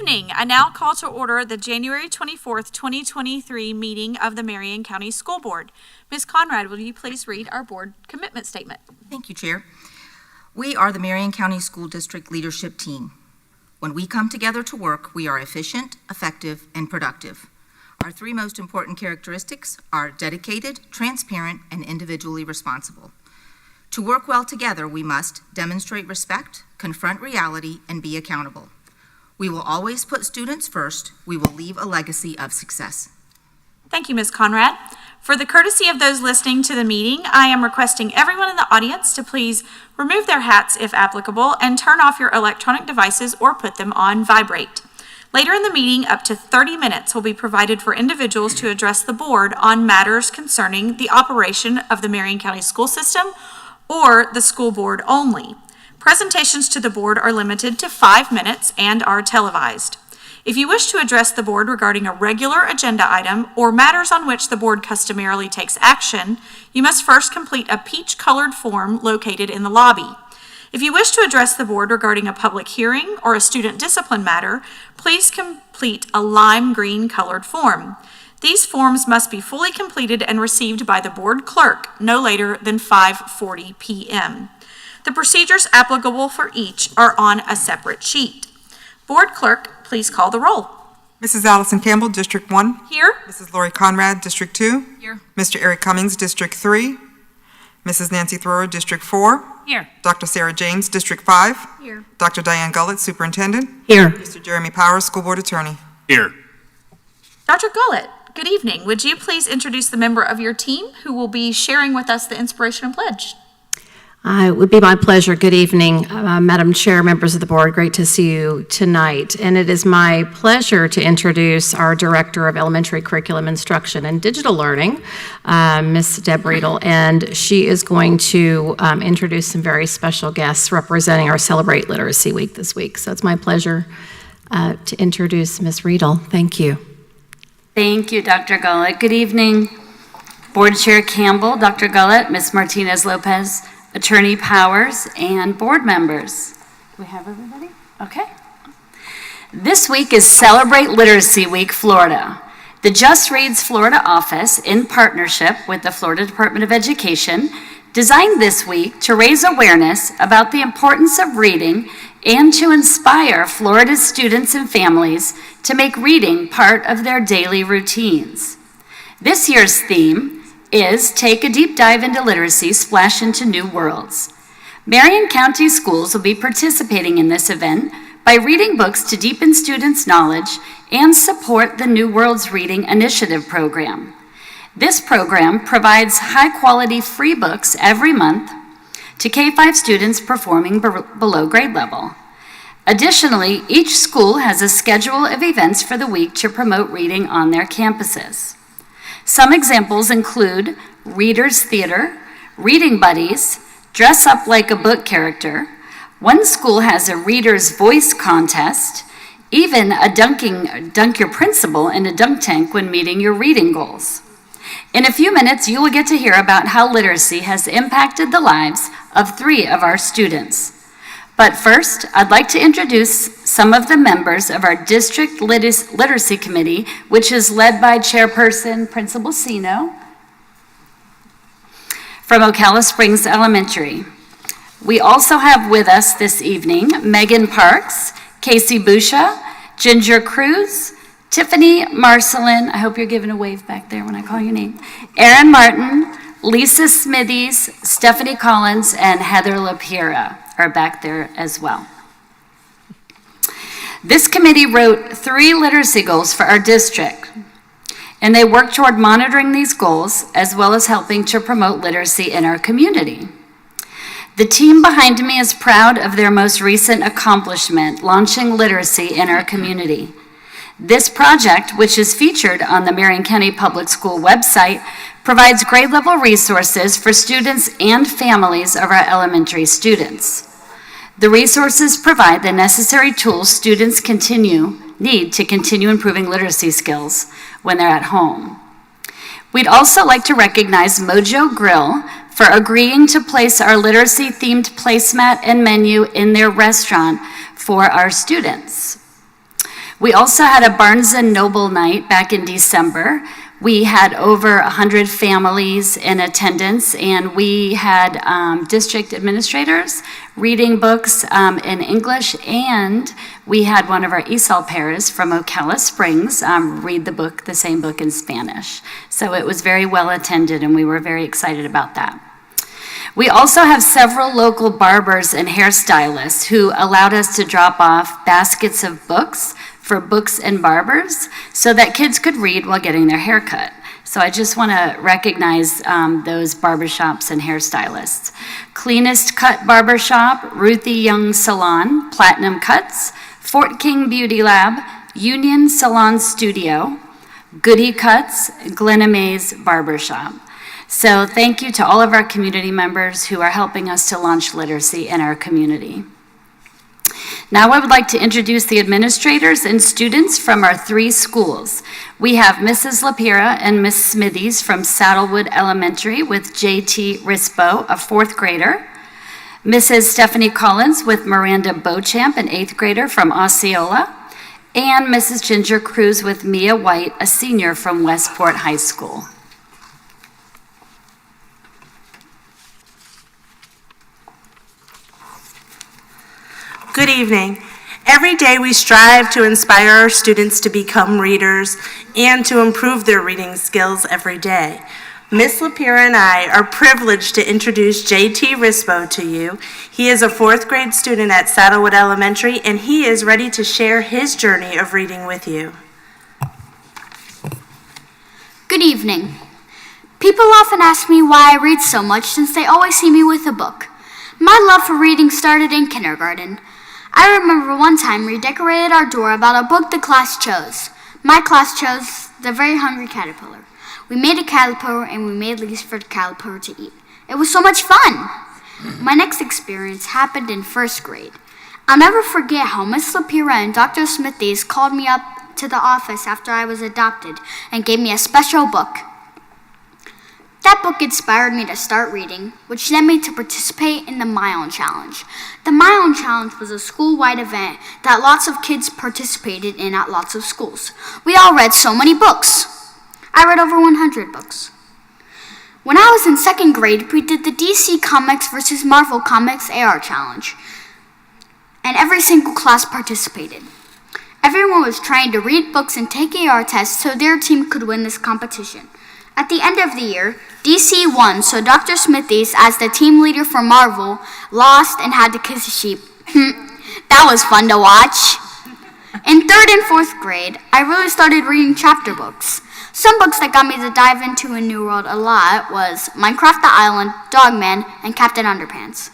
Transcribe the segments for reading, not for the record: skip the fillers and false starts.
evening. I now call to order the January 24th, 2023 meeting of the Marion County School Board. Ms. Conrad, will you please read our board commitment statement? Thank you, Chair. We are the Marion County School District Leadership Team. When we come together to work, we are efficient, effective, and productive. Our three most important characteristics are dedicated, transparent, and individually responsible. To work well together, we must demonstrate respect, confront reality, and be accountable. We will always put students first. We will leave a legacy of success. Thank you, Ms. Conrad. For the courtesy of those listening to the meeting, I am requesting everyone in the audience to please remove their hats if applicable and turn off your electronic devices or put them on vibrate. Later in the meeting, up to 30 minutes will be provided for individuals to address the board on matters concerning the operation of the Marion County school system or the school board only. Presentations to the board are limited to 5 minutes and are televised. If you wish to address the board regarding a regular agenda item or matters on which the board customarily takes action, you must first complete a peach-colored form located in the lobby. If you wish to address the board regarding a public hearing or a student discipline matter, please complete a lime green colored form. These forms must be fully completed and received by the board clerk no later than 5:40 p.m. The procedures applicable for each are on a separate sheet. Board clerk, please call the roll. Mrs. Allison Campbell, District 1. Here. Mrs. Lori Conrad, District 2. Here. Mr. Eric Cummings, District 3. Mrs. Nancy Thrower, District 4. Here. Dr. Sarah James, District 5. Here. Dr. Diane Gullett, Superintendent. Here. Mr. Jeremy Powers, School Board Attorney. Here. Dr. Gullett, good evening. Would you please introduce the member of your team who will be sharing with us the inspiration and pledge? It would be my pleasure. Good evening, Madam Chair, members of the board. Great to see you tonight. And it is my pleasure to introduce our Director of Elementary Curriculum Instruction and Digital Learning, Ms. Deb Riedel, and she is going to introduce some very special guests representing our Celebrate Literacy Week this week. So it's my pleasure to introduce Ms. Riedel. Thank you. Thank you, Dr. Gullett. Good evening, Board Chair Campbell, Dr. Gullett, Ms. Martinez-Lopez, Attorney Powers, and board members. Do we have everybody? Okay. This week is Celebrate Literacy Week, Florida. The Just Reads Florida office, in partnership with the Florida Department of Education, designed this week to raise awareness about the importance of reading and to inspire Florida's students and families to make reading part of their daily routines. This year's theme is Take a Deep Dive into Literacy, Splash into New Worlds. Marion County Schools will be participating in this event by reading books to deepen students' knowledge and support the New Worlds Reading Initiative program. This program provides high-quality free books every month to K-5 students performing below grade level. Additionally, each school has a schedule of events for the week to promote reading on their campuses. Some examples include Readers Theater, Reading Buddies, Dress Up Like a Book Character. One school has a Reader's Voice contest, even a dunk your principal in a dunk tank when meeting your reading goals. In a few minutes, you will get to hear about how literacy has impacted the lives of 3 of our students. But first, I'd like to introduce some of the members of our District Literacy Committee, which is led by Chairperson Principal Sino from Ocala Springs Elementary. We also have with us this evening Megan Parks, Casey Busha, Ginger Cruz, Tiffany Marcelin, I hope you're giving a wave back there when I call your name, Erin Martin, Lisa Smithies, Stephanie Collins, and Heather LaPira are back there as well. This committee wrote 3 literacy goals for our district, and they work toward monitoring these goals as well as helping to promote literacy in our community. The team behind me is proud of their most recent accomplishment, launching literacy in our community. This project, which is featured on the Marion County Public School website, provides grade level resources for students and families of our elementary students. The resources provide the necessary tools students need to continue improving literacy skills when they're at home. We'd also like to recognize Mojo Grill for agreeing to place our literacy-themed placemat and menu in their restaurant for our students. We also had a Barnes & Noble night back in December. We had over 100 families in attendance, and we had district administrators reading books in English, and we had one of our ESOL paras from Ocala Springs read the same book in Spanish. So it was very well attended, and we were very excited about that. We also have several local barbers and hairstylists who allowed us to drop off baskets of books for books and barbers so that kids could read while getting their hair cut. So I just want to recognize those barbershops and hairstylists. Cleanest Cut Barbershop, Ruthie Young Salon, Platinum Cuts, Fort King Beauty Lab, Union Salon Studio, Goody Cuts, Glenna Mays Barbershop. So thank you to all of our community members who are helping us to launch literacy in our community. Now I would like to introduce the administrators and students from our 3 schools. We have Mrs. Lapira and Miss Smithies from Saddlewood Elementary with J.T. Rispo, a 4th grader. Mrs. Stephanie Collins with Miranda Beauchamp, an 8th grader from Osceola. And Mrs. Ginger Cruz with Mia White, a senior from Westport High School. Good evening. Every day we strive to inspire our students to become readers and to improve their reading skills every day. Miss Lapira and I are privileged to introduce J.T. Rispo to you. He is a 4th grade student at Saddlewood Elementary, and he is ready to share his journey of reading with you. Good evening. People often ask me why I read so much since they always see me with a book. My love for reading started in kindergarten. I remember one time we decorated our door about a book the class chose. My class chose The Very Hungry Caterpillar. We made a caterpillar and we made leaves for the caterpillar to eat. It was so much fun! My next experience happened in 1st grade. I'll never forget how Miss Lapira and Dr. Smithies called me up to the office after I was adopted and gave me a special book. That book inspired me to start reading, which led me to participate in the Marion Challenge. The Marion Challenge was a school-wide event that lots of kids participated in at lots of schools. We all read so many books. I read over 100 books. When I was in 2nd grade, we did the DC Comics versus Marvel Comics AR Challenge, and every single class participated. Everyone was trying to read books and take AR tests so their team could win this competition. At the end of the year, DC won, so Dr. Smithies, as the team leader for Marvel, lost and had to kiss a sheep. That was fun to watch. In 3rd and 4th grade, I really started reading chapter books. Some books that got me to dive into a new world a lot was Minecraft the Island, Dogman, and Captain Underpants.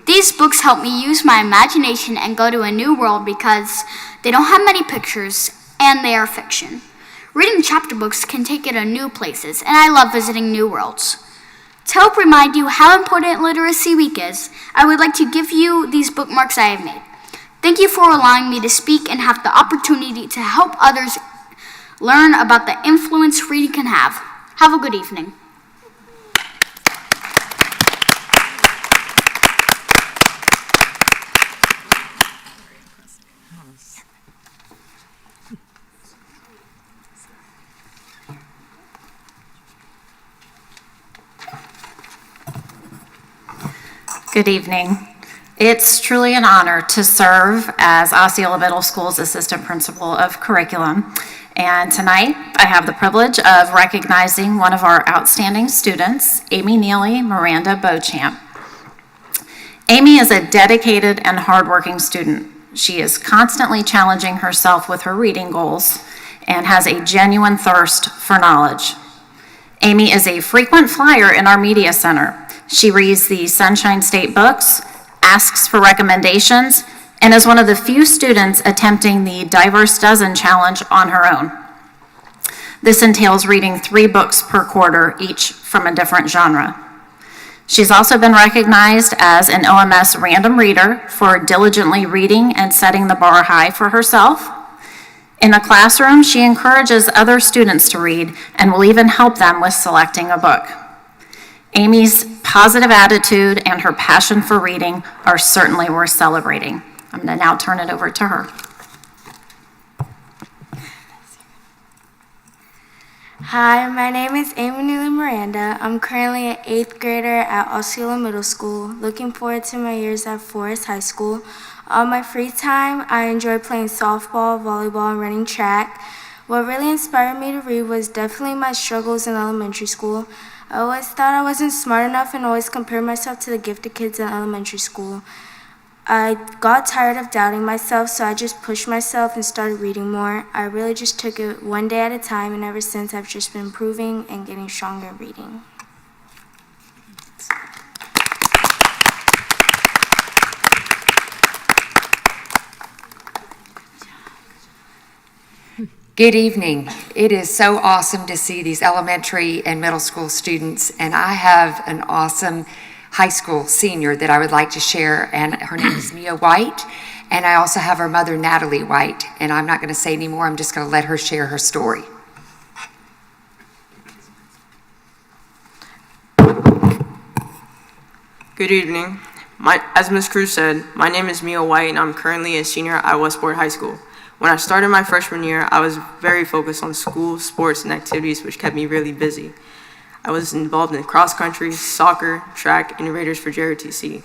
These books helped me use my imagination and go to a new world because they don't have many pictures and they are fiction. Reading chapter books can take you to new places, and I love visiting new worlds. To help remind you how important Literacy Week is, I would like to give you these bookmarks I have made. Thank you for allowing me to speak and have the opportunity to help others learn about the influence reading can have. Have a good evening. Good evening. It's truly an honor to serve as Osceola Middle School's Assistant Principal of Curriculum. And tonight, I have the privilege of recognizing one of our outstanding students, Amy Neely Miranda Beauchamp. Amy is a dedicated and hardworking student. She is constantly challenging herself with her reading goals and has a genuine thirst for knowledge. Amy is a frequent flyer in our media center. She reads the Sunshine State books, asks for recommendations, and is one of the few students attempting the Diverse Dozen Challenge on her own. This entails reading 3 books per quarter, each from a different genre. She's also been recognized as an OMS Random Reader for diligently reading and setting the bar high for herself. In the classroom, she encourages other students to read and will even help them with selecting a book. Amy's positive attitude and her passion for reading are certainly worth celebrating. I'm going to now turn it over to her. Hi, my name is Emanuela Miranda. I'm currently an 8th grader at Osceola Middle School. Looking forward to my years at Forest High School. On my free time, I enjoy playing softball, volleyball, and running track. What really inspired me to read was definitely my struggles in elementary school. I always thought I wasn't smart enough and always compared myself to the gifted kids in elementary school. I got tired of doubting myself, so I just pushed myself and started reading more. I really just took it one day at a time, and ever since I've just been improving and getting stronger in reading. Good evening. It is so awesome to see these elementary and middle school students, and I have an awesome high school senior that I would like to share, and her name is Mia White, and I also have her mother, Natalie White, and I'm not going to say any more. I'm just going to let her share her story. Good evening. As Ms. Cruz said, my name is Mia White, and I'm currently a senior at Westport High School. When I started my freshman year, I was very focused on school, sports, and activities, which kept me really busy. I was involved in cross country, soccer, track, and Raiders for JRTC.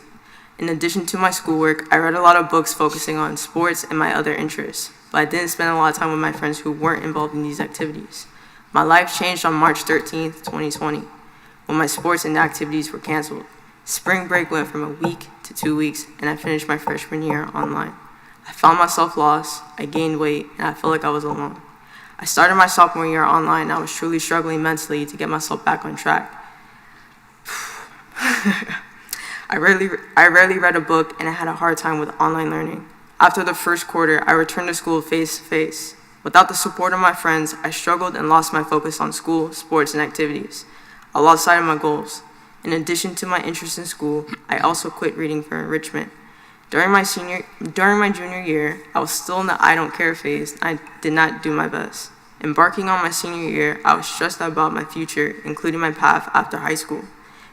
In addition to my schoolwork, I read a lot of books focusing on sports and my other interests, but I didn't spend a lot of time with my friends who weren't involved in these activities. My life changed on March 13th, 2020, when my sports and activities were canceled. Spring break went from a week to 2 weeks, and I finished my freshman year online. I found myself lost, I gained weight, and I felt like I was alone. I started my sophomore year online, and I was truly struggling mentally to get myself back on track. I rarely read a book, and I had a hard time with online learning. After the first quarter, I returned to school face to face. Without the support of my friends, I struggled and lost my focus on school, sports, and activities. I lost sight of my goals. In addition to my interest in school, I also quit reading for enrichment. During my junior year, I was still in the I don't care phase, and I did not do my best. Embarking on my senior year, I was stressed out about my future, including my path after high school.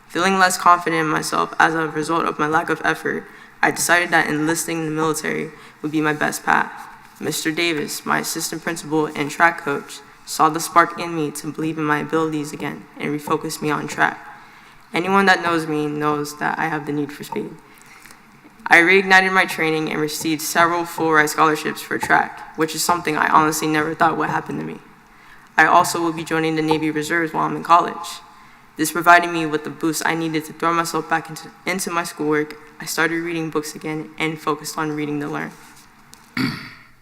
Feeling less confident in myself as a result of my lack of effort, I decided that enlisting in the military would be my best path. Mr. Davis, my assistant principal and track coach, saw the spark in me to believe in my abilities again and refocused me on track. Anyone that knows me knows that I have the need for speed. I reignited my training and received several full-ride scholarships for track, which is something I honestly never thought would happen to me. I also will be joining the Navy Reserves while I'm in college. This provided me with the boost I needed to throw myself back into my schoolwork. I started reading books again and focused on reading to learn.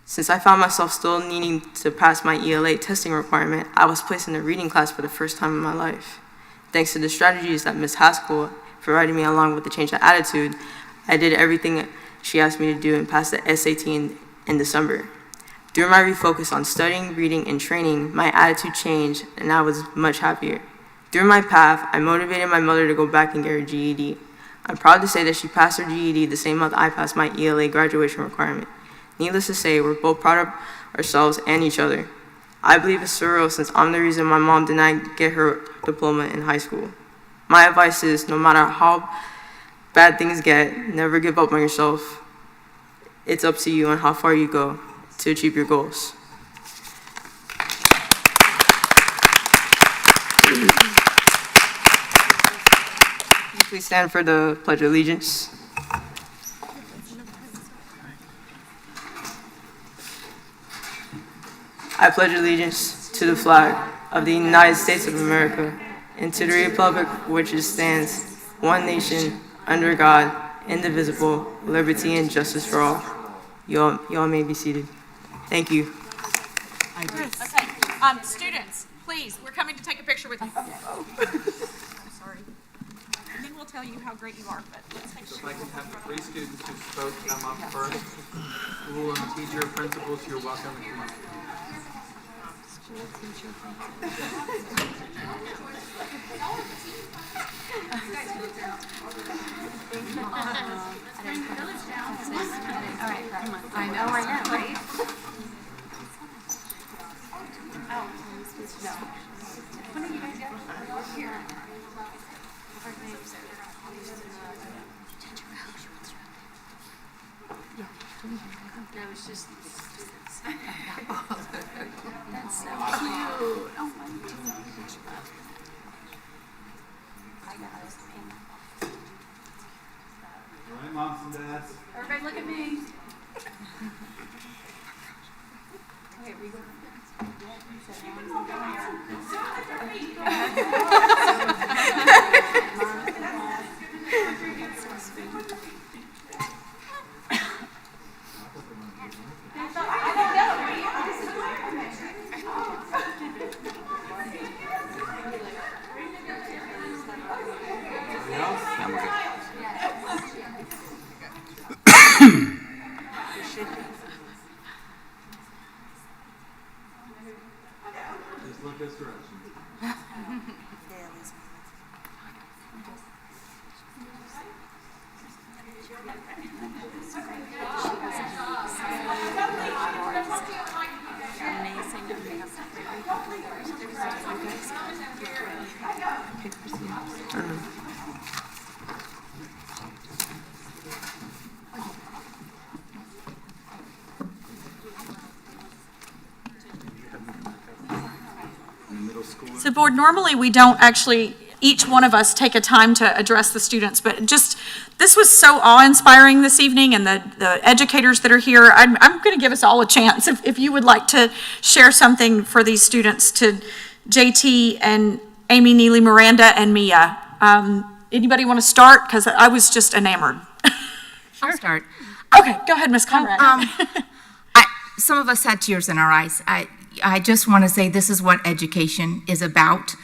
Since I found myself still needing to pass my ELA testing requirement, I was placed in a reading class for the first time in my life. Thanks to the strategies that Ms. Haskell provided me along with the change of attitude, I did everything she asked me to do and passed the SAT in December. Through my refocus on studying, reading, and training, my attitude changed and I was much happier. Through my path, I motivated my mother to go back and get her GED. I'm proud to say that she passed her GED the same month I passed my ELA graduation requirement. Needless to say, we're both proud of ourselves and each other. I believe it's surreal since I'm the reason my mom did not get her diploma in high school. My advice is, no matter how bad things get, never give up on yourself. It's up to you and how far you go to achieve your goals. Please stand for the Pledge of Allegiance. I pledge allegiance to the flag of the United States of America and to the republic for which it stands, one nation, under God, indivisible, liberty and justice for all. Y'all may be seated. Thank you. Okay, students, please, we're coming to take a picture with you. I'm sorry. And then we'll tell you how great you are, but let's take a If I can have the 3 students who spoke come up first. School and teacher, principals, you're welcome to come up. I know, right? No, it's just So cute. Oh, my All right, moms and dads. Everybody look at me. Okay, we go. Just look this direction. So board, normally we don't actually, each one of us take a time to address the students, but just, this was so awe-inspiring this evening, and the educators that are here, I'm going to give us all a chance if you would like to share something for these students, to JT and Amy, Neely, Miranda, and Mia. Anybody want to start? Because I was just enamored. I'll start. Okay, go ahead, Ms. Conrad. Some of us had tears in our eyes. I just want to say this is what education is about.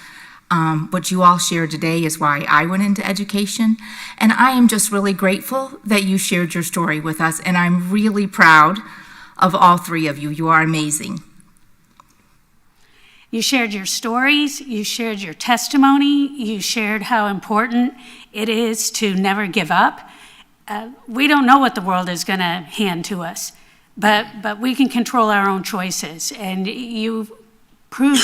What you all shared today is why I went into education. And I am just really grateful that you shared your story with us. And I'm really proud of all three of you. You are amazing. You shared your stories, you shared your testimony, you shared how important it is to never give up. We don't know what the world is going to hand to us, but we can control our own choices, and you've proved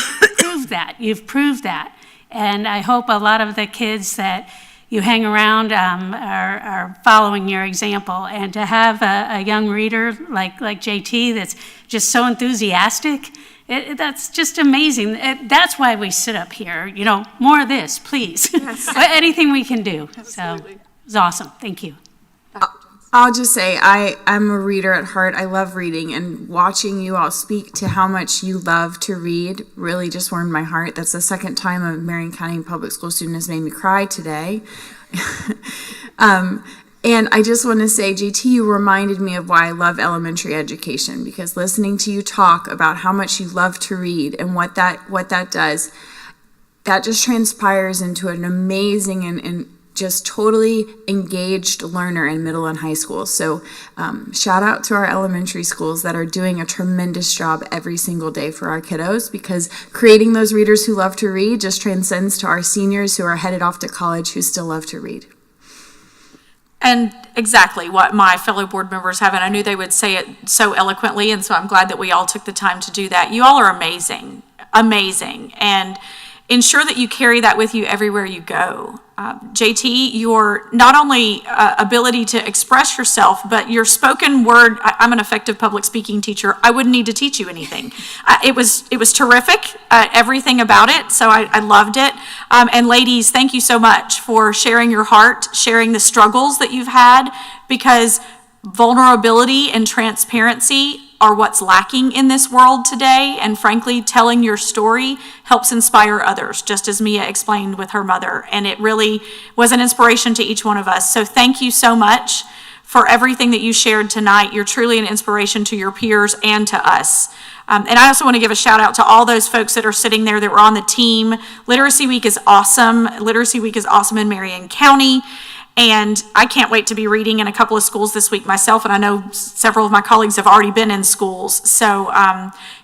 that. You've proved that, and I hope a lot of the kids that you hang around are following your example. And to have a young reader like JT that's just so enthusiastic, that's just amazing. That's why we sit up here. You know, more of this, please. Yes. Anything we can do. Absolutely. So it's awesome. Thank you. I'll just say I'm a reader at heart. I love reading, and watching you all speak to how much you love to read really just warmed my heart. That's the second time a Marion County Public School student has made me cry today. And I just want to say, JT, you reminded me of why I love elementary education, because listening to you talk about how much you love to read and what that does, that just transpires into an amazing and just totally engaged learner in middle and high school. So shout out to our elementary schools that are doing a tremendous job every single day for our kiddos, because creating those readers who love to read just transcends to our seniors who are headed off to college who still love to read. And exactly what my fellow board members have, and I knew they would say it so eloquently, and so I'm glad that we all took the time to do that. You all are amazing, amazing, and ensure that you carry that with you everywhere you go. JT, your not only ability to express yourself, but your spoken word. I'm an effective public speaking teacher. I wouldn't need to teach you anything. It was terrific, everything about it, so I loved it. And ladies, thank you so much for sharing your heart, sharing the struggles that you've had, because vulnerability and transparency are what's lacking in this world today, and frankly, telling your story helps inspire others, just as Mia explained with her mother, and it really was an inspiration to each one of us. So thank you so much for everything that you shared tonight. You're truly an inspiration to your peers and to us. And I also want to give a shout out to all those folks that are sitting there that were on the team. Literacy Week is awesome. Literacy Week is awesome in Marion County. And I can't wait to be reading in a couple of schools this week myself, and I know several of my colleagues have already been in schools. So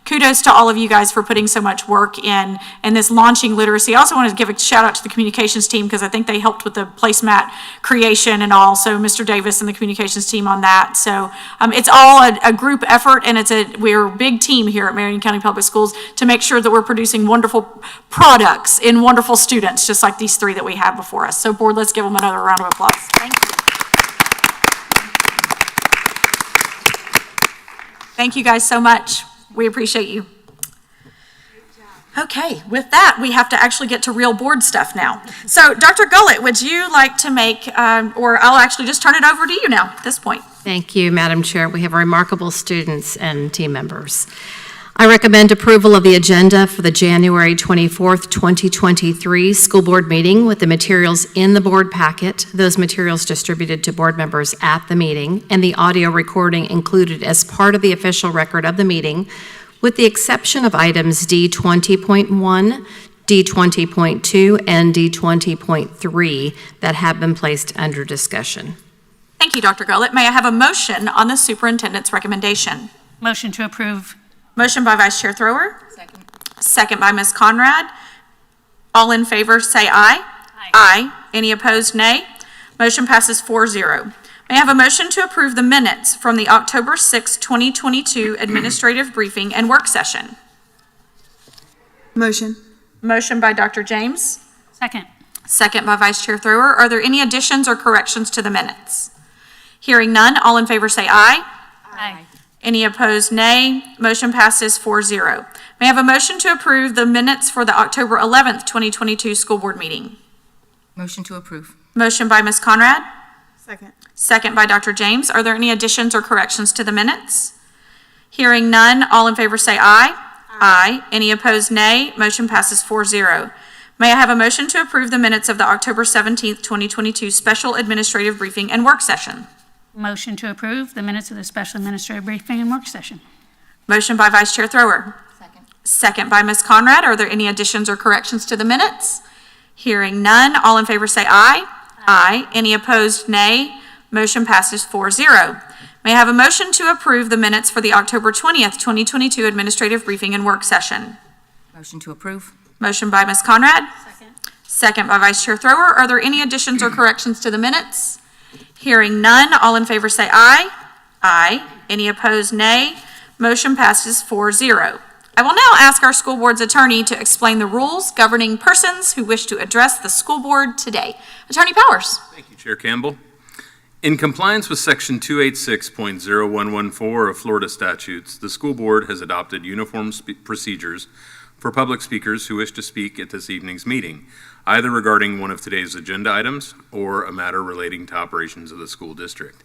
kudos to all of you guys for putting so much work in this launching literacy. I also want to give a shout out to the communications team, because I think they helped with the placemat creation and all. So Mr. Davis and the communications team on that. So it's all a group effort, and we're a big team here at Marion County Public Schools to make sure that we're producing wonderful products in wonderful students, just like these three that we have before us. So board, let's give them another round of applause. Thank you. Thank you guys so much. We appreciate you. Okay, with that, we have to actually get to real board stuff now. So, Dr. Gullett, would you like to make, or I'll actually just turn it over to you now at this point. Thank you, Madam Chair. We have remarkable students and team members. I recommend approval of the agenda for the January 24th, 2023 school board meeting with the materials in the board packet, those materials distributed to board members at the meeting, and the audio recording included as part of the official record of the meeting, with the exception of items D20.1, D20.2, and D20.3 that have been placed under discussion. Thank you, Dr. Gullett. May I have a motion on the superintendent's recommendation? Motion to approve. Motion by Vice Chair Thrower. Second. Second by Ms. Conrad. All in favor say aye. Aye. Any opposed, nay. Motion passes 4-0. May I have a motion to approve the minutes from the October 6, 2022 administrative briefing and work session? Motion. Motion by Dr. James. Second. Second by Vice Chair Thrower. Are there any additions or corrections to the minutes? Hearing none, all in favor say aye. Aye. Any opposed, nay. Motion passes 4-0. May I have a motion to approve the minutes for the October 11th, 2022 school board meeting? Motion to approve. Motion by Ms. Conrad. Second. Second by Dr. James. Are there any additions or corrections to the minutes? Hearing none, all in favor say aye. Aye. Any opposed, nay. Motion passes 4-0. May I have a motion to approve the minutes of the October 17th, 2022 special administrative briefing and work session? Motion to approve the minutes of the special administrative briefing and work session. Motion by Vice Chair Thrower. Second. Second by Ms. Conrad. Are there any additions or corrections to the minutes? Hearing none, all in favor say aye. Aye. Any opposed, nay. Motion passes 4-0. May I have a motion to approve the minutes for the October 20th, 2022 administrative briefing and work session? Motion to approve. Motion by Ms. Conrad. Second. Second by Vice Chair Thrower. Are there any additions or corrections to the minutes? Hearing none, all in favor say aye. Aye. Any opposed, nay. Motion passes 4-0. I will now ask our school board's attorney to explain the rules governing persons who wish to address the school board today. Attorney Powers. Thank you, Chair Campbell. In compliance with Section 286.0114 of Florida statutes, the school board has adopted uniform procedures for public speakers who wish to speak at this evening's meeting, either regarding one of today's agenda items or a matter relating to operations of the school district.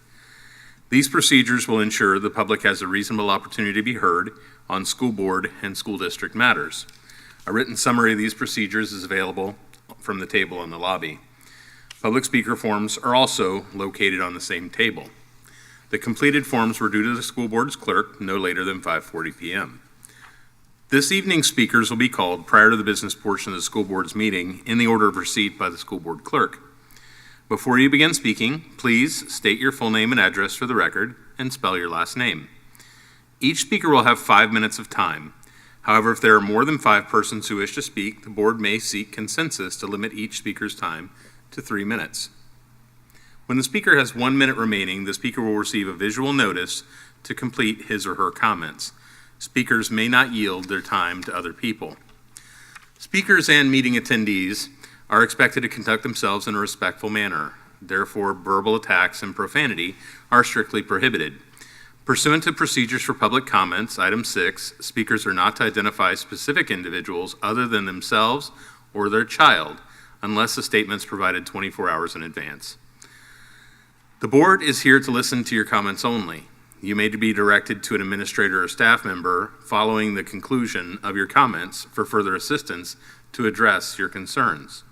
These procedures will ensure the public has a reasonable opportunity to be heard on school board and school district matters. A written summary of these procedures is available from the table in the lobby. Public speaker forms are also located on the same table. The completed forms were due to the school board's clerk no later than 5:40 p.m. This evening's speakers will be called prior to the business portion of the school board's meeting in the order of receipt by the school board clerk. Before you begin speaking, please state your full name and address for the record and spell your last name. Each speaker will have 5 minutes of time. However, if there are more than 5 persons who wish to speak, the board may seek consensus to limit each speaker's time to 3 minutes. When the speaker has 1 minute remaining, the speaker will receive a visual notice to complete his or her comments. Speakers may not yield their time to other people. Speakers and meeting attendees are expected to conduct themselves in a respectful manner. Therefore, verbal attacks and profanity are strictly prohibited. Pursuant to procedures for public comments, item 6, speakers are not to identify specific individuals other than themselves or their child, unless the statement's provided 24 hours in advance. The board is here to listen to your comments only. You may be directed to an administrator or staff member following the conclusion of your comments for further assistance to address your concerns.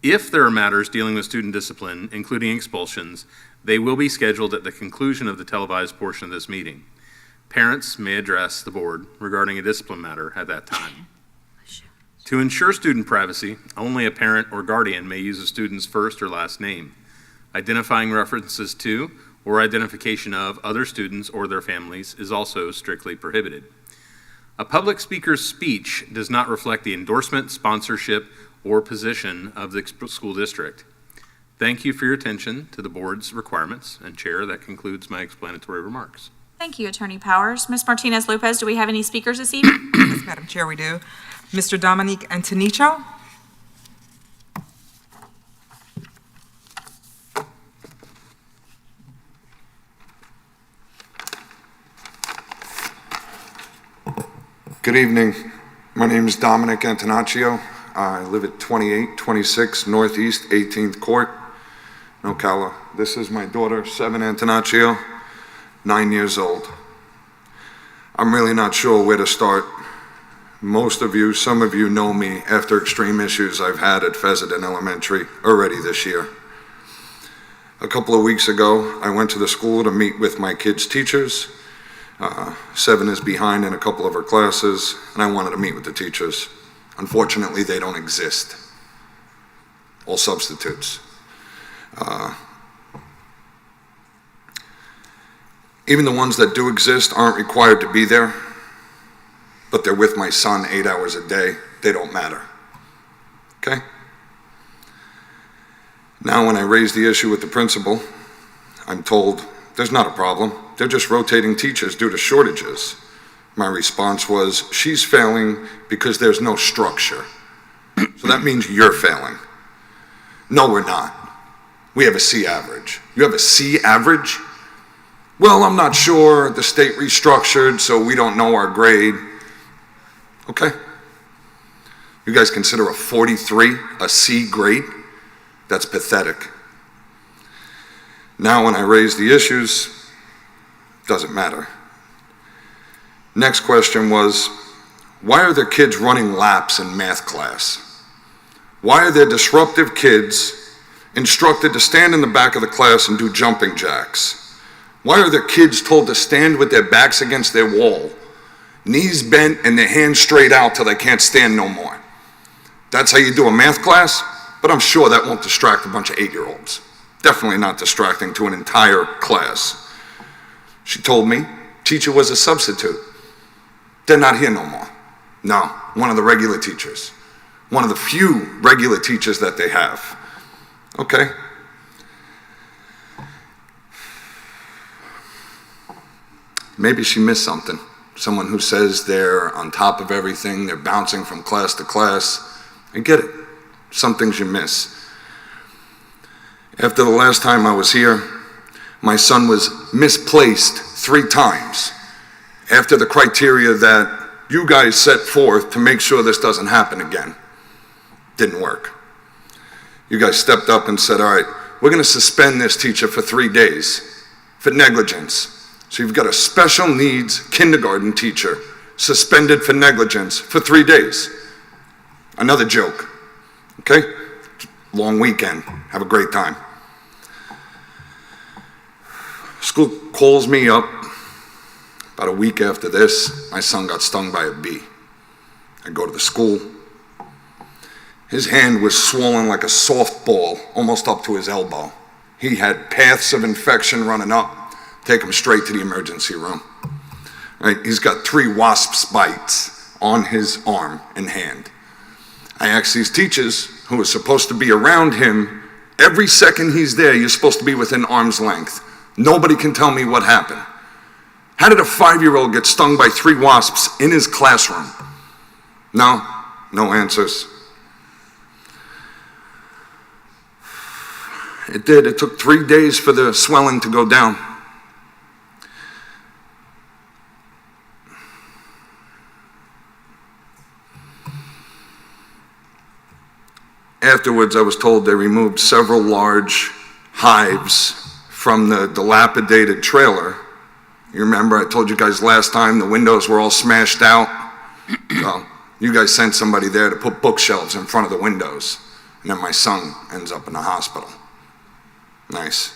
If there are matters dealing with student discipline, including expulsions, they will be scheduled at the conclusion of the televised portion of this meeting. Parents may address the board regarding a discipline matter at that time. To ensure student privacy, only a parent or guardian may use a student's first or last name. Identifying references to or identification of other students or their families is also strictly prohibited. A public speaker's speech does not reflect the endorsement, sponsorship, or position of the school district. Thank you for your attention to the board's requirements, and Chair, that concludes my explanatory remarks. Thank you, Attorney Powers. Ms. Martinez-Lopez, do we have any speakers this evening? Yes, Madam Chair, we do. Mr. Dominique Antonicho. Good evening. My name is Dominic Antonaccio. I live at 2826 Northeast 18th Court, Ocala. This is my daughter, Seven Antonaccio, 9 years old. I'm really not sure where to start. Most of you, some of you know me after extreme issues I've had at Fessenden Elementary already this year. A couple of weeks ago, I went to the school to meet with my kids' teachers. Seven is behind in a couple of her classes, and I wanted to meet with the teachers. Unfortunately, they don't exist. All substitutes. Even the ones that do exist aren't required to be there, but they're with my son 8 hours a day. They don't matter. Okay? Now, when I raise the issue with the principal, I'm told there's not a problem. They're just rotating teachers due to shortages. My response was, she's failing because there's no structure. So that means you're failing. No, we're not. We have a C average. You have a C average? Well, I'm not sure. The state restructured, so we don't know our grade. Okay. You guys consider a 43 a C grade? That's pathetic. Now when I raise the issues, doesn't matter. Next question was, why are there kids running laps in math class? Why are there disruptive kids instructed to stand in the back of the class and do jumping jacks? Why are there kids told to stand with their backs against their wall, knees bent and their hands straight out till they can't stand no more? That's how you do a math class? But I'm sure that won't distract a bunch of 8-year-olds. Definitely not distracting to an entire class. She told me teacher was a substitute. They're not here no more. No, one of the regular teachers. One of the few regular teachers that they have. Okay. Maybe she missed something. Someone who says they're on top of everything, they're bouncing from class to class. I get it. Some things you miss. After the last time I was here, my son was misplaced 3 times after the criteria that you guys set forth to make sure this doesn't happen again. Didn't work. You guys stepped up and said, all right, we're going to suspend this teacher for 3 days for negligence. So you've got a special needs kindergarten teacher suspended for negligence for 3 days. Another joke. Okay? Long weekend. Have a great time. School calls me up. About a week after this, my son got stung by a bee. I go to the school. His hand was swollen like a softball, almost up to his elbow. He had paths of infection running up. Take him straight to the emergency room. Right? He's got 3 wasp bites on his arm and hand. I asked these teachers who are supposed to be around him, every second he's there, you're supposed to be within arm's length. Nobody can tell me what happened. How did a 5-year-old get stung by 3 wasps in his classroom? No answers. It did. It took 3 days for the swelling to go down. Afterwards, I was told they removed several large hives from the dilapidated trailer. You remember I told you guys last time the windows were all smashed out? Well, you guys sent somebody there to put bookshelves in front of the windows. And then my son ends up in the hospital. Nice.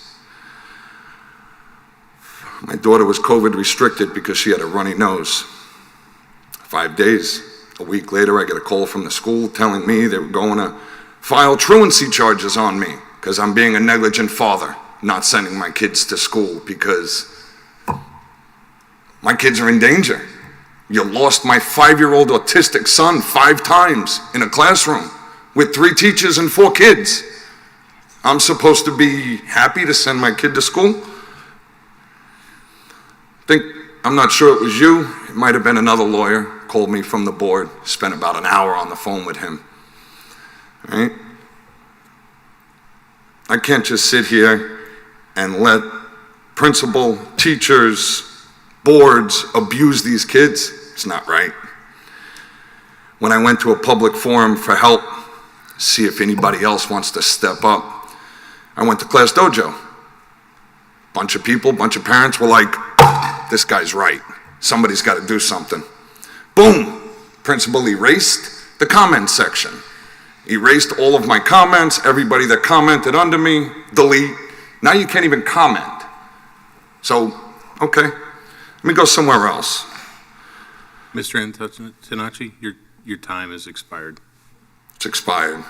My daughter was COVID restricted because she had a runny nose. 5 days. A week later, I get a call from the school telling me they were going to file truancy charges on me because I'm being a negligent father, not sending my kids to school because my kids are in danger. You lost my 5-year-old autistic son 5 times in a classroom with 3 teachers and 4 kids. I'm supposed to be happy to send my kid to school? I'm not sure it was you. It might have been another lawyer. Called me from the board. Spent about an hour on the phone with him. Right? I can't just sit here and let principal, teachers, boards abuse these kids. It's not right. When I went to a public forum for help, see if anybody else wants to step up, I went to Class Dojo. Bunch of people, bunch of parents were like, this guy's right. Somebody's got to do something. Boom! Principal erased the comment section. Erased all of my comments, everybody that commented under me, delete. Now you can't even comment. So, okay, let me go somewhere else. Mr. Antonacci, your time has expired. It's expired.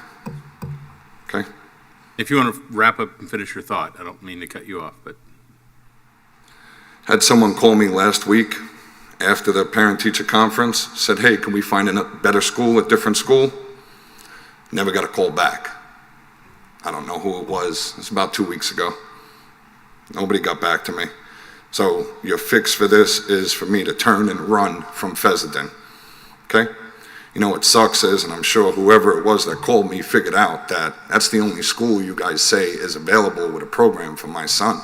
Okay. If you want to wrap up and finish your thought, I don't mean to cut you off, but. Had someone call me last week after the parent-teacher conference, said, hey, can we find a better school, a different school? Never got a call back. I don't know who it was. It's about 2 weeks ago. Nobody got back to me. So your fix for this is for me to turn and run from Fessenden, okay? You know what sucks is, and I'm sure whoever it was that called me figured out that that's the only school you guys say is available with a program for my son.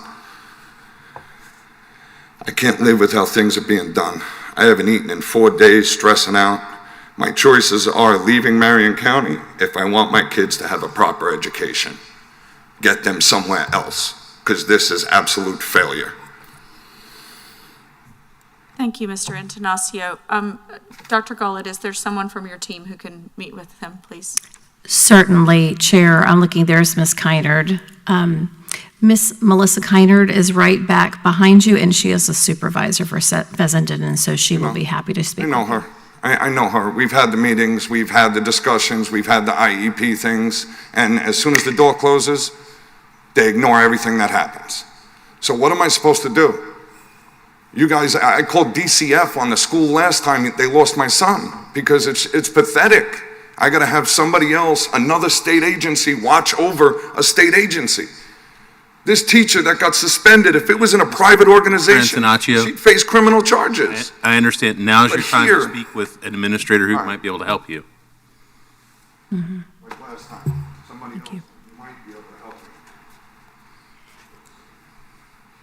I can't live with how things are being done. I haven't eaten in 4 days, stressing out. My choices are leaving Marion County if I want my kids to have a proper education. Get them somewhere else, because this is absolute failure. Thank you, Mr. Antonaccio. Dr. Gullett, is there someone from your team who can meet with him, please? Certainly, Chair. I'm looking, there's Ms. Kynard. Miss Melissa Kynard is right back behind you, and she is a supervisor for Fessenden, and so she will be happy to speak. I know her. I know her. We've had the meetings, we've had the discussions, we've had the IEP things, and as soon as the door closes, they ignore everything that happens. So what am I supposed to do? You guys, I called DCF on the school last time they lost my son because it's pathetic. I gotta have somebody else, another state agency, watch over a state agency. This teacher that got suspended, if it was in a private organization, she'd face criminal charges. I understand. Now's your time here- to speak with an administrator who might be able to help you. Mm-hmm. Like last time, somebody else might be able to help me.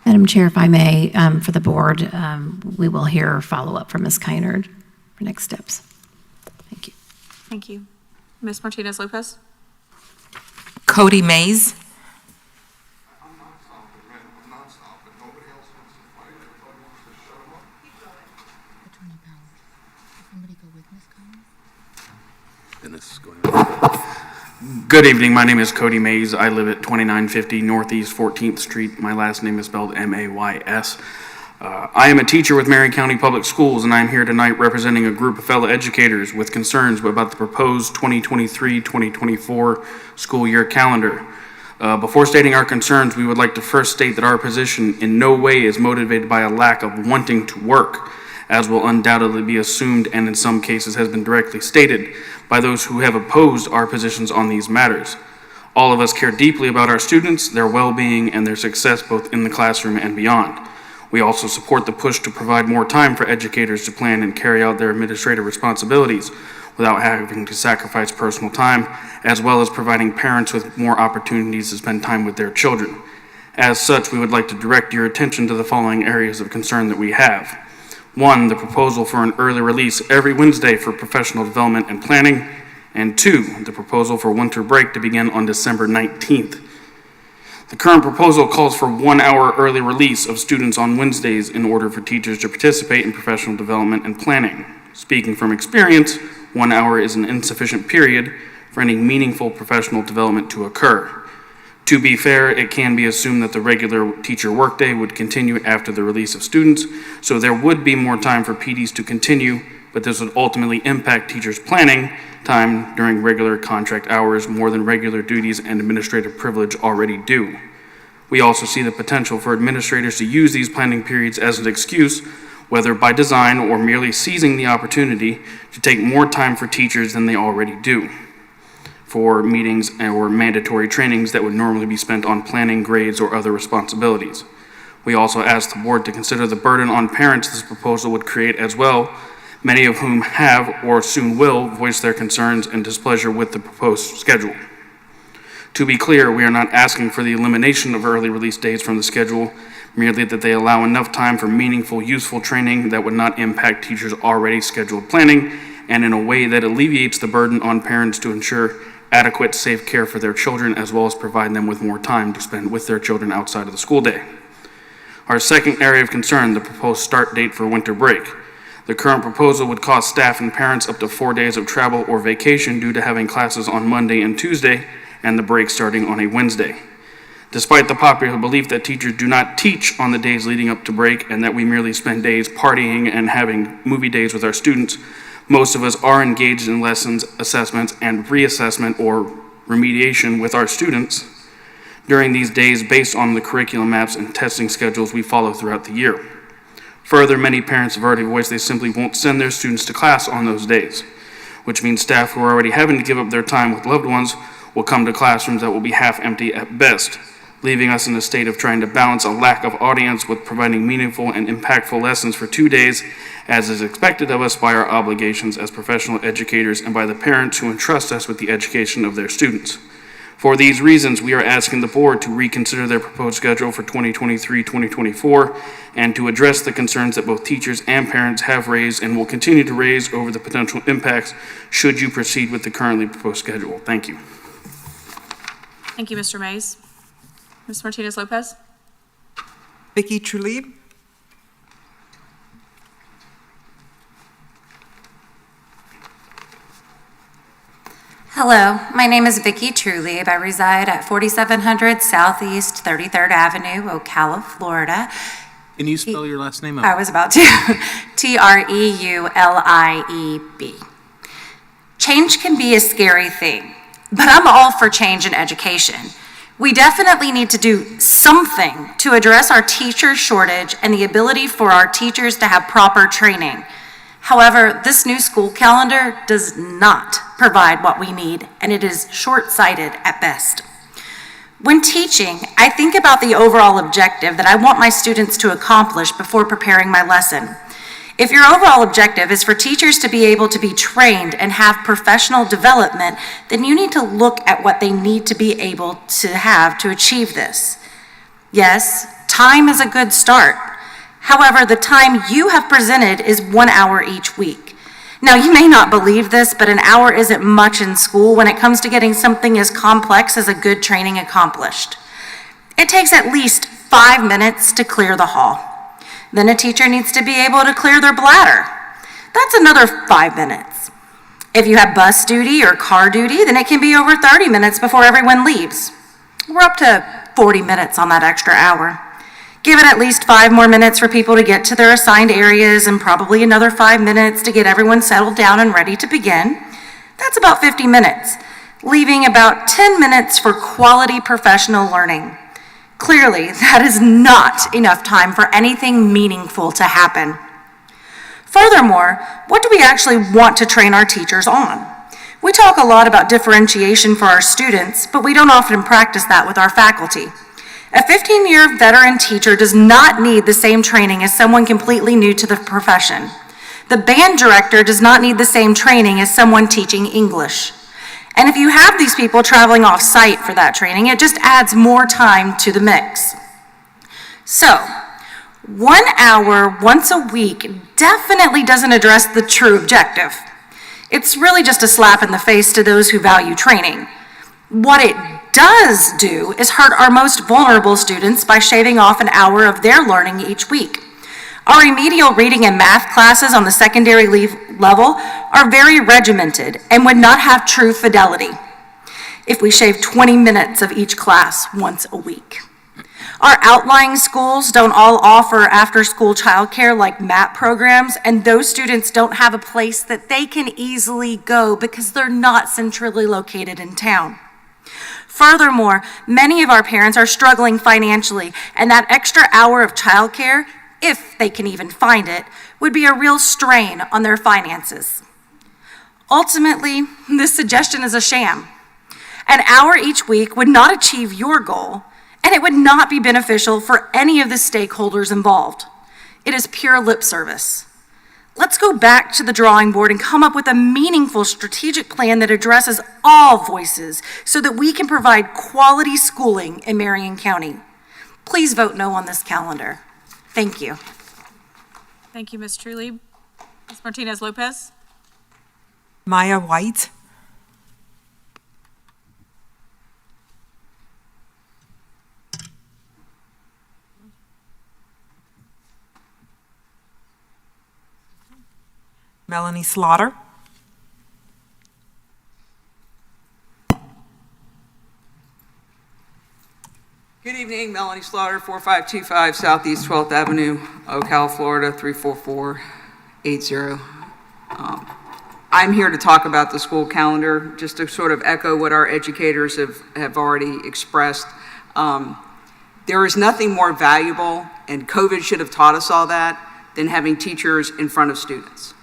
Madam Chair, if I may, for the board, we will hear follow-up from Ms. Kynard for next steps. Thank you. Thank you. Ms. Martinez-Lopez? Cody Mays. Good evening, my name is Cody Mays. I live at 2950 Northeast 14th Street. My last name is spelled M-A-Y-S. I am a teacher with Marion County Public Schools, and I'm here tonight representing a group of fellow educators with concerns about the proposed 2023-2024 school year calendar. Before stating our concerns, we would like to first state that our position in no way is motivated by a lack of wanting to work, as will undoubtedly be assumed and in some cases has been directly stated by those who have opposed our positions on these matters. All of us care deeply about our students, their well-being, and their success both in the classroom and beyond. We also support the push to provide more time for educators to plan and carry out their administrative responsibilities without having to sacrifice personal time, as well as providing parents with more opportunities to spend time with their children. As such, we would like to direct your attention to the following areas of concern that we have. 1, the proposal for an early release every Wednesday for professional development and planning, and 2, the proposal for winter break to begin on December 19th. The current proposal calls for 1 hour early release of students on Wednesdays in order for teachers to participate in professional development and planning. Speaking from experience, 1 hour is an insufficient period for any meaningful professional development to occur. To be fair, it can be assumed that the regular teacher workday would continue after the release of students, so there would be more time for PDs to continue, but this would ultimately impact teachers' planning time during regular contract hours more than regular duties and administrative privilege already do. We also see the potential for administrators to use these planning periods as an excuse, whether by design or merely seizing the opportunity to take more time for teachers than they already do, for meetings or mandatory trainings that would normally be spent on planning, grades, or other responsibilities. We also ask the board to consider the burden on parents this proposal would create as well, many of whom have or soon will voice their concerns and displeasure with the proposed schedule. To be clear, we are not asking for the elimination of early release days from the schedule, merely that they allow enough time for meaningful, useful training that would not impact teachers' already scheduled planning and in a way that alleviates the burden on parents to ensure adequate, safe care for their children, as well as provide them with more time to spend with their children outside of the school day. Our second area of concern, the proposed start date for winter break. The current proposal would cost staff and parents up to 4 days of travel or vacation due to having classes on Monday and Tuesday and the break starting on a Wednesday. Despite the popular belief that teachers do not teach on the days leading up to break and that we merely spend days partying and having movie days with our students, most of us are engaged in lessons, assessments, and reassessment or remediation with our students during these days based on the curriculum maps and testing schedules we follow throughout the year. Further, many parents have already voiced they simply won't send their students to class on those days, which means staff who are already having to give up their time with loved ones will come to classrooms that will be half empty at best, leaving us in a state of trying to balance a lack of audience with providing meaningful and impactful lessons for 2 days, as is expected of us by our obligations as professional educators and by the parents who entrust us with the education of their students. For these reasons, we are asking the board to reconsider their proposed schedule for 2023-2024 and to address the concerns that both teachers and parents have raised and will continue to raise over the potential impacts should you proceed with the currently proposed schedule. Thank you. Thank you, Mr. Mays. Ms. Martinez-Lopez? Vicky Trulib. Hello, my name is Vicky Trulib. I reside at 4700 Southeast 33rd Avenue, Ocala, Florida. Can you spell your last name out? I was about to. Treulieb. Change can be a scary thing, but I'm all for change in education. We definitely need to do something to address our teacher shortage and the ability for our teachers to have proper training. However, this new school calendar does not provide what we need, and it is short-sighted at best. When teaching, I think about the overall objective that I want my students to accomplish before preparing my lesson. If your overall objective is for teachers to be able to be trained and have professional development, then you need to look at what they need to be able to have to achieve this. Yes, time is a good start. However, the time you have presented is 1 hour each week. Now, you may not believe this, but an hour isn't much in school when it comes to getting something as complex as a good training accomplished. It takes at least 5 minutes to clear the hall. Then a teacher needs to be able to clear their bladder. That's another 5 minutes. If you have bus duty or car duty, then it can be over 30 minutes before everyone leaves. We're up to 40 minutes on that extra hour. Give it at least 5 more minutes for people to get to their assigned areas and probably another 5 minutes to get everyone settled down and ready to begin. That's about 50 minutes, leaving about 10 minutes for quality professional learning. Clearly, that is not enough time for anything meaningful to happen. Furthermore, what do we actually want to train our teachers on? We talk a lot about differentiation for our students, but we don't often practice that with our faculty. A 15-year veteran teacher does not need the same training as someone completely new to the profession. The band director does not need the same training as someone teaching English. And if you have these people traveling off-site for that training, it just adds more time to the mix. So, 1 hour once a week definitely doesn't address the true objective. It's really just a slap in the face to those who value training. What it does do is hurt our most vulnerable students by shaving off an hour of their learning each week. Our remedial reading and math classes on the secondary level are very regimented and would not have true fidelity if we shave 20 minutes of each class once a week. Our outlying schools don't all offer after-school childcare like MAP programs, and those students don't have a place that they can easily go because they're not centrally located in town. Furthermore, many of our parents are struggling financially, and that extra hour of childcare, if they can even find it, would be a real strain on their finances. Ultimately, this suggestion is a sham. An hour each week would not achieve your goal, and it would not be beneficial for any of the stakeholders involved. It is pure lip service. Let's go back to the drawing board and come up with a meaningful strategic plan that addresses all voices so that we can provide quality schooling in Marion County. Please vote no on this calendar. Thank you. Thank you, Ms. Trulib. Ms. Martinez-Lopez? Maya White. Melanie Slaughter. Good evening, Melanie Slaughter, 4525 Southeast 12th Avenue, Ocala, Florida, 34480. I'm here to talk about the school calendar, just to sort of echo what our educators have already expressed. There is nothing more valuable, and COVID should have taught us all that, than having teachers in front of students.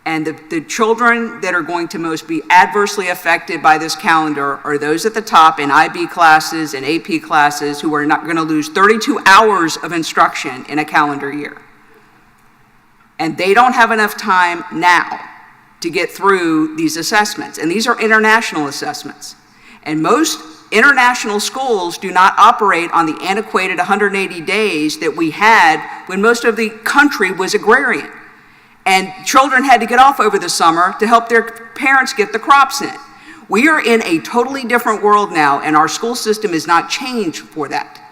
And the children that are going to most be adversely affected by this calendar are those at the top in IB classes and AP classes who are not going to lose 32 hours of instruction in a calendar year. And they don't have enough time now to get through these assessments. And these are international assessments. And most international schools do not operate on the antiquated 180 days that we had when most of the country was agrarian. And children had to get off over the summer to help their parents get the crops in. We are in a totally different world now, and our school system is not changed for that.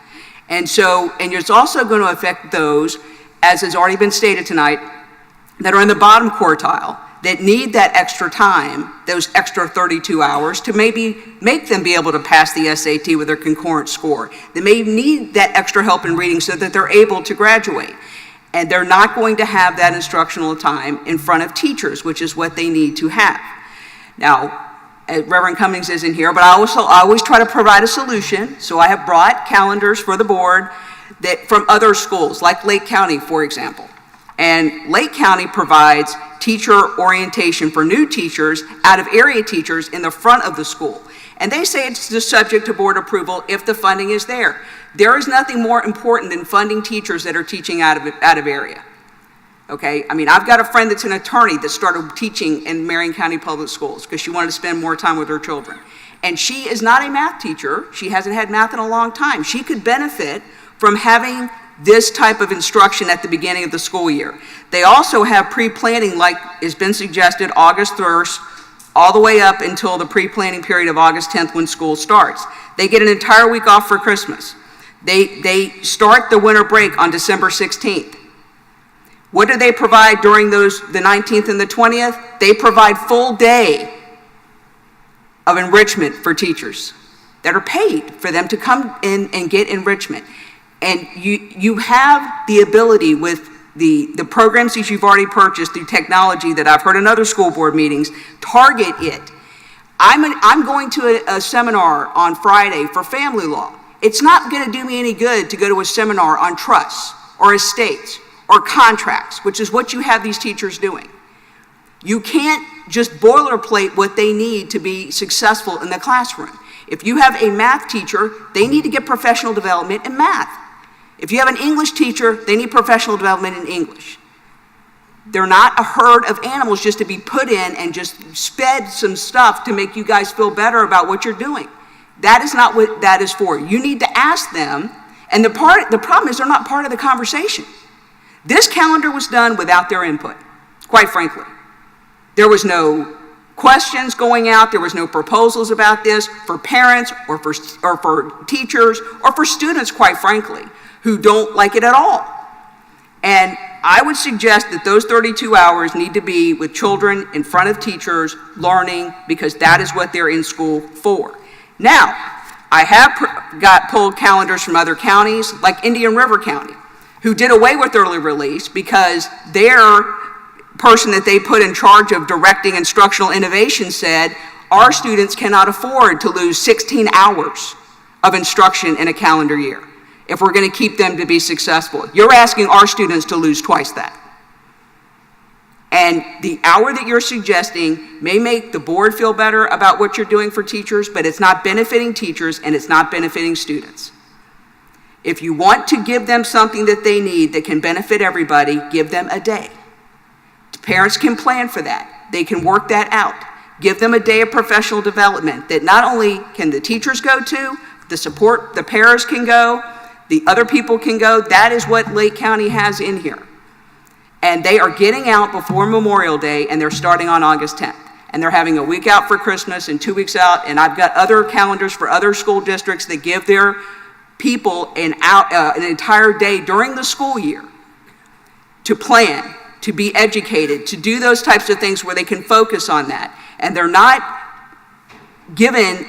And it's also going to affect those, as has already been stated tonight, that are in the bottom quartile, that need that extra time, those extra 32 hours, to maybe make them be able to pass the SAT with their concurrent score. They may need that extra help in reading so that they're able to graduate. And they're not going to have that instructional time in front of teachers, which is what they need to have. Now, Reverend Cummings isn't here, but I always try to provide a solution. So I have brought calendars for the board from other schools, like Lake County, for example. And Lake County provides teacher orientation for new teachers, out-of-area teachers in the front of the school. And they say it's just subject to board approval if the funding is there. There is nothing more important than funding teachers that are teaching out of area. Okay, I mean, I've got a friend that's an attorney that started teaching in Marion County Public Schools because she wanted to spend more time with her children. And she is not a math teacher. She hasn't had math in a long time. She could benefit from having this type of instruction at the beginning of the school year. They also have pre-planning, like has been suggested, August 1st, all the way up until the pre-planning period of August 10th when school starts. They get an entire week off for Christmas. They start the winter break on December 16th. What do they provide during the 19th and the 20th? They provide full day of enrichment for teachers that are paid for them to come in and get enrichment. And you have the ability with the programs that you've already purchased through technology that I've heard in other school board meetings, target it. I'm going to a seminar on Friday for family law. It's not going to do me any good to go to a seminar on trusts or estates or contracts, which is what you have these teachers doing. You can't just boilerplate what they need to be successful in the classroom. If you have a math teacher, they need to get professional development in math. If you have an English teacher, they need professional development in English. They're not a herd of animals just to be put in and just sped some stuff to make you guys feel better about what you're doing. That is not what that is for. You need to ask them, and the problem is they're not part of the conversation. This calendar was done without their input, quite frankly. There was no questions going out, there was no proposals about this for parents or for teachers or for students, quite frankly, who don't like it at all. And I would suggest that those 32 hours need to be with children in front of teachers learning, because that is what they're in school for. Now, I have got pulled calendars from other counties, like Indian River County, who did away with early release because their person that they put in charge of directing instructional innovation said, our students cannot afford to lose 16 hours of instruction in a calendar year if we're going to keep them to be successful. You're asking our students to lose twice that. And the hour that you're suggesting may make the board feel better about what you're doing for teachers, but it's not benefiting teachers and it's not benefiting students. If you want to give them something that they need that can benefit everybody, give them a day. Parents can plan for that. They can work that out. Give them a day of professional development that not only can the teachers go to, the paras can go, the other people can go. That is what Lake County has in here. And they are getting out before Memorial Day, and they're starting on August 10th. and they're having a week out for Christmas and 2 weeks out, and I've got other calendars for other school districts that give their people an entire day during the school year to plan, to be educated, to do those types of things where they can focus on that. And they're not given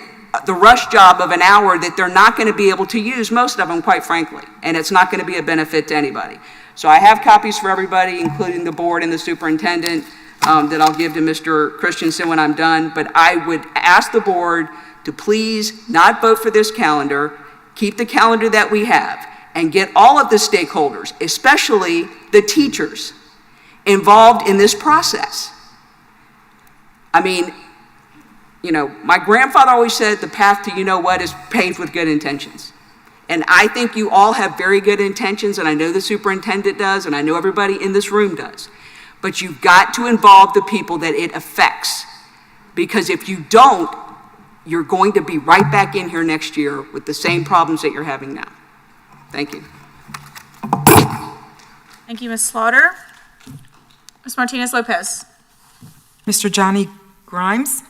the rush job of an hour that they're not going to be able to use, most of them, quite frankly, and it's not going to be a benefit to anybody. So I have copies for everybody, including the board and the superintendent, that I'll give to Mr. Christensen when I'm done. But I would ask the board to please not vote for this calendar, keep the calendar that we have, and get all of the stakeholders, especially the teachers, involved in this process. I mean, you know, my grandfather always said the path to you-know-what is paved with good intentions. And I think you all have very good intentions, and I know the superintendent does, and I know everybody in this room does. But you've got to involve the people that it affects. Because if you don't, you're going to be right back in here next year with the same problems that you're having now. Thank you. Thank you, Ms. Slaughter. Ms. Martinez-Lopez. Mr. Johnny Grimes.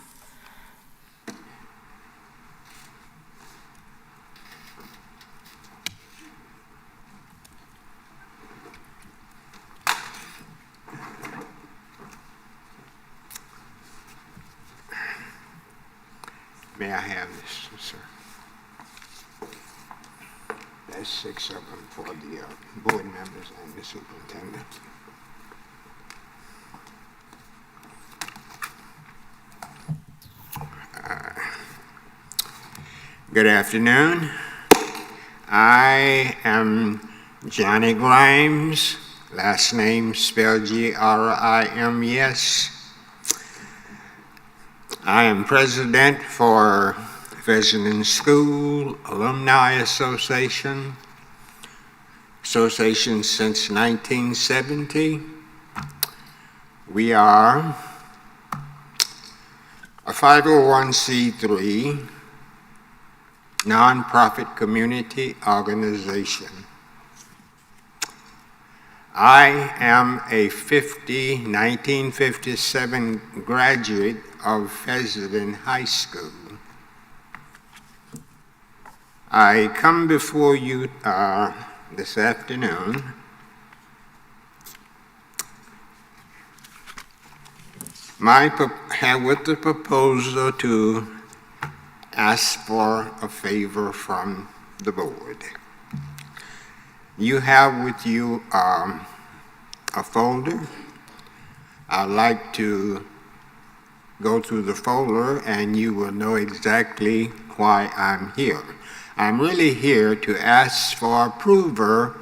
May I have this, sir? There's 6 of them for the board members and the superintendent. Good afternoon. I am Johnny Grimes, last name spelled G-R-I-M-E-S. I am president for Fessenden School Alumni Association since 1970. We are a 501c3 nonprofit community organization. I am a 1957 graduate of Fessenden High School. I come before you this afternoon with the proposal to ask for a favor from the board. You have with you a folder. I'd like to go through the folder and you will know exactly why I'm here. I'm really here to ask for approval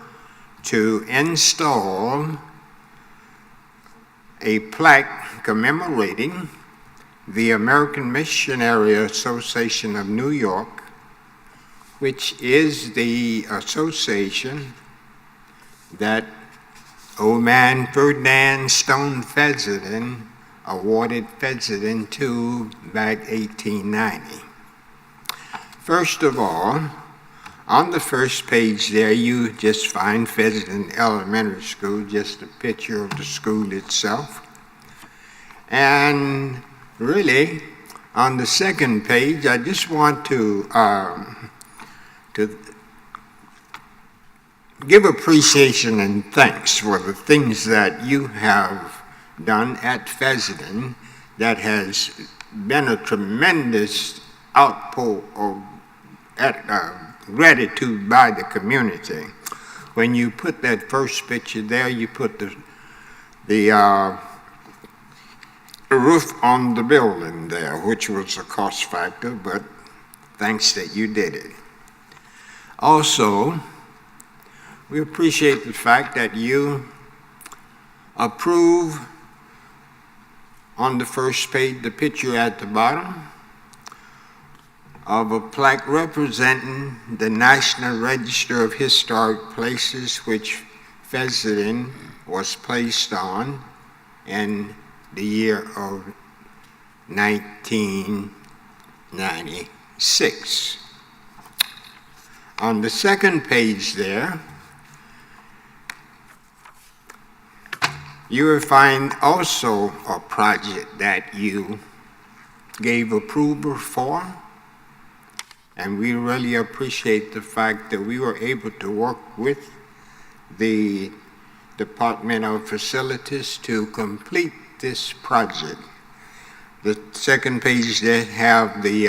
to install a plaque commemorating the American Missionary Association of New York, which is the association that old man Ferdinand Stone Fessenden awarded Fessenden to back 1890. First of all, on the first page there, you just find Fessenden Elementary School, just a picture of the school itself. And really, on the second page, I just want to give appreciation and thanks for the things that you have done at Fessenden that has been a tremendous outpour of gratitude by the community. When you put that first picture there, you put the roof on the building there, which was a cost factor, but thanks that you did it. Also, we appreciate the fact that you approve on the first page, the picture at the bottom, of a plaque representing the National Register of Historic Places, which Fessenden was placed on in the year of 1996. On the second page there, you will find also a project that you gave approval for. And we really appreciate the fact that we were able to work with the Department of Facilities to complete this project. The second page there have the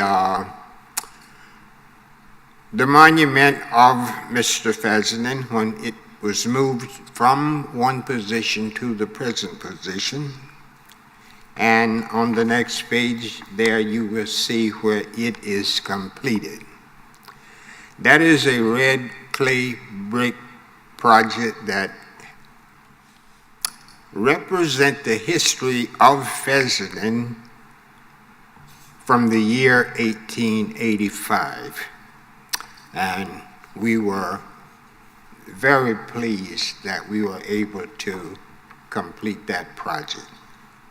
monument of Mr. Fessenden when it was moved from one position to the present position. And on the next page there you will see where it is completed. That is a red clay brick project that represents the history of Fessenden from the year 1885. And we were very pleased that we were able to complete that project.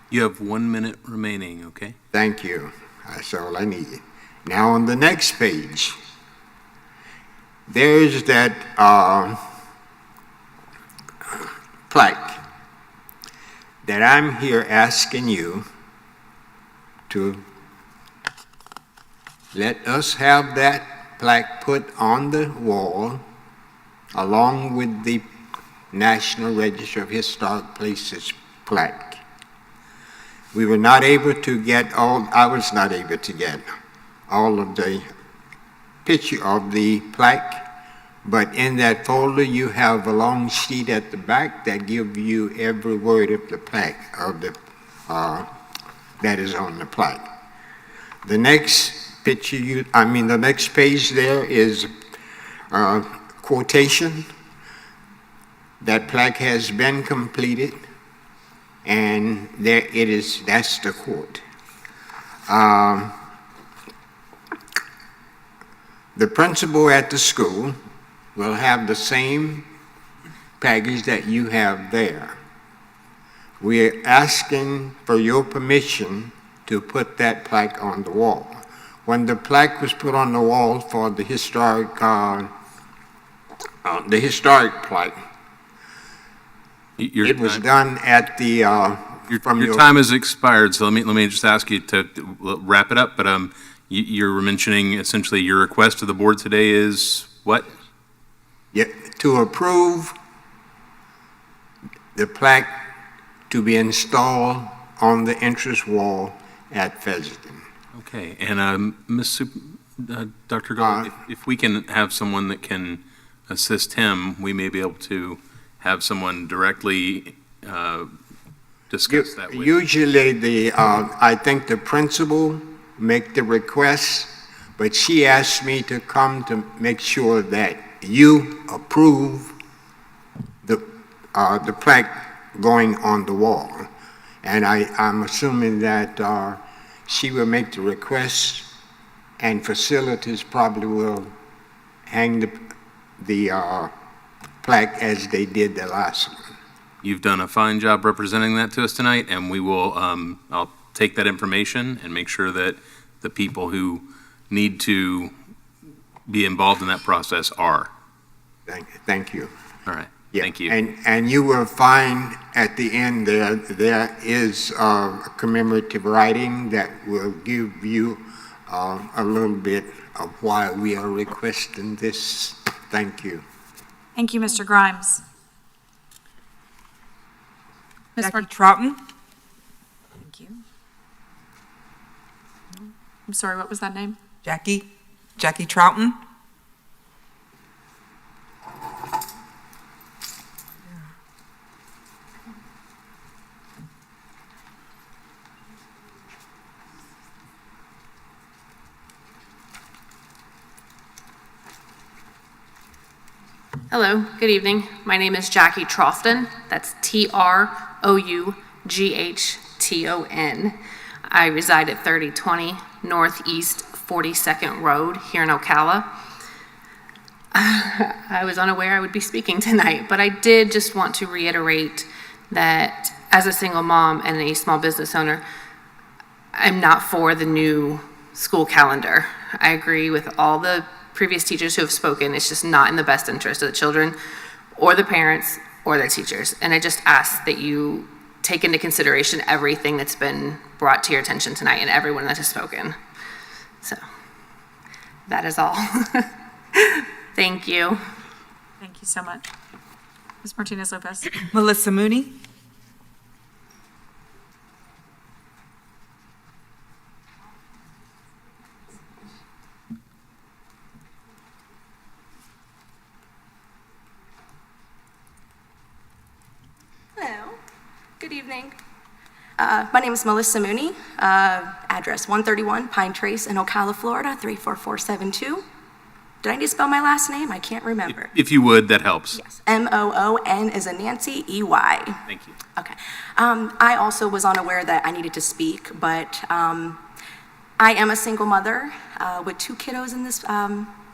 You have 1 minute remaining, okay? Thank you. That's all I needed. Now on the next page, there's that plaque that I'm here asking you to let us have that plaque put on the wall along with the National Register of Historic Places plaque. We were not able to get I was not able to get all of the picture of the plaque, but in that folder you have a long sheet at the back that gives you every word of the plaque, that is on the plaque. The next picture the next page there is quotation. That plaque has been completed, and there it is. That's the quote. The principal at the school will have the same package that you have there. We're asking for your permission to put that plaque on the wall. When the plaque was put on the wall for the historic plaque, it was done at the Your time has expired, so let me just ask you to wrap it up. But you were mentioning essentially your request to the board today is what? Yeah, to approve the plaque to be installed on the entrance wall at Fessenden. Okay, and Dr. Gold, if we can have someone that can assist him, we may be able to have someone directly discuss that with. Usually I think the principal make the request, but she asked me to come to make sure that you approve the plaque going on the wall. And I'm assuming that she will make the request, and facilities probably will hang the plaque as they did the last one. You've done a fine job representing that to us tonight, and we will, I'll take that information and make sure that the people who need to be involved in that process are. Thank you. All right, yeah. Thank you. And you will find at the end there is a commemorative writing that will give you a little bit of why we are requesting this. Thank you. Thank you, Mr. Grimes. Ms. Jackie Troughton? Thank you. I'm sorry, what was that name? Jackie Troughton? Hello, good evening. My name is Jackie Troughton. That's Troughton. I reside at 3020 Northeast 42nd Road here in Ocala. I was unaware I would be speaking tonight, but I did just want to reiterate that as a single mom and a small business owner, I'm not for the new school calendar. I agree with all the previous teachers who have spoken. It's just not in the best interest of the children or the parents or their teachers. And I just ask that you take into consideration everything that's been brought to your attention tonight and everyone that has spoken. So that is all. Thank you. Thank you so much. Ms. Martinez-Lopez. Melissa Mooney. Hello, good evening. My name is Melissa Mooney, address 131 Pine Trace in Ocala, Florida, 34472. Did I need to spell my last name? I can't remember. If you would, that helps. Yes, M-O-O-N as in Nancy, E-Y. Thank you. Okay. I also was unaware that I needed to speak, but I am a single mother with 2 kiddos in this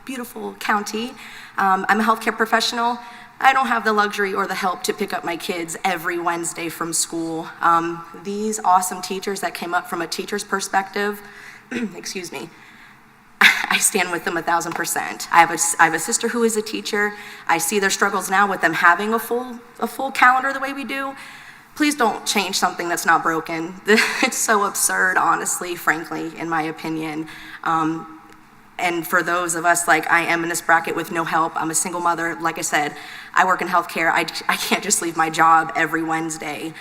beautiful county. I'm a healthcare professional. I don't have the luxury or the help to pick up my kids every Wednesday from school. These awesome teachers that came up from a teacher's perspective, excuse me, I stand with them 1,000%. I have a sister who is a teacher. I see their struggles now with them having a full calendar the way we do. Please don't change something that's not broken. It's so absurd, honestly, frankly, in my opinion. And for those of us like I am in this bracket with no help, I'm a single mother. Like I said, I work in healthcare. I can't just leave my job every Wednesday.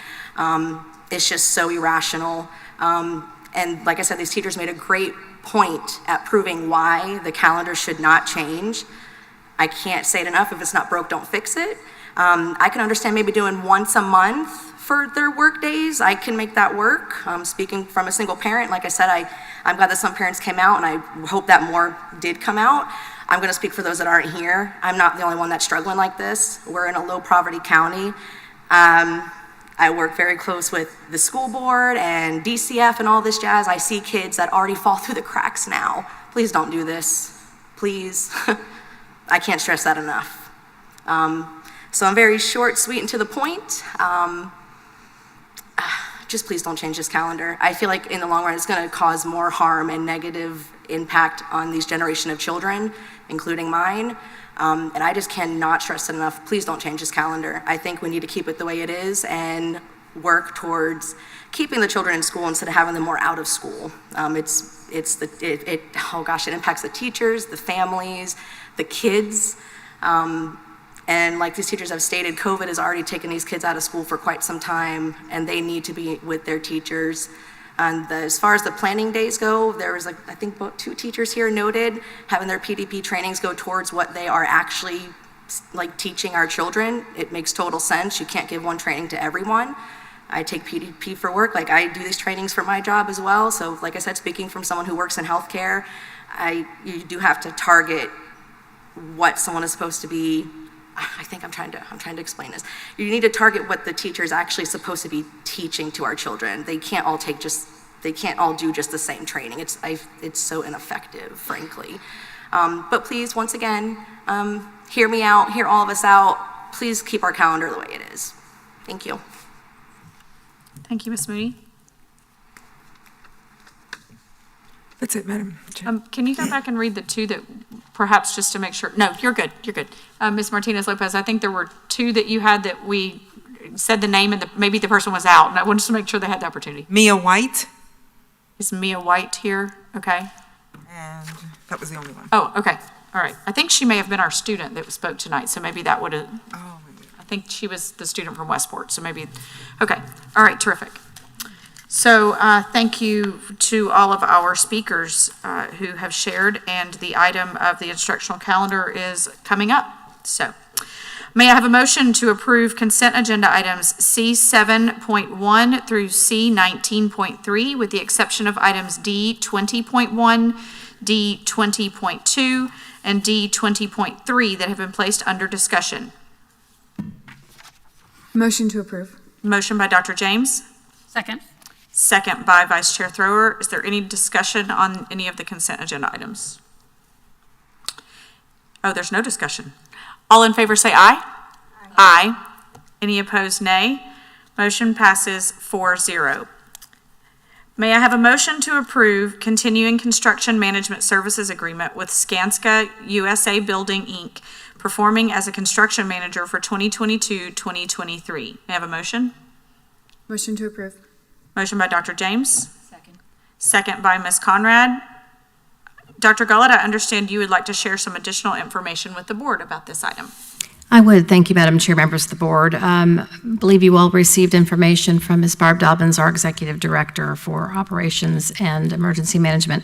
It's just so irrational. And like I said, these teachers made a great point at proving why the calendar should not change. I can't say it enough. If it's not broke, don't fix it. I can understand maybe doing once a month for their work days. I can make that work. Speaking from a single parent, like I said, I'm glad that some parents came out, and I hope that more did come out. I'm gonna speak for those that aren't here. I'm not the only one that's struggling like this. We're in a low poverty county. I work very close with the school board and DCF and all this jazz. I see kids that already fall through the cracks now. Please don't do this, please. I can't stress that enough. So I'm very short, sweet, and to the point. Just please don't change this calendar. I feel like in the long run, it's gonna cause more harm and negative impact on these generation of children, including mine. And I just cannot stress it enough. Please don't change this calendar. I think we need to keep it the way it is and work towards keeping the children in school instead of having them more out of school. Oh gosh, it impacts the teachers, the families, the kids. And like these teachers have stated, COVID has already taken these kids out of school for quite some time, and they need to be with their teachers. And as far as the planning days go, there was I think about 2 teachers here noted having their PDP trainings go towards what they are actually teaching our children. It makes total sense. You can't give one training to everyone. I take PDP for work. I do these trainings for my job as well. So like I said, speaking from someone who works in healthcare, you do have to target what someone is supposed to be. I think I'm trying to explain this. You need to target what the teacher is actually supposed to be teaching to our children. They can't all do just the same training. It's so ineffective, frankly. But please, once again, hear me out, hear all of us out. Please keep our calendar the way it is. Thank you. Thank you, Ms. Mooney. That's it, Madam Chair. Can you go back and read the 2 that perhaps just to make sure? No, you're good. You're good. Ms. Martinez-Lopez, I think there were 2 that you had that we said the name and maybe the person was out, and I wanted to make sure they had the opportunity. Mia White. Is Mia White here? Okay. And that was the only one. Oh, okay. All right. I think she may have been our student that spoke tonight, so maybe that would have. Oh, maybe. I think she was the student from Westport, so maybe. Okay. All right. Terrific. So thank you to all of our speakers who have shared, and the item of the instructional calendar is coming up. So may I have a motion to approve consent agenda items C7.1 through C19.3 with the exception of items D20.1, D20.2, and D20.3 that have been placed under discussion? Motion to approve. Motion by Dr. James. Second. Second by Vice Chair Thrower. Is there any discussion on any of the consent agenda items? Oh, there's no discussion. All in favor say aye. Aye. Any opposed, nay. Motion passes 4-0. May I have a motion to approve continuing construction management services agreement with Skanska USA Building, Inc., performing as a construction manager for 2022-2023. May I have a motion? Motion to approve. Motion by Dr. James. Second by Ms. Conrad. Dr. Gullett, I understand you would like to share some additional information with the board about this item. I would. Thank you, Madam Chair, members of the board. Believe you all received information from Ms. Barb Dobbins, our Executive Director for Operations and Emergency Management.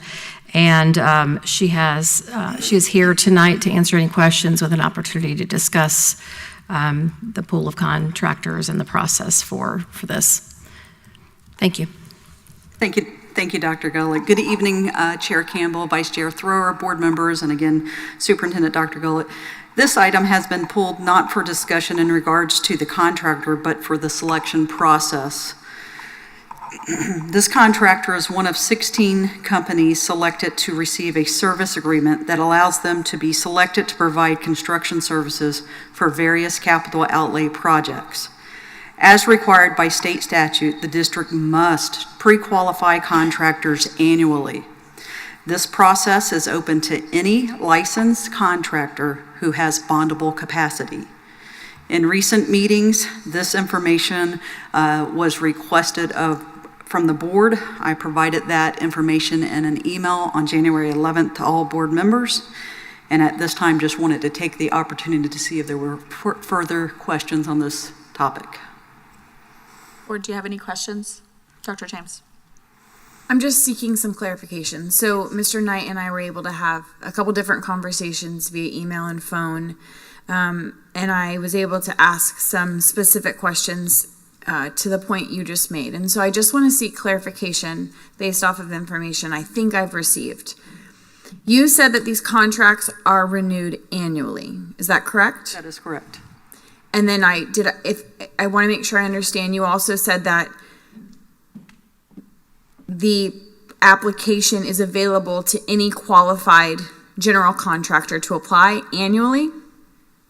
And she is here tonight to answer any questions with an opportunity to discuss the pool of contractors and the process for this. Thank you. Thank you. Thank you, Dr. Gullett. Good evening, Chair Campbell, Vice Chair Thrower, board members, and again, Superintendent Dr. Gullett. This item has been pulled not for discussion in regards to the contractor, but for the selection process. This contractor is one of 16 companies selected to receive a service agreement that allows them to be selected to provide construction services for various capital outlay projects. As required by state statute, the district must pre-qualify contractors annually. This process is open to any licensed contractor who has bondable capacity. In recent meetings, this information was requested from the board. I provided that information in an email on January 11th to all board members. And at this time, just wanted to take the opportunity to see if there were further questions on this topic. Board, do you have any questions? Dr. James. I'm just seeking some clarification. So Mr. Knight and I were able to have a couple different conversations via email and phone, and I was able to ask some specific questions to the point you just made. And so I just want to seek clarification based off of information I think I've received. You said that these contracts are renewed annually. Is that correct? That is correct. And then I want to make sure I understand, you also said that the application is available to any qualified general contractor to apply annually?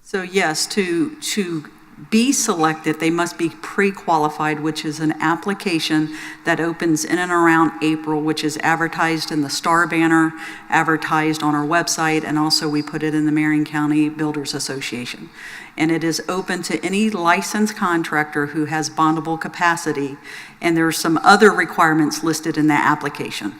So yes, to be selected, they must be pre-qualified, which is an application that opens in and around April, which is advertised in the Star banner, advertised on our website, and also we put it in the Marion County Builders Association. And it is open to any licensed contractor who has bondable capacity, and there are some other requirements listed in that application.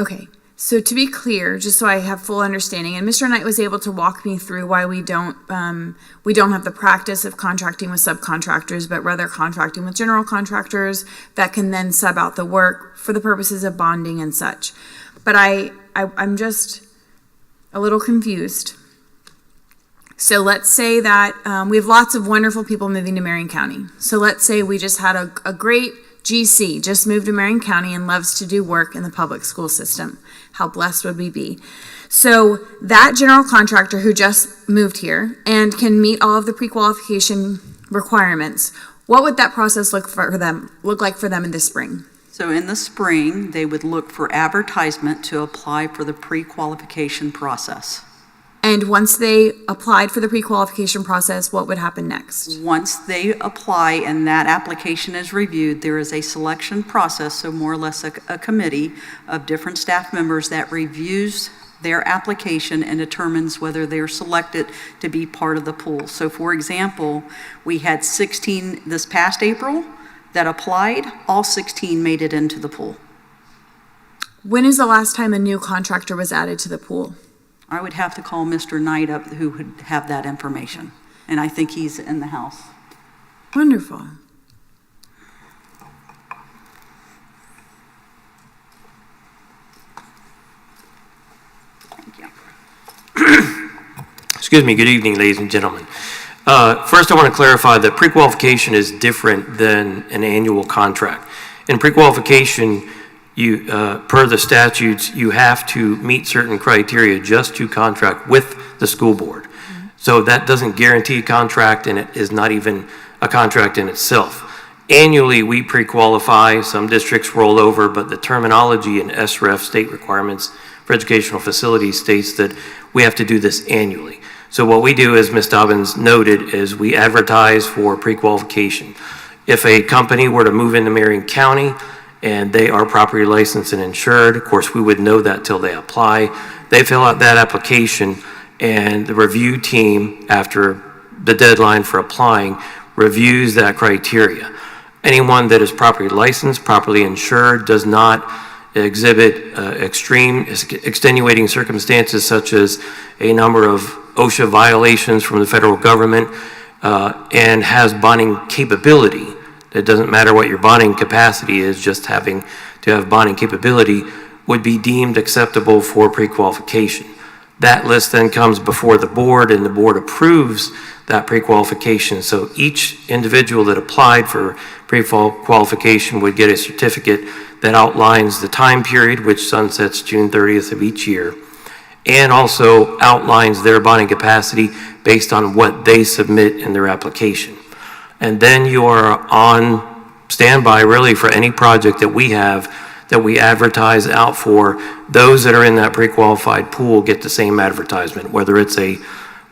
Okay. So to be clear, just so I have full understanding, and Mr. Knight was able to walk me through why we don't have the practice of contracting with subcontractors, but rather contracting with general contractors that can then sub out the work for the purposes of bonding and such. But I'm just a little confused. So let's say that we have lots of wonderful people moving to Marion County. So let's say we just had a great GC just moved to Marion County and loves to do work in the public school system. How blessed would we be? So that general contractor who just moved here and can meet all of the pre-qualification requirements, what would that process look like for them in the spring? So in the spring, they would look for advertisement to apply for the pre-qualification process. And once they applied for the pre-qualification process, what would happen next? Once they apply and that application is reviewed, there is a selection process, so more or less a committee of different staff members that reviews their application and determines whether they're selected to be part of the pool. So for example, we had 16 this past April that applied. All 16 made it into the pool. When is the last time a new contractor was added to the pool? I would have to call Mr. Knight up who would have that information. And I think he's in the house. Wonderful. Thank you. Excuse me, good evening, ladies and gentlemen. First, I want to clarify that pre-qualification is different than an annual contract. In pre-qualification, per the statutes, you have to meet certain criteria just to contract with the school board. Mm-hmm. So that doesn't guarantee a contract, and it is not even a contract in itself. Annually, we pre-qualify. Some districts roll over, but the terminology in SREF, state requirements for educational facilities, states that we have to do this annually. So what we do, as Ms. Dobbins noted, is we advertise for pre-qualification. If a company were to move into Marion County, and they are properly licensed and insured, of course, we would know that till they apply. They fill out that application, and the review team, after the deadline for applying, reviews that criteria. Anyone that is properly licensed, properly insured, does not exhibit extreme extenuating circumstances such as a number of OSHA violations from the federal government, and has bonding capability. It doesn't matter what your bonding capacity is, just having to have bonding capability would be deemed acceptable for pre-qualification. That list then comes before the board, and the board approves that pre-qualification. So each individual that applied for pre-qualification would get a certificate that outlines the time period, which sunsets June 30th of each year, and also outlines their bonding capacity based on what they submit in their application. And then you are on standby really for any project that we have that we advertise out for. Those that are in that pre-qualified pool get the same advertisement, whether it's a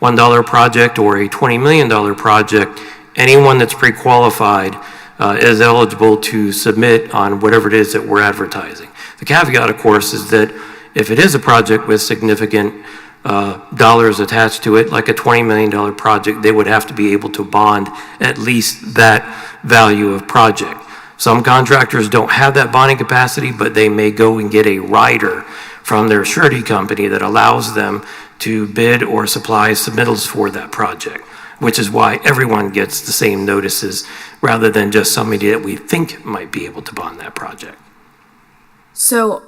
$1 project or a $20 million project. Anyone that's pre-qualified is eligible to submit on whatever it is that we're advertising. The caveat, of course, is that if it is a project with significant dollars attached to it, like a $20 million project, they would have to be able to bond at least that value of project. Some contractors don't have that bonding capacity, but they may go and get a rider from their surety company that allows them to bid or supply submittals for that project, which is why everyone gets the same notices rather than just somebody that we think might be able to bond that project. So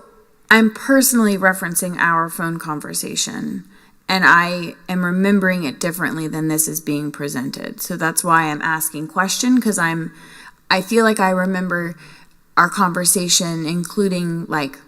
I'm personally referencing our phone conversation, and I am remembering it differently than this is being presented. So that's why I'm asking question, because I feel like I remember our conversation including like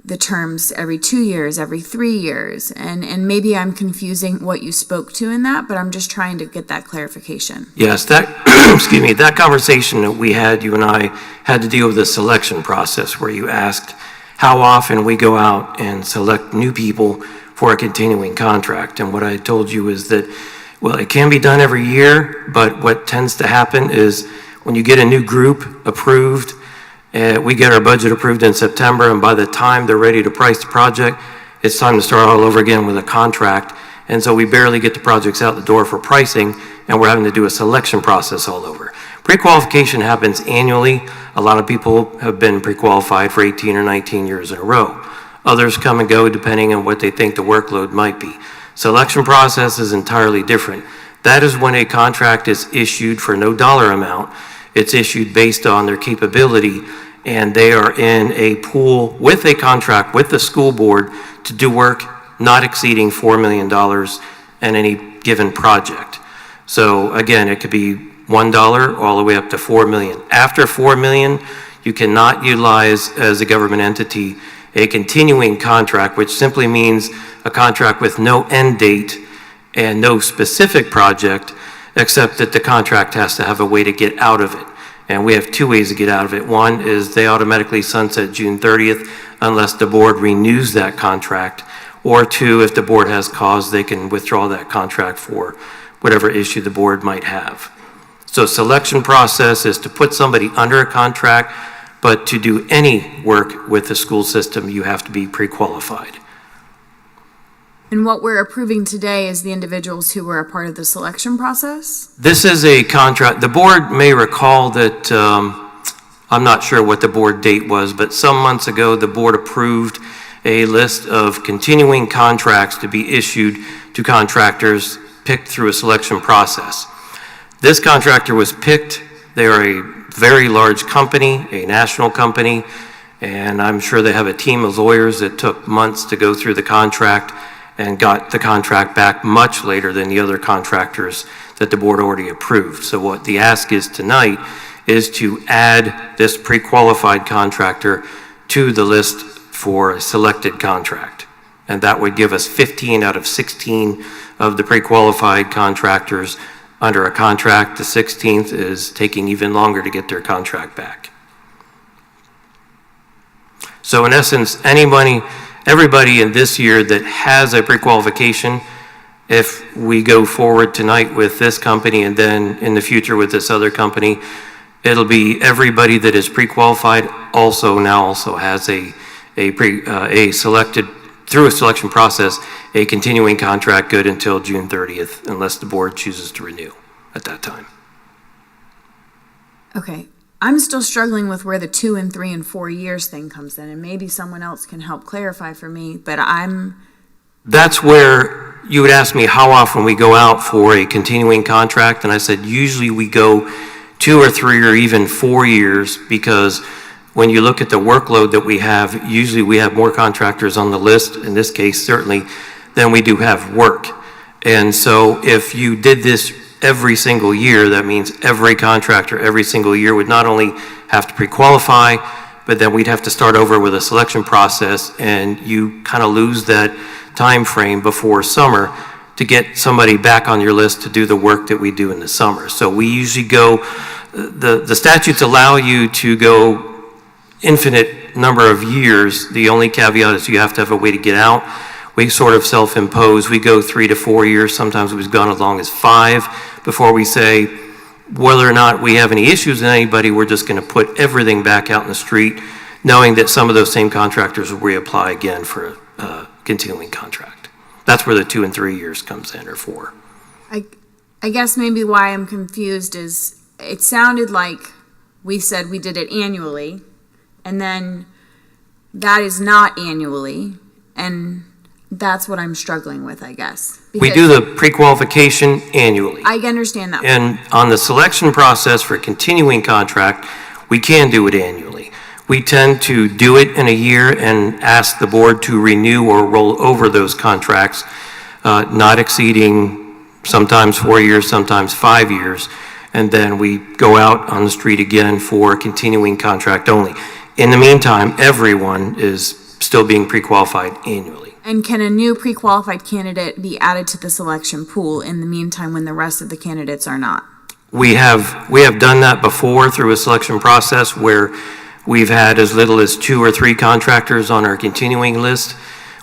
the terms every 2 years, every 3 years, and maybe I'm confusing what you spoke to in that, but I'm just trying to get that clarification. Yes, that, excuse me, that conversation that we had, you and I had to deal with the selection process where you asked how often we go out and select new people for a continuing contract. And what I told you is that, well, it can be done every year, but what tends to happen is when you get a new group approved, we get our budget approved in September, and by the time they're ready to price the project, it's time to start all over again with a contract. And so we barely get the projects out the door for pricing, and we're having to do a selection process all over. Pre-qualification happens annually. A lot of people have been pre-qualified for 18 or 19 years in a row. Others come and go depending on what they think the workload might be. Selection process is entirely different. That is when a contract is issued for no dollar amount. It's issued based on their capability, and they are in a pool with a contract with the school board to do work not exceeding $4 million in any given project. So again, it could be $1 all the way up to $4 million. After $4 million, you cannot utilize as a government entity a continuing contract, which simply means a contract with no end date and no specific project, except that the contract has to have a way to get out of it. And we have two ways to get out of it. One is they automatically sunset June 30th unless the board renews that contract. Or two, if the board has cause, they can withdraw that contract for whatever issue the board might have. So selection process is to put somebody under a contract, but to do any work with the school system, you have to be pre-qualified. And what we're approving today is the individuals who were a part of the selection process? This is a contract. The board may recall that, I'm not sure what the board date was, but some months ago, the board approved a list of continuing contracts to be issued to contractors picked through a selection process. This contractor was picked. They are a very large company, a national company, and I'm sure they have a team of lawyers that took months to go through the contract and got the contract back much later than the other contractors that the board already approved. So what the ask is tonight is to add this pre-qualified contractor to the list for a selected contract. And that would give us 15 out of 16 of the pre-qualified contractors under a contract. The 16th is taking even longer to get their contract back. So in essence, everybody in this year that has a pre-qualification, if we go forward tonight with this company and then in the future with this other company, it'll be everybody that is pre-qualified also has selected through a selection process, a continuing contract good until June 30th, unless the board chooses to renew at that time. Okay. I'm still struggling with where the 2 and 3 and 4 years thing comes in, and maybe someone else can help clarify for me, but That's where you would ask me how often we go out for a continuing contract, and I said usually we go 2 or 3 or even 4 years, because when you look at the workload that we have, usually we have more contractors on the list, in this case certainly, than we do have work. And so if you did this every single year, that means every contractor every single year would not only have to pre-qualify, but then we'd have to start over with a selection process, and you kind of lose that time frame before summer to get somebody back on your list to do the work that we do in the summer. So we usually go, the statutes allow you to go infinite number of years. The only caveat is you have to have a way to get out. We sort of self-impose. We go 3 to 4 years. Sometimes we've gone as long as 5 before we say whether or not we have any issues with anybody. We're just going to put everything back out in the street, knowing that some of those same contractors will reapply again for a continuing contract. That's where the 2 and 3 years comes in, or 4. I guess maybe why I'm confused is it sounded like we said we did it annually, and then that is not annually, and that's what I'm struggling with, I guess. We do the pre-qualification annually. I understand that. And on the selection process for continuing contract, we can do it annually. We tend to do it in a year and ask the board to renew or roll over those contracts, not exceeding sometimes 4 years, sometimes 5 years. And then we go out on the street again for continuing contract only. In the meantime, everyone is still being pre-qualified annually. And can a new pre-qualified candidate be added to the selection pool in the meantime when the rest of the candidates are not? We have done that before through a selection process where we've had as little as 2 or 3 contractors on our continuing list.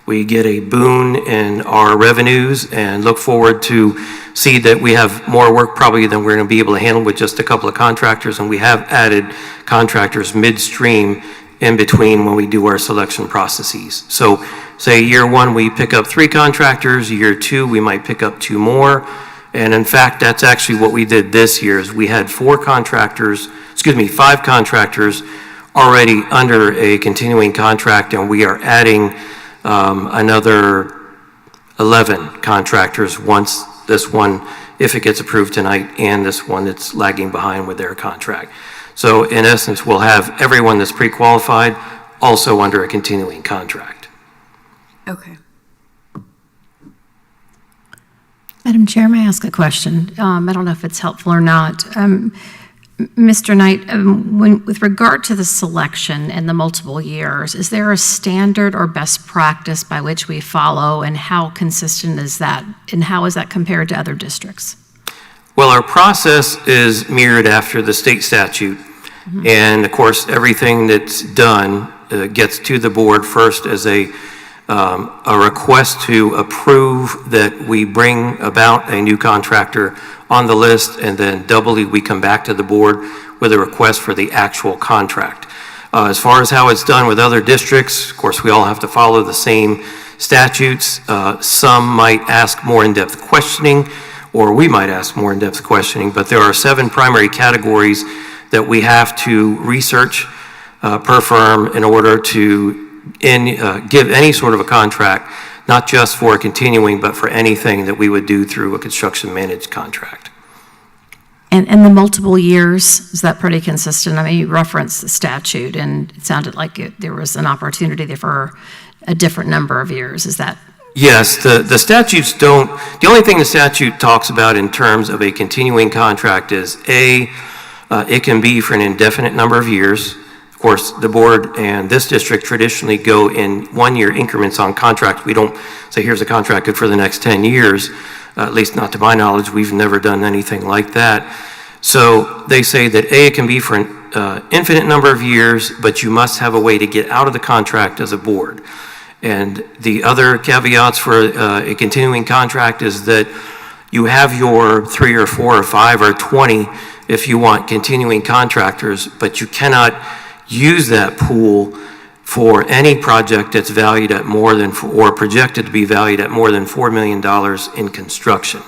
We get a boon in our revenues and look forward to see that we have more work probably than we're going to be able to handle with just a couple of contractors, and we have added contractors midstream in between when we do our selection processes. So say year 1 we pick up 3 contractors, year 2 we might pick up 2 more, and in fact that's actually what we did this year. Is we had 5 contractors already under a continuing contract, and we are adding another 11 contractors once this one, if it gets approved tonight, and this one that's lagging behind with their contract. So in essence, we'll have everyone that's pre-qualified also under a continuing contract. Okay. Madam Chair, may I ask a question? I don't know if it's helpful or not. Mr. Knight, with regard to the selection and the multiple years, is there a standard or best practice by which we follow, and how consistent is that, and how is that compared to other districts? Well, our process is mirrored after the state statute, and of course, everything that's done gets to the board first as a request to approve that we bring about a new contractor on the list, and then doubly we come back to the board with a request for the actual contract. As far as how it's done with other districts, of course, we all have to follow the same statutes. Some might ask more in-depth questioning, or we might ask more in-depth questioning, but there are 7 primary categories that we have to research per firm in order to give any sort of a contract, not just for a continuing, but for anything that we would do through a construction managed contract. And the multiple years, is that pretty consistent? I mean, you referenced the statute, and it sounded like there was an opportunity there for a different number of years. Is that? Yes, the statutes don't, the only thing the statute talks about in terms of a continuing contract is it can be for an indefinite number of years. Of course, the board and this district traditionally go in 1-year increments on contract. We don't say, here's a contract good for the next 10 years, at least not to my knowledge. We've never done anything like that. So they say that it can be for an infinite number of years, but you must have a way to get out of the contract as a board. And the other caveats for a continuing contract is that you have your 3 or 4 or 5 or 20 if you want continuing contractors, but you cannot use that pool for any project that's valued at more than, or projected to be valued at more than $4 million in construction.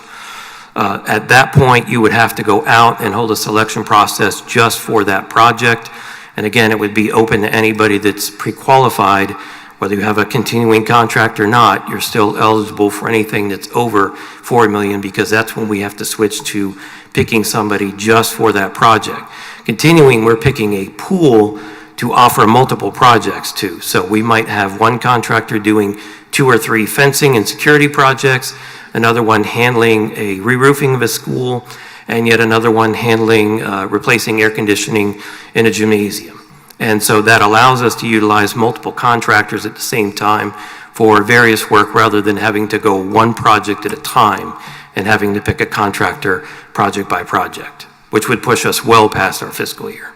At that point, you would have to go out and hold a selection process just for that project. And again, it would be open to anybody that's pre-qualified. Whether you have a continuing contract or not, you're still eligible for anything that's over $4 million, because that's when we have to switch to picking somebody just for that project. Continuing, we're picking a pool to offer multiple projects to. So we might have one contractor doing 2 or 3 fencing and security projects, another one handling a re-roofing of a school, and yet another one handling replacing air conditioning in a gymnasium. And so that allows us to utilize multiple contractors at the same time for various work, rather than having to go one project at a time and having to pick a contractor project by project, which would push us well past our fiscal year.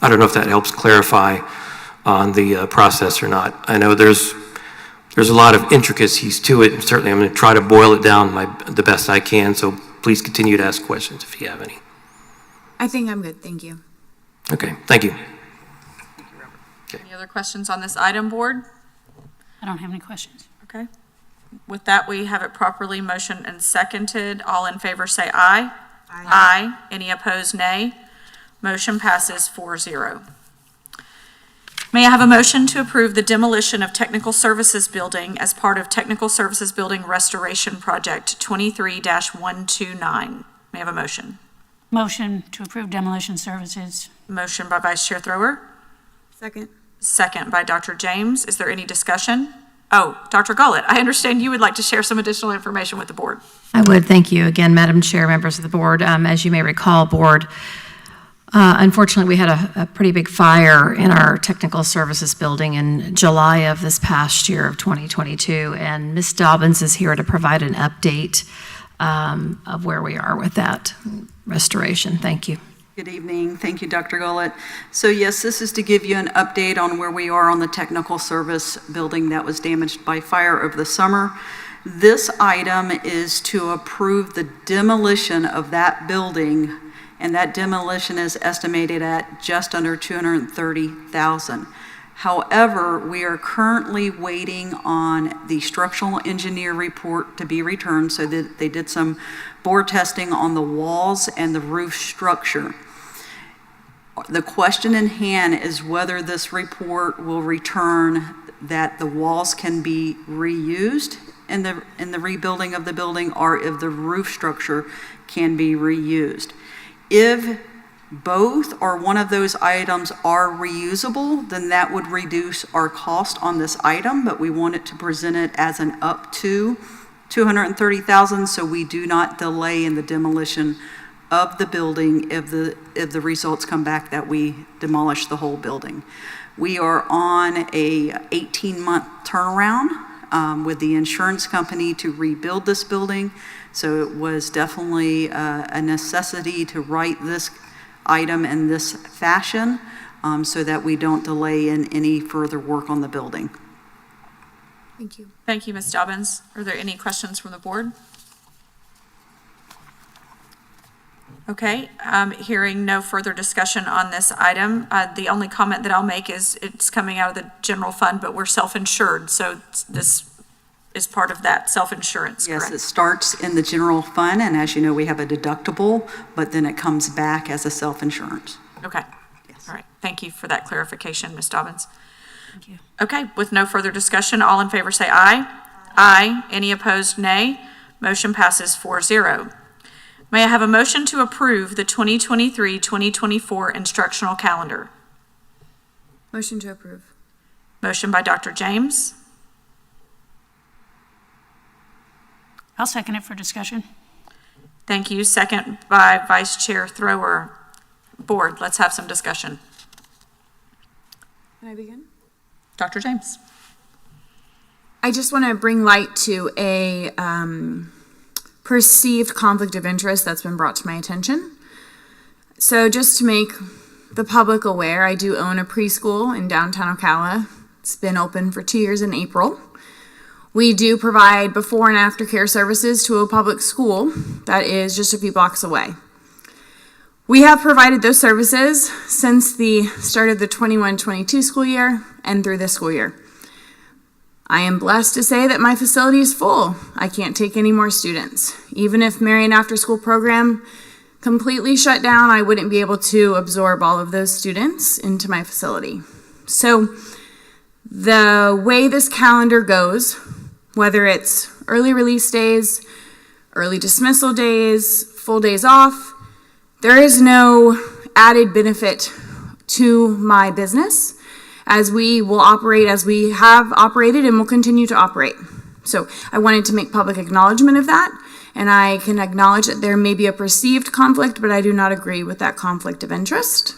I don't know if that helps clarify on the process or not. I know there's a lot of intricacies to it, and certainly I'm going to try to boil it down the best I can, so please continue to ask questions if you have any. I think I'm good, thank you. Okay, thank you. Any other questions on this item, board? I don't have any questions. Okay. With that, we have it properly motioned and seconded. All in favor say aye. Aye. Any opposed, nay. Motion passes 4-0. May I have a motion to approve the demolition of Technical Services Building as part of Technical Services Building Restoration Project 23-129? May I have a motion? Motion to approve demolition services. Motion by Vice Chair Thrower. Second. Second by Dr. James. Is there any discussion? Oh, Dr. Gullett, I understand you would like to share some additional information with the board. I would. Thank you again, Madam Chair, members of the board. As you may recall, board, unfortunately, we had a pretty big fire in our technical services building in July of this past year of 2022, and Ms. Dobbins is here to provide an update of where we are with that restoration. Thank you. Good evening. Thank you, Dr. Gullett. So yes, this is to give you an update on where we are on the technical service building that was damaged by fire over the summer. This item is to approve the demolition of that building, and that demolition is estimated at just under $230,000. However, we are currently waiting on the structural engineer report to be returned, so that they did some bore testing on the walls and the roof structure. The question in hand is whether this report will return that the walls can be reused in the rebuilding of the building, or if the roof structure can be reused. If both or one of those items are reusable, then that would reduce our cost on this item, but we wanted to present it as an up to $230,000, so we do not delay in the demolition of the building if the results come back that we demolish the whole building. We are on a 18-month turnaround with the insurance company to rebuild this building, so it was definitely a necessity to write this item in this fashion so that we don't delay in any further work on the building. Thank you. Thank you, Ms. Dobbins. Are there any questions from the board? Okay, hearing no further discussion on this item, the only comment that I'll make is it's coming out of the general fund, but we're self-insured, so this is part of that self-insurance, Yes, correct? it starts in the general fund, and as you know, we have a deductible, but then it comes back as a self-insurance. Okay. Yes. All right. Thank you for that clarification, Ms. Dobbins. Thank you. Okay, with no further discussion, all in favor say aye. Aye. Any opposed, nay. Motion passes 4-0. May I have a motion to approve the 2023-2024 instructional calendar? Motion to approve. Motion by Dr. James. I'll second it for discussion. Thank you. Second by Vice Chair Thrower. Board, let's have some discussion. Can I begin? Dr. James. I just want to bring light to a perceived conflict of interest that's been brought to my attention. So just to make the public aware, I do own a preschool in downtown Ocala. It's been open for 2 years in April. We do provide before and after care services to a public school that is just a few blocks away. We have provided those services since the start of the 21-22 school year and through this school year. I am blessed to say that my facility is full. I can't take any more students. Even if Marion After School program completely shut down, I wouldn't be able to absorb all of those students into my facility. So the way this calendar goes, whether it's early release days, early dismissal days, full days off, there is no added benefit to my business, as we will operate as we have operated and will continue to operate. So I wanted to make public acknowledgement of that, and I can acknowledge that there may be a perceived conflict, but I do not agree with that conflict of interest.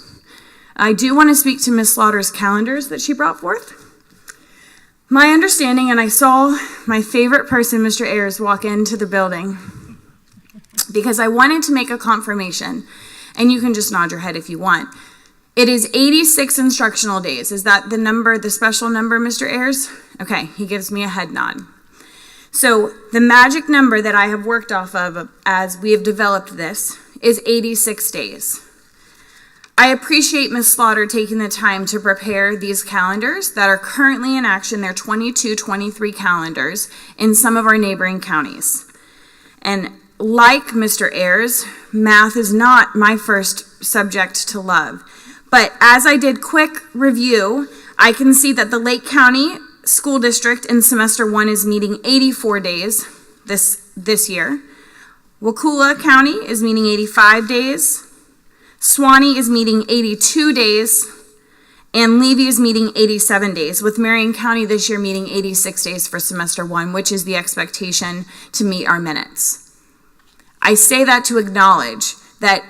I do want to speak to Ms. Slaughter's calendars that she brought forth. My understanding, and I saw my favorite person, Mr. Ayers, walk into the building because I wanted to make a confirmation, and you can just nod your head if you want. It is 86 instructional days. Is that the number, the special number, Mr. Ayers? Okay, he gives me a head nod. So the magic number that I have worked off of as we have developed this is 86 days. I appreciate Ms. Slaughter taking the time to prepare these calendars that are currently in action. They're 22-23 calendars in some of our neighboring counties. And like Mr. Ayers, math is not my first subject to love. But as I did quick review, I can see that the Lake County School District in semester 1 is meeting 84 days this year. Wakulla County is meeting 85 days. Suwannee is meeting 82 days. And Levy is meeting 87 days, with Marion County this year meeting 86 days for semester 1, which is the expectation to meet our minutes. I say that to acknowledge that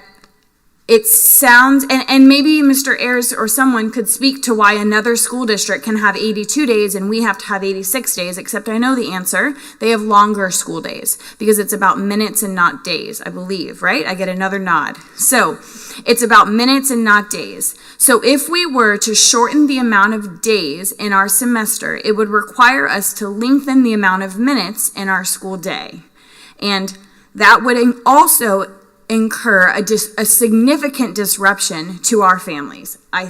it sounds, and maybe Mr. Ayers or someone could speak to why another school district can have 82 days and we have to have 86 days, except I know the answer. They have longer school days because it's about minutes and not days, I believe, right? I get another nod. So it's about minutes and not days. So if we were to shorten the amount of days in our semester, it would require us to lengthen the amount of minutes in our school day. And that would also incur a significant disruption to our families. I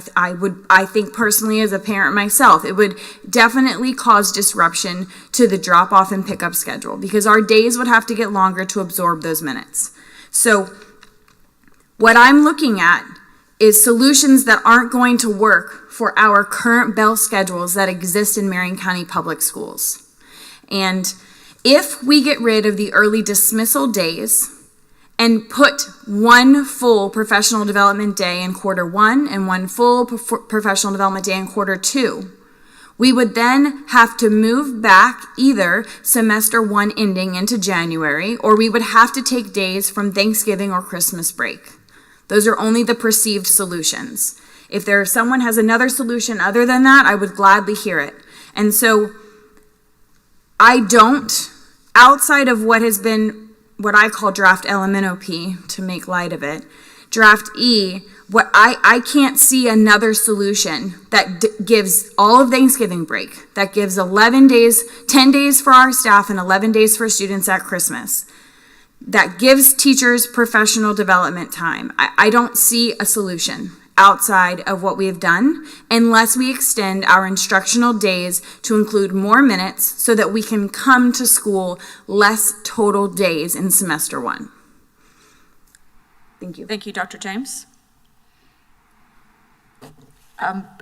think personally as a parent myself, it would definitely cause disruption to the drop-off and pickup schedule because our days would have to get longer to absorb those minutes. So what I'm looking at is solutions that aren't going to work for our current bell schedules that exist in Marion County Public Schools. And if we get rid of the early dismissal days and put one full professional development day in quarter 1 and one full professional development day in quarter 2, we would then have to move back either semester 1 ending into January, or we would have to take days from Thanksgiving or Christmas break. Those are only the perceived solutions. If someone has another solution other than that, I would gladly hear it. And so I don't, outside of what has been what I call draft LMNOP, to make light of it, draft E, what I can't see another solution that gives all of Thanksgiving break, that gives 11 days, 10 days for our staff and 11 days for students at Christmas, that gives teachers professional development time. I don't see a solution outside of what we have done unless we extend our instructional days to include more minutes so that we can come to school less total days in semester 1. Thank you. Thank you, Dr. James.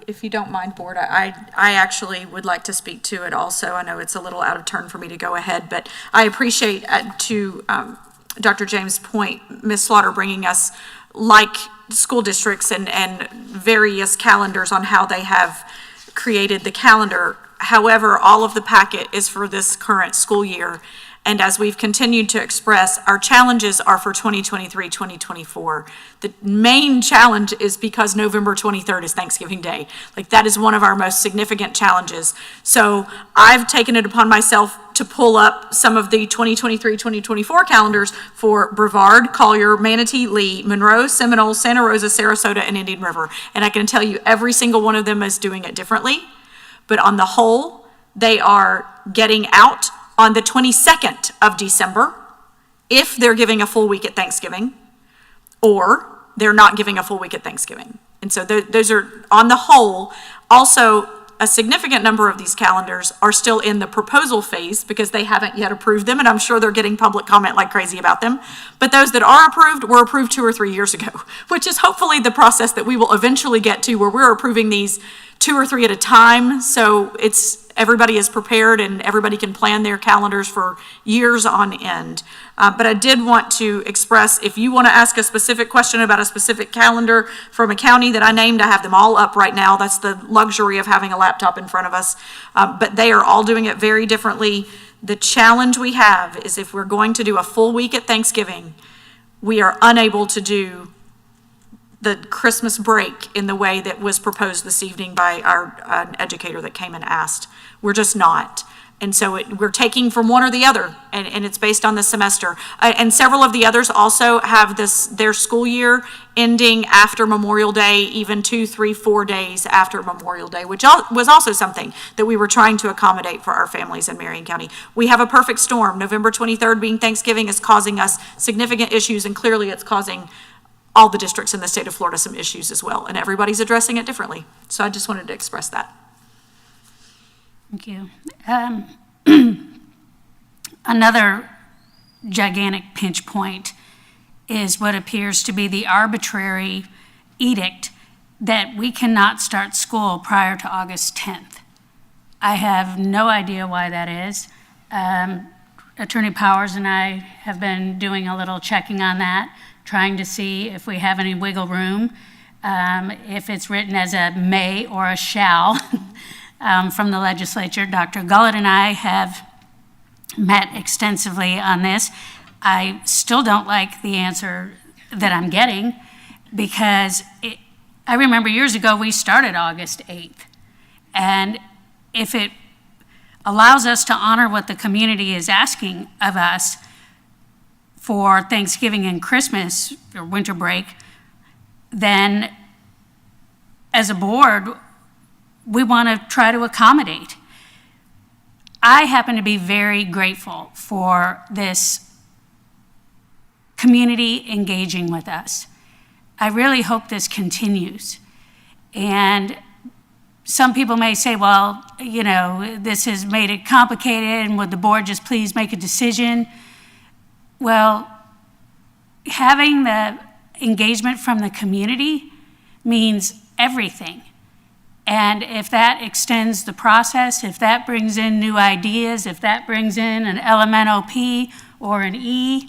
If you don't mind, Board, I actually would like to speak to it also. I know it's a little out of turn for me to go ahead, but I appreciate to Dr. James' point, Ms. Slaughter bringing us like school districts and various calendars on how they have created the calendar. However, all of the packet is for this current school year. And as we've continued to express, our challenges are for 2023, 2024. The main challenge is because November 23rd is Thanksgiving Day. Like, that is one of our most significant challenges. So I've taken it upon myself to pull up some of the 2023, 2024 calendars for Brevard, Collier, Manatee, Lee, Monroe, Seminole, Santa Rosa, Sarasota, and Indian River. And I can tell you every single one of them is doing it differently. But on the whole, they are getting out on the 22nd of December, if they're giving a full week at Thanksgiving, or they're not giving a full week at Thanksgiving. And so those are, on the whole, also a significant number of these calendars are still in the proposal phase because they haven't yet approved them, and I'm sure they're getting public comment like crazy about them. But those that are approved were approved 2 or 3 years ago, which is hopefully the process that we will eventually get to, where we're approving these 2 or 3 at a time. So everybody is prepared and everybody can plan their calendars for years on end. But I did want to express, if you want to ask a specific question about a specific calendar from a county that I named, I have them all up right now. That's the luxury of having a laptop in front of us. But they are all doing it very differently. The challenge we have is if we're going to do a full week at Thanksgiving, we are unable to do the Christmas break in the way that was proposed this evening by our educator that came and asked. We're just not. And so we're taking from one or the other, and it's based on the semester. And several of the others also have their school year ending after Memorial Day, even 2, 3, 4 days after Memorial Day, which was also something that we were trying to accommodate for our families in Marion County. We have a perfect storm. November 23rd being Thanksgiving is causing us significant issues, and clearly it's causing all the districts in the state of Florida some issues as well, and everybody's addressing it differently. So I just wanted to express that. Thank you. Another gigantic pinch point is what appears to be the arbitrary edict that we cannot start school prior to August 10th. I have no idea why that is. Attorney Powers and I have been doing a little checking on that, trying to see if we have any wiggle room, if it's written as a may or a shall from the legislature. Dr. Gullett and I have met extensively on this. I still don't like the answer that I'm getting because I remember years ago we started August 8th. And if it allows us to honor what the community is asking of us for Thanksgiving and Christmas or winter break, then as a board, we want to try to accommodate. I happen to be very grateful for this community engaging with us. I really hope this continues. And some people may say, well, you know, this has made it complicated, and would the board just please make a decision? Well, having the engagement from the community means everything. And if that extends the process, if that brings in new ideas, if that brings in an LMNOP or an E,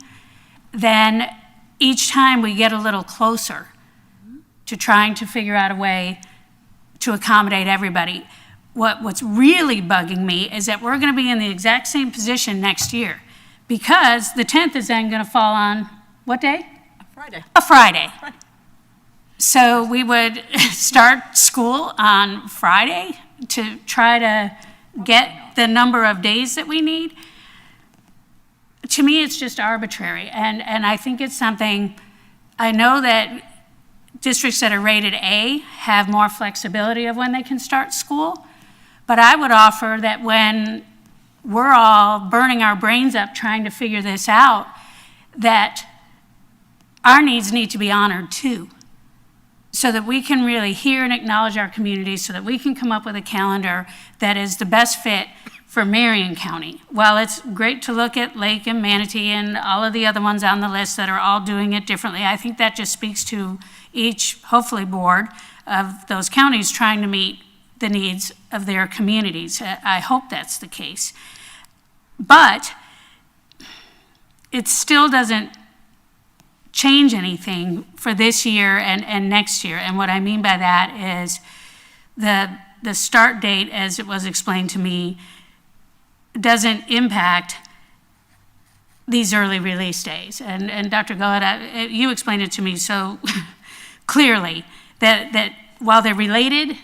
then each time we get a little closer to trying to figure out a way to accommodate everybody. What's really bugging me is that we're going to be in the exact same position next year, because the 10th is then going to fall on what day? A Friday. So we would start school on Friday to try to get the number of days that we need. To me, it's just arbitrary. And I think it's something, I know that districts that are rated A have more flexibility of when they can start school, but I would offer that when we're all burning our brains up trying to figure this out, that our needs need to be honored too, so that we can really hear and acknowledge our community, so that we can come up with a calendar that is the best fit for Marion County. While it's great to look at Lake and Manatee and all of the other ones on the list that are all doing it differently, I think that just speaks to each, hopefully, board of those counties trying to meet the needs of their communities. I hope that's the case. But it still doesn't change anything for this year and next year. And what I mean by that is the start date, as it was explained to me, doesn't impact these early release days. And Dr. Gullett, you explained it to me so clearly that while they're related,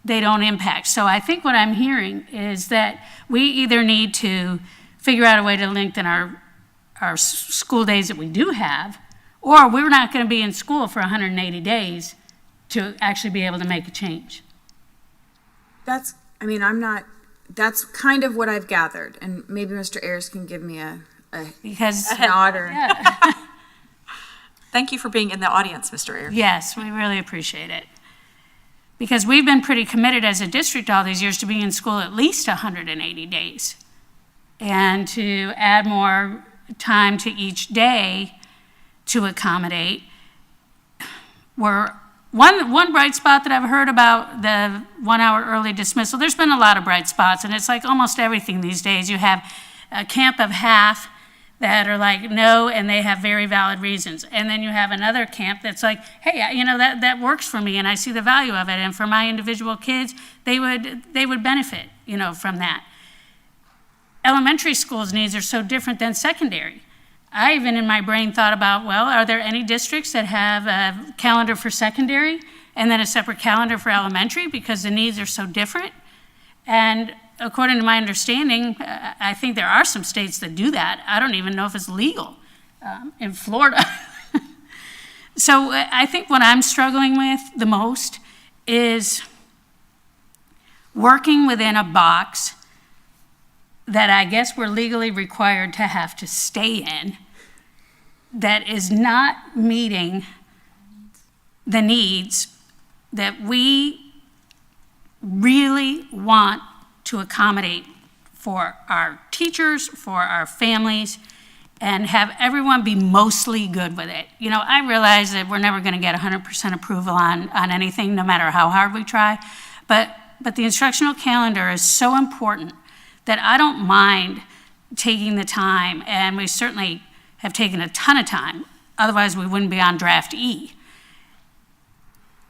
they don't impact. So I think what I'm hearing is that we either need to figure out a way to lengthen our school days that we do have, or we're not going to be in school for 180 days to actually be able to make a change. That's kind of what I've gathered, and maybe Mr. Ayers can give me a nod or... Yeah. Thank you for being in the audience, Mr. Ayers. Yes, we really appreciate it. Because we've been pretty committed as a district all these years to being in school at least 180 days. And to add more time to each day to accommodate. One bright spot that I've heard about the 1 hour early dismissal, there's been a lot of bright spots, and it's like almost everything these days. You have a camp of half that are like, no, and they have very valid reasons. And then you have another camp that's like, hey, that works for me, and I see the value of it. And for my individual kids, they would benefit, from that. Elementary school's needs are so different than secondary. I even in my brain thought about, well, are there any districts that have a calendar for secondary and then a separate calendar for elementary because the needs are so different? And according to my understanding, I think there are some states that do that. I don't even know if it's legal in Florida. So I think what I'm struggling with the most is working within a box that I guess we're legally required to have to stay in, that is not meeting the needs that we really want to accommodate for our teachers, for our families, and have everyone be mostly good with it. I realize that we're never going to get 100% approval on anything, no matter how hard we try, but the instructional calendar is so important that I don't mind taking the time, and we certainly have taken a ton of time, otherwise we wouldn't be on draft E.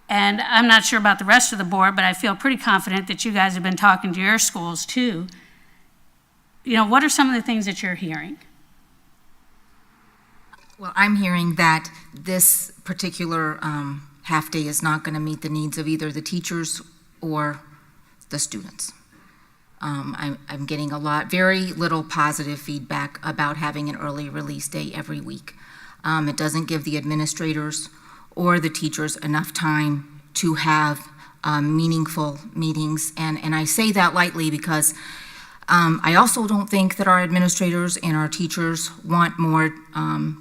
And I'm not sure about the rest of the board, but I feel pretty confident that you guys have been talking to your schools too. What are some of the things that you're hearing? Well, I'm hearing that this particular half day is not going to meet the needs of either the teachers or the students. I'm getting very little positive feedback about having an early release day every week. It doesn't give the administrators or the teachers enough time to have meaningful meetings. And I say that lightly because I also don't think that our administrators and our teachers want more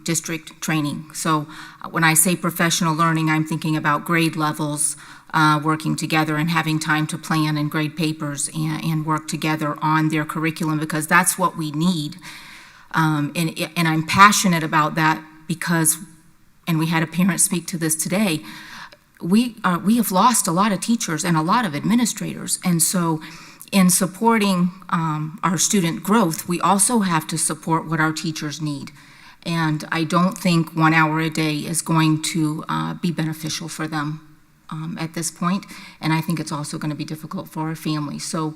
district training. So when I say professional learning, I'm thinking about grade levels, working together and having time to plan and grade papers and work together on their curriculum, because that's what we need. And I'm passionate about that because, and we had a parent speak to this today, we have lost a lot of teachers and a lot of administrators. And so in supporting our student growth, we also have to support what our teachers need. And I don't think 1 hour a day is going to be beneficial for them at this point, and I think it's also going to be difficult for our families. So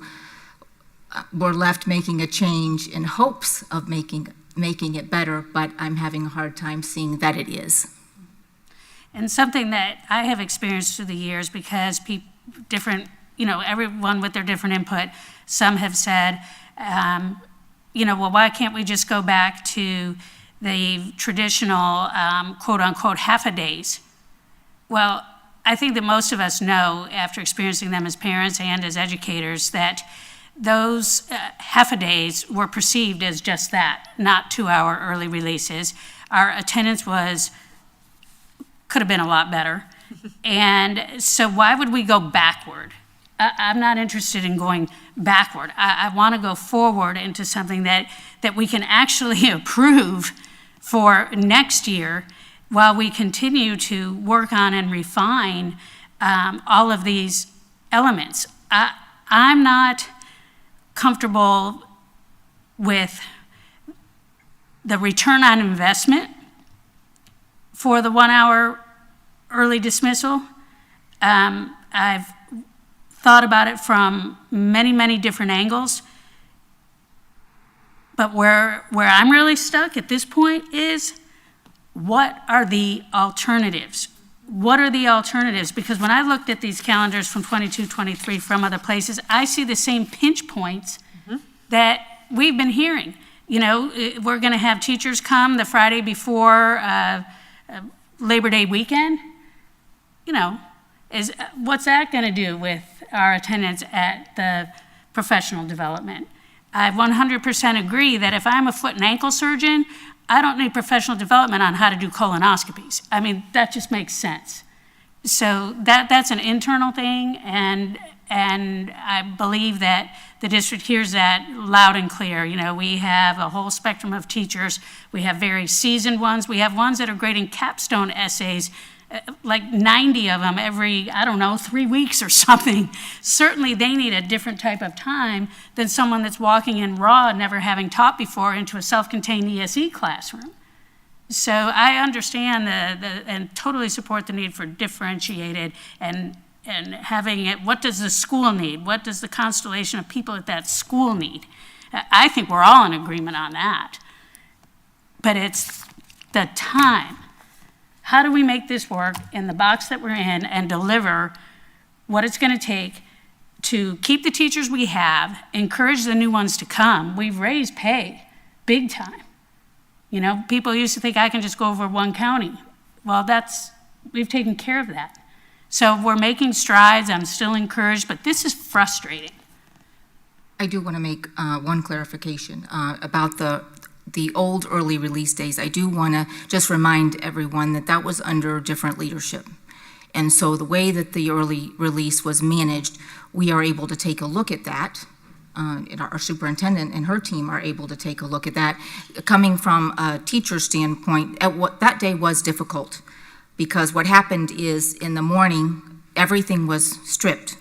we're left making a change in hopes of making it better, but I'm having a hard time seeing that it is. And something that I have experienced through the years, because everyone with their different input, some have said, well, why can't we just go back to the traditional quote-unquote half-a-days? Well, I think that most of us know, after experiencing them as parents and as educators, that those half-a-days were perceived as just that, not 2 hour early releases. Our attendance could have been a lot better. And so why would we go backward? I'm not interested in going backward. I want to go forward into something that we can actually approve for next year, while we continue to work on and refine all of these elements. I'm not comfortable with the return on investment for the 1 hour early dismissal. I've thought about it from many, many different angles. But where I'm really stuck at this point is, what are the alternatives? What are the alternatives? Because when I looked at these calendars from 22, 23 from other places, I see the same pinch points that we've been hearing. We're going to have teachers come the Friday before Labor Day weekend. What's that going to do with our attendance at the professional development? I 100% agree that if I'm a foot and ankle surgeon, I don't need professional development on how to do colonoscopies. I mean, that just makes sense. So that's an internal thing, and I believe that the district hears that loud and clear. You know, we have a whole spectrum of teachers. We have very seasoned ones. We have ones that are grading capstone essays, like 90 of them every, 3 weeks or something. Certainly they need a different type of time than someone that's walking in raw, never having taught before, into a self-contained ESE classroom. So I understand and totally support the need for differentiated and having it, what does the school need? What does the constellation of people at that school need? I think we're all in agreement on that. But it's the time. How do we make this work in the box that we're in and deliver what it's going to take to keep the teachers we have, encourage the new ones to come? We've raised pay big time. You know, people used to think I can just go over one county. Well, we've taken care of that. So we're making strides. I'm still encouraged, but this is frustrating. I do want to make one clarification about the old early release days. I do want to just remind everyone that was under different leadership. And so the way that the early release was managed, we are able to take a look at that. Our superintendent and her team are able to take a look at that. Coming from a teacher standpoint, that day was difficult, because what happened is in the morning, everything was stripped.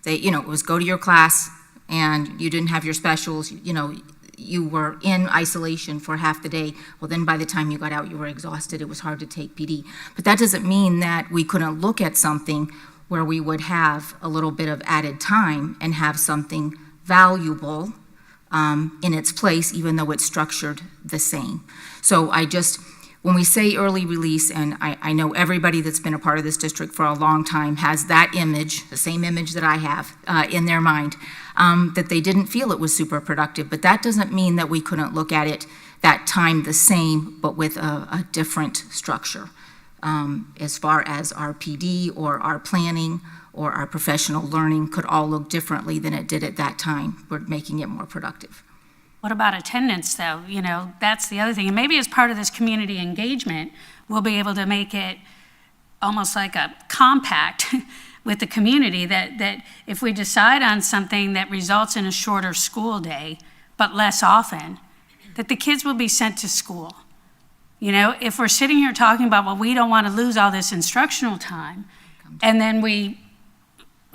It was go to your class, and you didn't have your specials, you were in isolation for half the day. Well, then by the time you got out, you were exhausted. It was hard to take PD. But that doesn't mean that we couldn't look at something where we would have a little bit of added time and have something valuable in its place, even though it's structured the same. So when we say early release, and I know everybody that's been a part of this district for a long time has that image, the same image that I have in their mind, that they didn't feel it was super productive. But that doesn't mean that we couldn't look at it that time the same, but with a different structure. As far as our PD or our planning or our professional learning could all look differently than it did at that time. We're making it more productive. What about attendance, though? That's the other thing. And maybe as part of this community engagement, we'll be able to make it almost like a compact with the community that if we decide on something that results in a shorter school day, but less often, that the kids will be sent to school. If we're sitting here talking about, well, we don't want to lose all this instructional time, and then we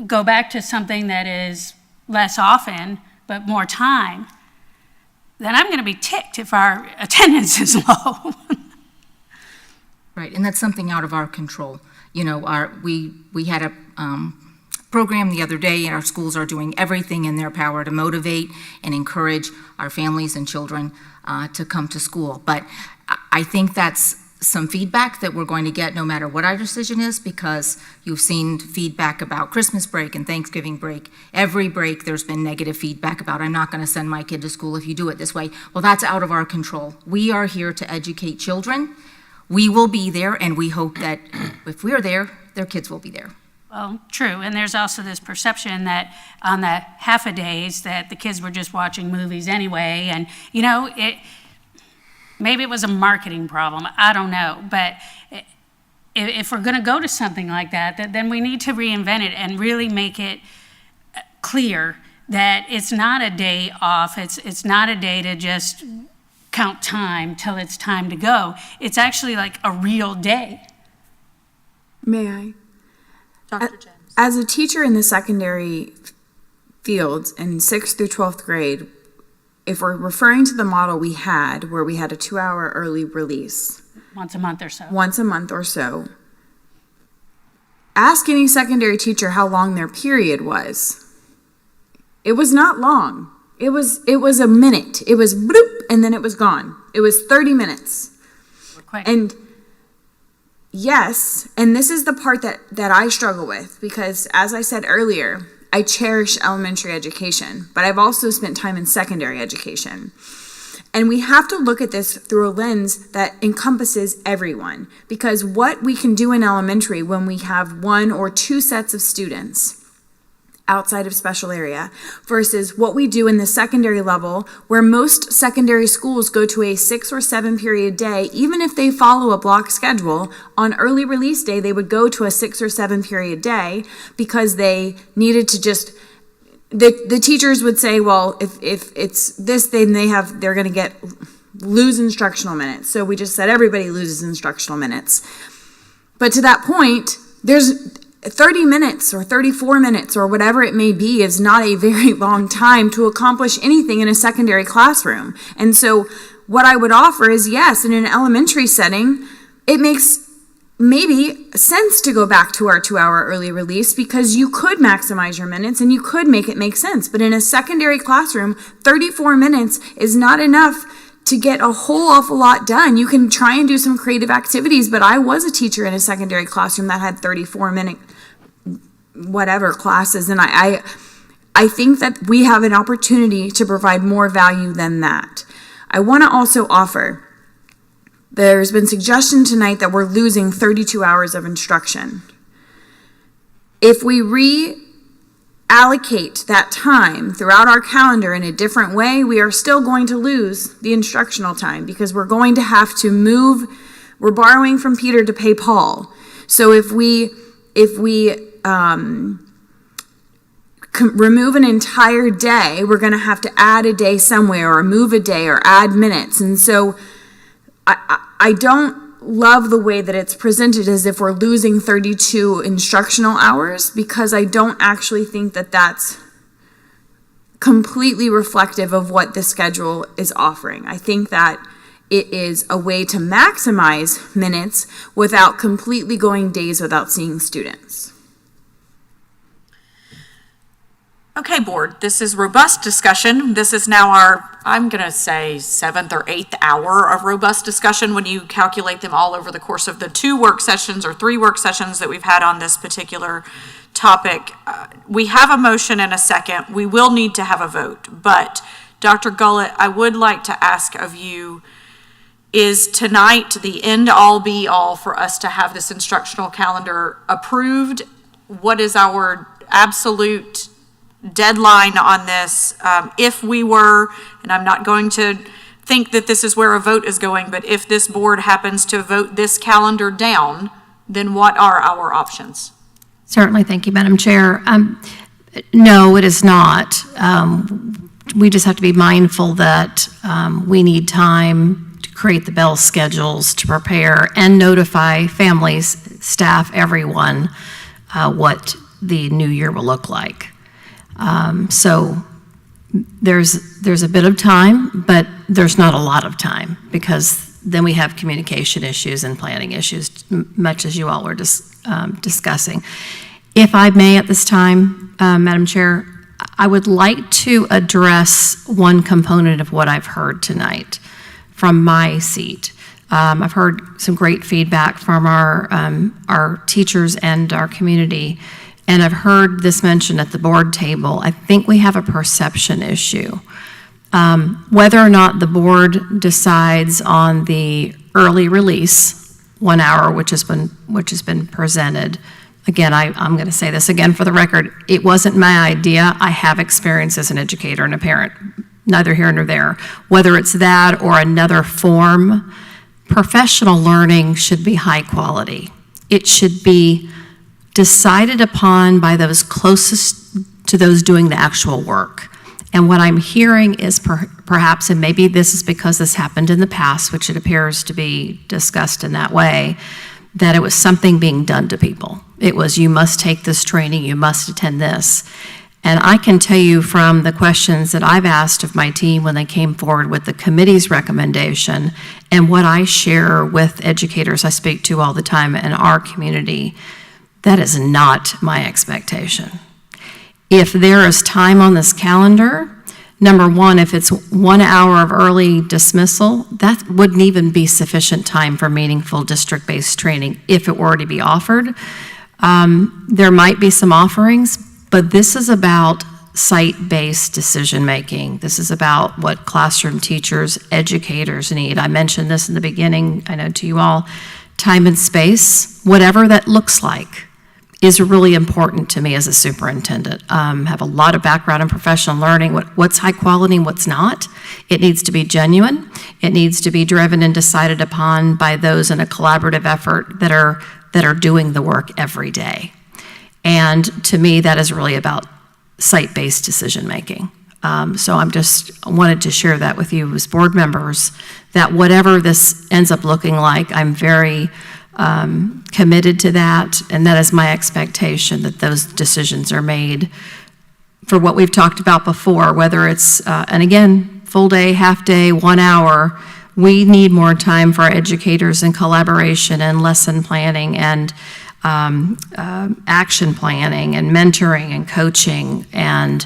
go back to something that is less often, but more time, then I'm going to be ticked if our attendance is low. Right, and that's something out of our control. We had a program the other day, and our schools are doing everything in their power to motivate and encourage our families and children to come to school. But I think that's some feedback that we're going to get no matter what our decision is, because you've seen feedback about Christmas break and Thanksgiving break. Every break there's been negative feedback about, I'm not going to send my kid to school if you do it this way. Well, that's out of our control. We are here to educate children. We will be there, and we hope that if we're there, their kids will be there. Well, true, and there's also this perception that on the half-a-days that the kids were just watching movies anyway, and maybe it was a marketing problem, I don't know, but if we're going to go to something like that, then we need to reinvent it and really make it clear that it's not a day off, it's not a day to just count time till it's time to go. It's actually like a real day. May I? Dr. James. As a teacher in the secondary fields in 6th through 12th grade, if we're referring to the model we had, where we had a 2-hour early release. Once a month or so. Ask any secondary teacher how long their period was. It was not long. It was a minute. It was bloop, and then it was gone. It was 30 minutes. Quick. And yes, and this is the part that I struggle with, because as I said earlier, I cherish elementary education, but I've also spent time in secondary education. And we have to look at this through a lens that encompasses everyone, because what we can do in elementary when we have 1 or 2 sets of students outside of special area versus what we do in the secondary level, where most secondary schools go to a 6 or 7 period day. Even if they follow a block schedule, on early release day they would go to a 6 or 7 period day because they needed to just, the teachers would say, well, if it's this, then they're going to lose instructional minutes. So we just said everybody loses instructional minutes. But to that point, there's 30 minutes or 34 minutes or whatever it may be is not a very long time to accomplish anything in a secondary classroom. And so what I would offer is, yes, in an elementary setting, it makes maybe sense to go back to our 2-hour early release because you could maximize your minutes and you could make it make sense. But in a secondary classroom, 34 minutes is not enough to get a whole awful lot done. You can try and do some creative activities, but I was a teacher in a secondary classroom that had 34-minute whatever classes, and I think that we have an opportunity to provide more value than that. I want to also offer, there's been suggestion tonight that we're losing 32 hours of instruction. If we reallocate that time throughout our calendar in a different way, we are still going to lose the instructional time because we're going to have to we're borrowing from Peter to pay Paul. So if we remove an entire day, we're going to have to add a day somewhere or move a day or add minutes. And so I don't love the way that it's presented as if we're losing 32 instructional hours, because I don't actually think that that's completely reflective of what the schedule is offering. I think that it is a way to maximize minutes without completely going days without seeing students. Okay, board, this is robust discussion. This is now our, I'm going to say, 7th or 8th hour of robust discussion when you calculate them all over the course of the 2 work sessions or 3 work sessions that we've had on this particular topic. We have a motion and a second. We will need to have a vote. But Dr. Gullett, I would like to ask of you, is tonight the end-all be-all for us to have this instructional calendar approved? What is our absolute deadline on this? If we were, and I'm not going to think that this is where a vote is going, but if this board happens to vote this calendar down, then what are our options? Certainly. Thank you, Madam Chair. No, it is not. We just have to be mindful that we need time to create the bell schedules, to prepare and notify families, staff, everyone, what the new year will look like. So there's a bit of time, but there's not a lot of time, because then we have communication issues and planning issues, much as you all were discussing. If I may at this time, Madam Chair, I would like to address one component of what I've heard tonight from my seat. I've heard some great feedback from our teachers and our community. And I've heard this mentioned at the board table. I think we have a perception issue. Whether or not the board decides on the early release, 1 hour, which has been presented. Again, I'm going to say this again for the record. It wasn't my idea. I have experience as an educator and a parent, neither here nor there. Whether it's that or another form, professional learning should be high quality. It should be decided upon by those closest to those doing the actual work. And what I'm hearing is perhaps, and maybe this is because this happened in the past, which it appears to be discussed in that way, that it was something being done to people. It was, you must take this training, you must attend this. And I can tell you from the questions that I've asked of my team when they came forward with the committee's recommendation and what I share with educators I speak to all the time in our community, that is not my expectation. If there is time on this calendar, number one, if it's 1 hour of early dismissal, that wouldn't even be sufficient time for meaningful district-based training if it were to be offered. There might be some offerings, but this is about site-based decision-making. This is about what classroom teachers, educators need. I mentioned this in the beginning, I know to you all, time and space, whatever that looks like. is really important to me as a superintendent. Have a lot of background in professional learning, what's high quality and what's not. It needs to be genuine. It needs to be driven and decided upon by those in a collaborative effort that are doing the work every day. And to me, that is really about site-based decision-making. So I'm just wanted to share that with you as board members, that whatever this ends up looking like, I'm very committed to that, and that is my expectation, that those decisions are made for what we've talked about before, whether it's, and again, full day, half day, 1 hour. We need more time for our educators in collaboration and lesson planning and action planning and mentoring and coaching and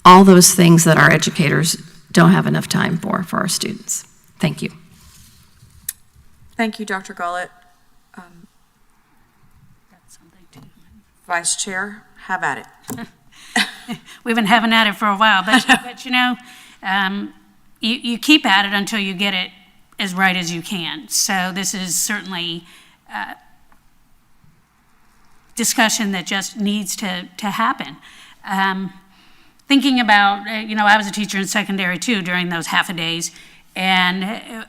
all those things that our educators don't have enough time for our students. Thank you. Thank you, Dr. Gullett. Vice Chair, have at it. We've been having at it for a while, but you know, you keep at it until you get it as right as you can. So this is certainly discussion that just needs to happen. Thinking about, you know, I was a teacher in secondary too during those half-a-days, and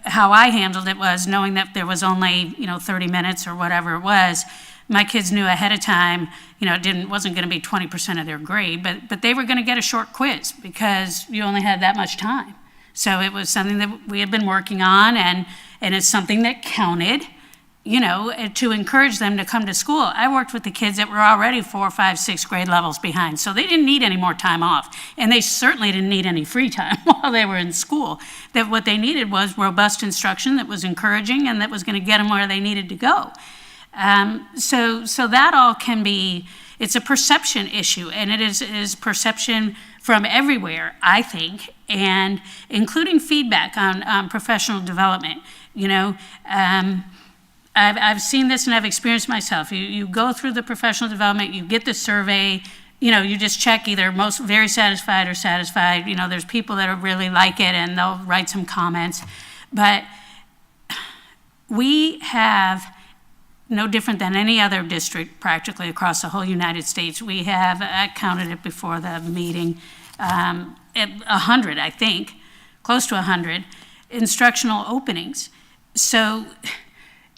how I handled it was knowing that there was only, you know, 30 minutes or whatever it was. My kids knew ahead of time, you know, it wasn't going to be 20% of their grade, but they were going to get a short quiz because you only had that much time. So it was something that we had been working on, and it's something that counted, you know, to encourage them to come to school. I worked with the kids that were already 4, 5, 6 grade levels behind, so they didn't need any more time off, and they certainly didn't need any free time while they were in school. That what they needed was robust instruction that was encouraging and that was going to get them where they needed to go. So that all can be, it's a perception issue, and it is perception from everywhere, I think, and including feedback on professional development. You know, I've seen this and I've experienced myself. You go through the professional development, you get the survey, you know, you just check either most very satisfied or satisfied. You know, there's people that really like it and they'll write some comments, but we have, no different than any other district practically across the whole United States. We have, I counted it before the meeting, 100, I think, close to 100 instructional openings. So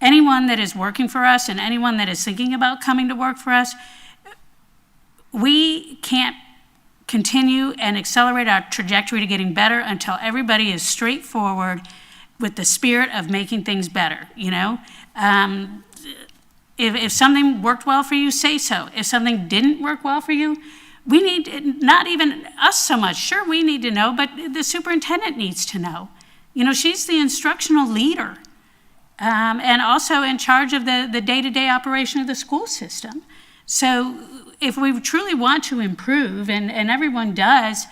anyone that is working for us and anyone that is thinking about coming to work for us, we can't continue and accelerate our trajectory to getting better until everybody is straightforward with the spirit of making things better, you know? If something worked well for you, say so. If something didn't work well for you, we need, not even us so much, sure, we need to know, but the superintendent needs to know. You know, she's the instructional leader and also in charge of the day-to-day operation of the school system. So if we truly want to improve, and everyone does,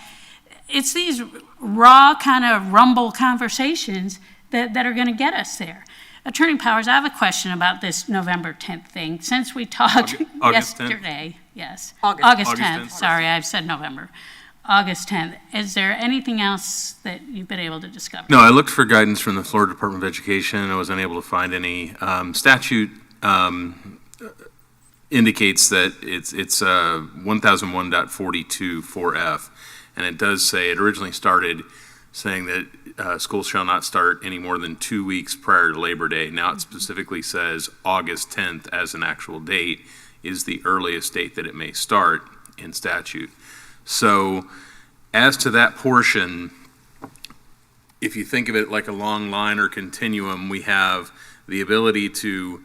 it's these raw kind of rumble conversations that are going to get us there. Attorney Powers, I have a question about this November 10th thing. Since we talked August 10th? yesterday, yes. August 10th, sorry, I've said November. August 10th. Is there anything else that you've been able to discover? No, I looked for guidance from the Florida Department of Education, and I was unable to find any. Statute indicates that it's 1001.42.4F, and it does say, it originally started saying that schools shall not start any more than 2 weeks prior to Labor Day. Now it specifically says August 10th as an actual date is the earliest date that it may start in statute. So as to that portion, if you think of it like a long line or continuum, we have the ability to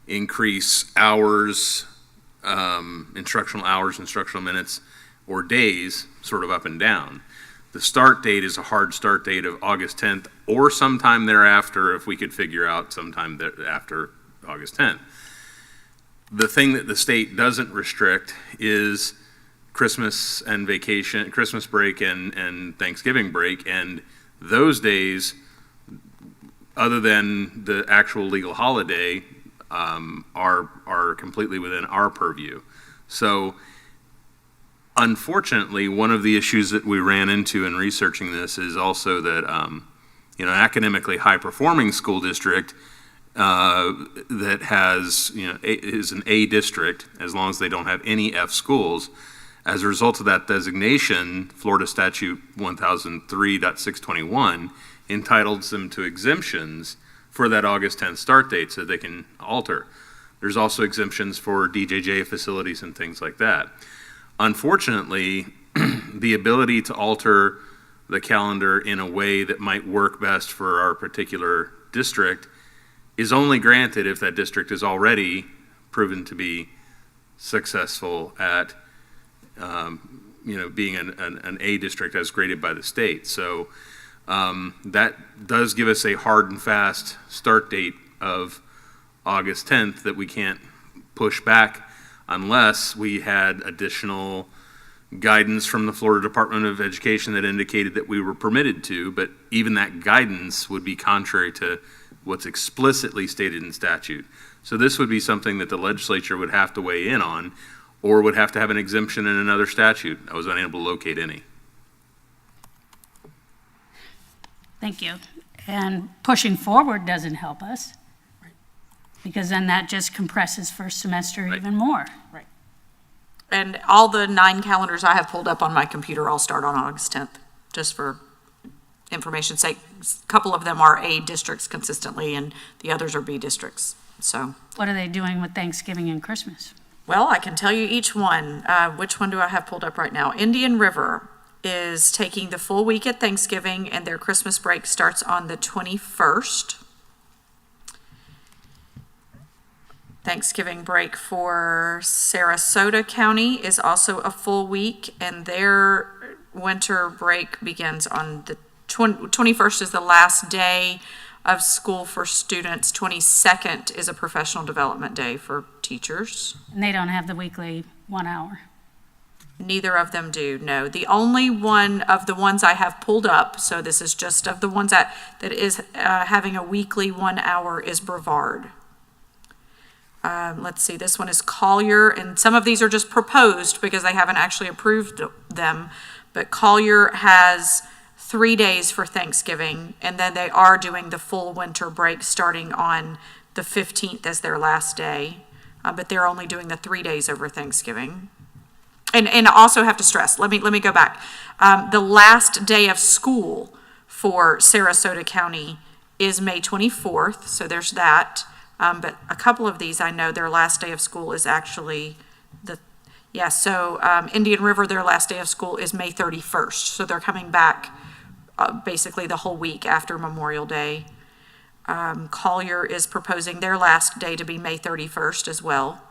increase hours, instructional hours, instructional minutes, or days, sort of up and down. The start date is a hard start date of August 10th or sometime thereafter if we could figure out sometime after August 10th. The thing that the state doesn't restrict is Christmas and vacation, Christmas break and Thanksgiving break, and those days, other than the actual legal holiday, are completely within our purview. So unfortunately, one of the issues that we ran into in researching this is also that, you know, an academically high-performing school district that has, is an A district, as long as they don't have any F schools. As a result of that designation, Florida Statute 1003.621 entitles them to exemptions for that August 10th start date so they can alter. There's also exemptions for DJJ facilities and things like that. Unfortunately, the ability to alter the calendar in a way that might work best for our particular district is only granted if that district is already proven to be successful at being an A district as graded by the state. So that does give us a hard and fast start date of August 10th that we can't push back unless we had additional guidance from the Florida Department of Education that indicated that we were permitted to, but even that guidance would be contrary to what's explicitly stated in statute. So this would be something that the legislature would have to weigh in on, or would have to have an exemption in another statute. I was unable to locate any. Thank you. And pushing forward doesn't help us, because then that just compresses first semester even more. Right. And all the 9 calendars I have pulled up on my computer all start on August 10th, just for information's sake. A couple of them are A districts consistently, and the others are B districts. So, what are they doing with Thanksgiving and Christmas? well, I can tell you each one. Which one do I have pulled up right now? Indian River is taking the full week at Thanksgiving, and their Christmas break starts on the 21st. Thanksgiving break for Sarasota County is also a full week, and their winter break begins on the 21st is the last day of school for students. 22nd is a professional development day for teachers. And they don't have the weekly 1 hour. Neither of them do, no. The only one of the ones I have pulled up, so this is just of the ones that is having a weekly 1 hour, is Brevard. Let's see, this one is Collier, and some of these are just proposed because they haven't actually approved them, but Collier has 3 days for Thanksgiving, and then they are doing the full winter break starting on the 15th as their last day, but they're only doing the 3 days over Thanksgiving. And I also have to stress, let me go back. The last day of school for Sarasota County is May 24th, so there's that. But a couple of these, I know their last day of school is actually Indian River, their last day of school is May 31st. So they're coming back basically the whole week after Memorial Day. Collier is proposing their last day to be May 31st as well.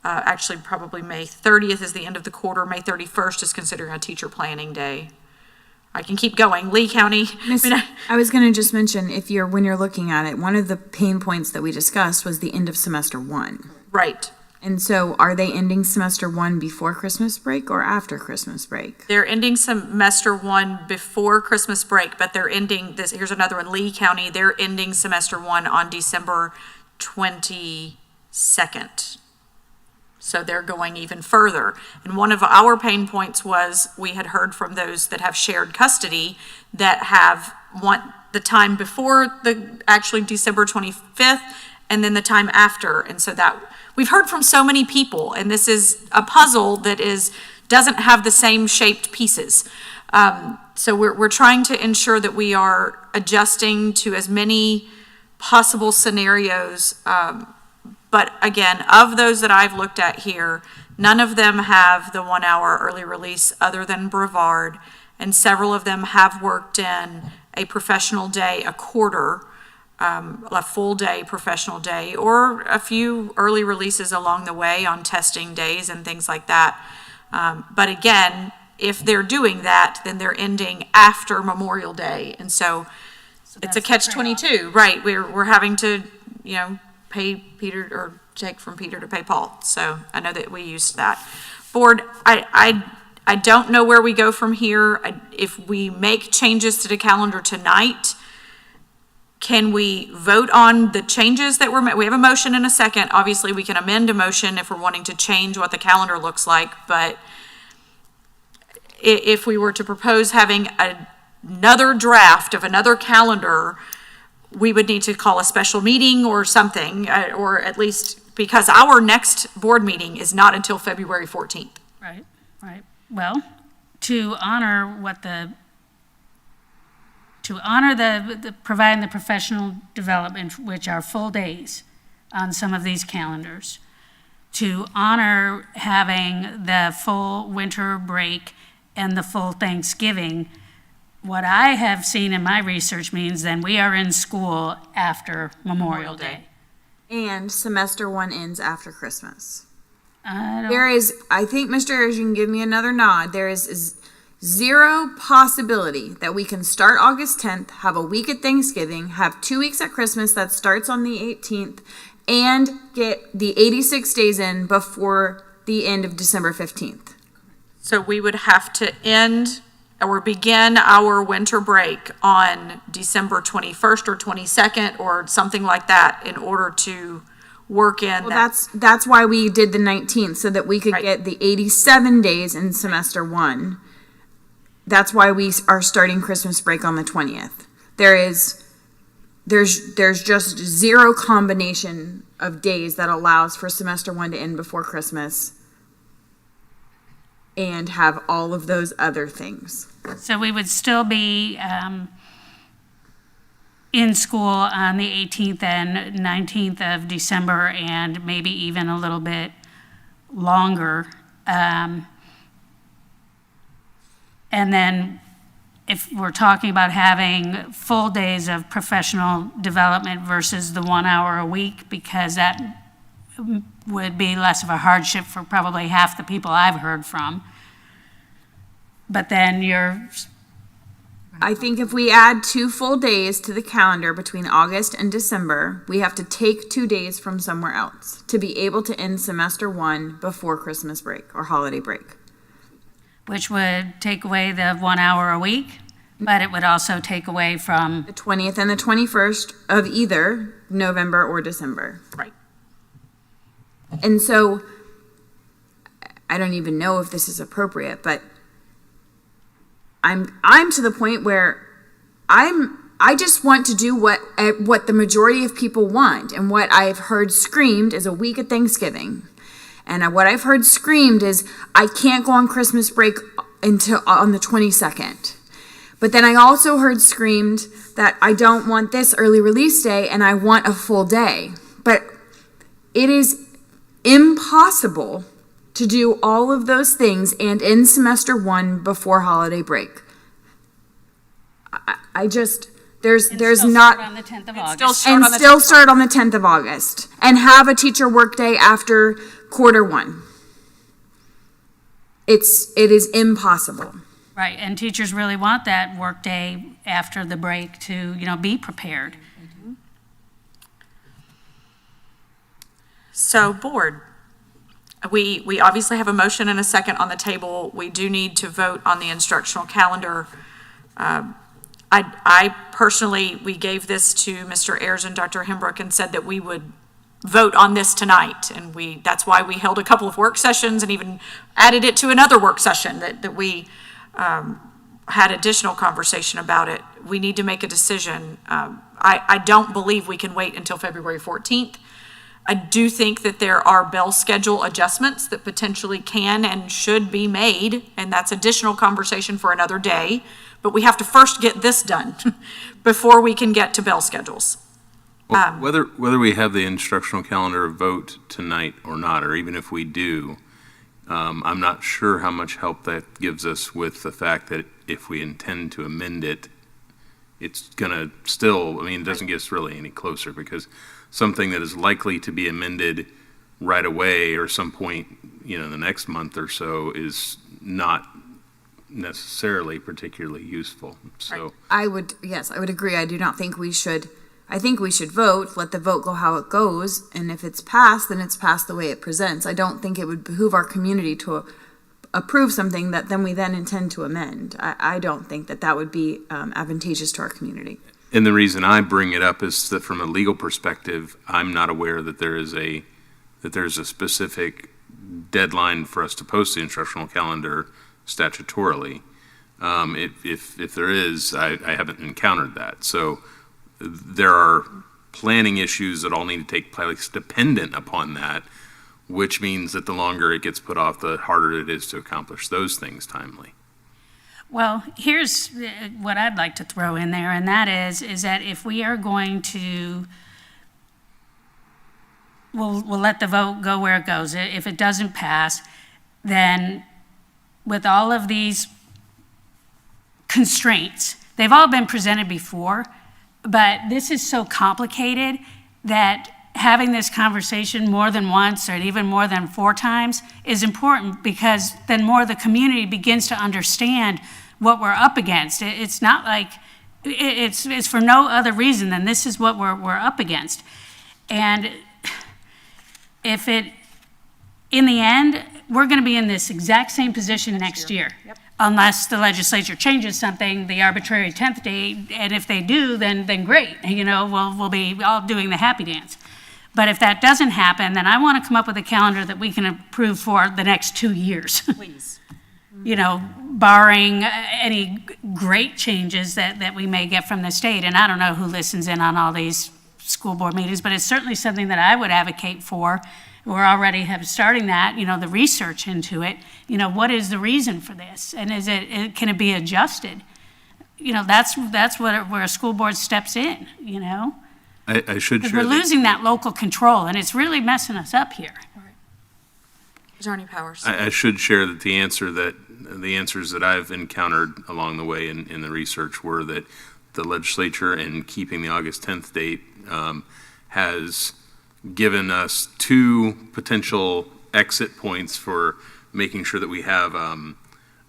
Actually, probably May 30th is the end of the quarter. May 31st is considering a teacher planning day. I can keep going. Lee County. I was going to just mention, when you're looking at it, one of the pain points that we discussed was the end of semester 1. Right. And so are they ending semester 1 before Christmas break or after Christmas break? They're ending semester 1 before Christmas break, but they're ending this. Here's another one, Lee County. They're ending semester 1 on December 22nd. So they're going even further. And one of our pain points was we had heard from those that have shared custody that want the time before actually December 25th and then the time after. And so that we've heard from so many people, and this is a puzzle that doesn't have the same shaped pieces. So we're trying to ensure that we are adjusting to as many possible scenarios. But again, of those that I've looked at here, none of them have the 1 hour early release other than Brevard, and several of them have worked in a professional day, a quarter, a full day professional day, or a few early releases along the way on testing days and things like that. But again, if they're doing that, then they're ending after Memorial Day. And so it's a catch-22, right? We're having to, pay Peter or take from Peter to pay Paul. So I know that we used that. Board, I don't know where we go from here. If we make changes to the calendar tonight, can we vote on the changes that were made? We have a motion in a second. Obviously, we can amend a motion if we're wanting to change what the calendar looks like. But if we were to propose having another draft of another calendar, we would need to call a special meeting or something, or at least, because our next board meeting is not until February 14th. Right, right. Well, to honor providing the professional development, which are full days on some of these calendars, to honor having the full winter break and the full Thanksgiving, what I have seen in my research means then we are in school after Memorial Day. And semester 1 ends after Christmas. I think, Mr. Ayers, you can give me another nod. There is zero possibility that we can start August 10th, have a week at Thanksgiving, have 2 weeks at Christmas that starts on the 18th, and get the 86 days in before the end of December 15th. So we would have to end or begin our winter break on December 21st or 22nd or something like that in order to work in That's why we did the 19th, so that we could get the 87 days in semester 1. That's why we are starting Christmas break on the 20th. There's just zero combination of days that allows for semester 1 to end before Christmas and have all of those other things. So we would still be in school on the 18th and 19th of December, and maybe even a little bit longer. And then if we're talking about having full days of professional development versus the 1 hour a week, because that would be less of a hardship for probably half the people I've heard from. But then I think if we add 2 full days to the calendar between August and December, we have to take 2 days from somewhere else to be able to end semester 1 before Christmas break or holiday break. which would take away the 1 hour a week, but it would also take away from the 20th and the 21st of either November or December. Right. And so I don't even know if this is appropriate, but I'm to the point where I just want to do what the majority of people want, and what I've heard screamed is a week at Thanksgiving. And what I've heard screamed is I can't go on Christmas break until on the 22nd. But then I also heard screamed that I don't want this early release day and I want a full day. But it is impossible to do all of those things and end semester 1 before holiday break. I just, there's not, on the 10th of August. and still start on the 10th of August and have a teacher work day after quarter 1. It is impossible. Right, and teachers really want that work day after the break to, be prepared. So, board, we obviously have a motion and a second on the table. We do need to vote on the instructional calendar. I personally, we gave this to Mr. Ayers and Dr. Hembrook and said that we would vote on this tonight. And that's why we held a couple of work sessions and even added it to another work session that we had additional conversation about it. We need to make a decision. I don't believe we can wait until February 14th. I do think that there are bell schedule adjustments that potentially can and should be made, and that's additional conversation for another day. But we have to first get this done before we can get to bell schedules. Well, whether we have the instructional calendar vote tonight or not, or even if we do, I'm not sure how much help that gives us with the fact that if we intend to amend it, it's gonna still, it doesn't get us really any closer, because something that is likely to be amended right away or some point, the next month or so is not necessarily particularly useful. So I would agree. I do not think we should. I think we should vote, let the vote go how it goes, and if it's passed, then it's passed the way it presents. I don't think it would behoove our community to approve something that then we intend to amend. I don't think that would be advantageous to our community. And the reason I bring it up is that from a legal perspective, I'm not aware that there's a specific deadline for us to post the instructional calendar statutorily. If there is, I haven't encountered that. So there are planning issues that all need to take place dependent upon that, which means that the longer it gets put off, the harder it is to accomplish those things timely. Well, here's what I'd like to throw in there, and that is that if we are going to, we'll let the vote go where it goes. If it doesn't pass, then with all of these constraints, they've all been presented before, but this is so complicated that having this conversation more than once or even more than 4 times is important, because then more of the community begins to understand what we're up against. It's not like, it's for no other reason than this is what we're up against. And if it, in the end, we're going to be in this exact same position next year. Yep. Unless the legislature changes something, the arbitrary 10th date, and if they do, then great. You know, we'll be all doing the happy dance. But if that doesn't happen, then I want to come up with a calendar that we can approve for the next 2 years. Please. You know, barring any great changes that we may get from the state. And I don't know who listens in on all these school board meetings, but it's certainly something that I would advocate for. We're already starting that, you know, the research into it. You know, what is the reason for this? And can it be adjusted? You know, that's where a school board steps in, you know? I should share we're losing that local control, and it's really messing us up here. Attorney Powers. I should share that the answers that I've encountered along the way in the research were that the legislature, in keeping the August 10th date, has given us 2 potential exit points for making sure that we have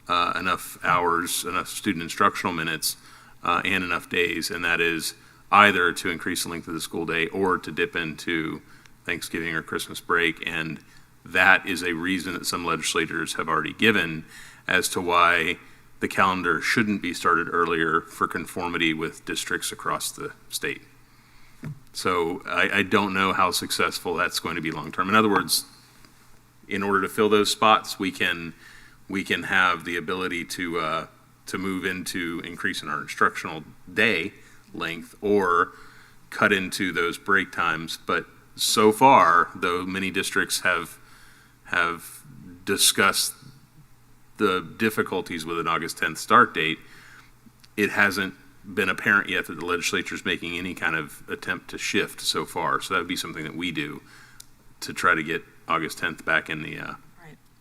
enough hours, enough student instructional minutes, and enough days, and that is either to increase the length of the school day or to dip into Thanksgiving or Christmas break. And that is a reason that some legislators have already given as to why the calendar shouldn't be started earlier for conformity with districts across the state. So I don't know how successful that's going to be long-term. In other words, in order to fill those spots, we can have the ability to move into increasing our instructional day length or cut into those break times. But so far, though many districts have discussed the difficulties with an August 10th start date, it hasn't been apparent yet that the legislature is making any kind of attempt to shift so far. So that would be something that we do to try to get August 10th back in the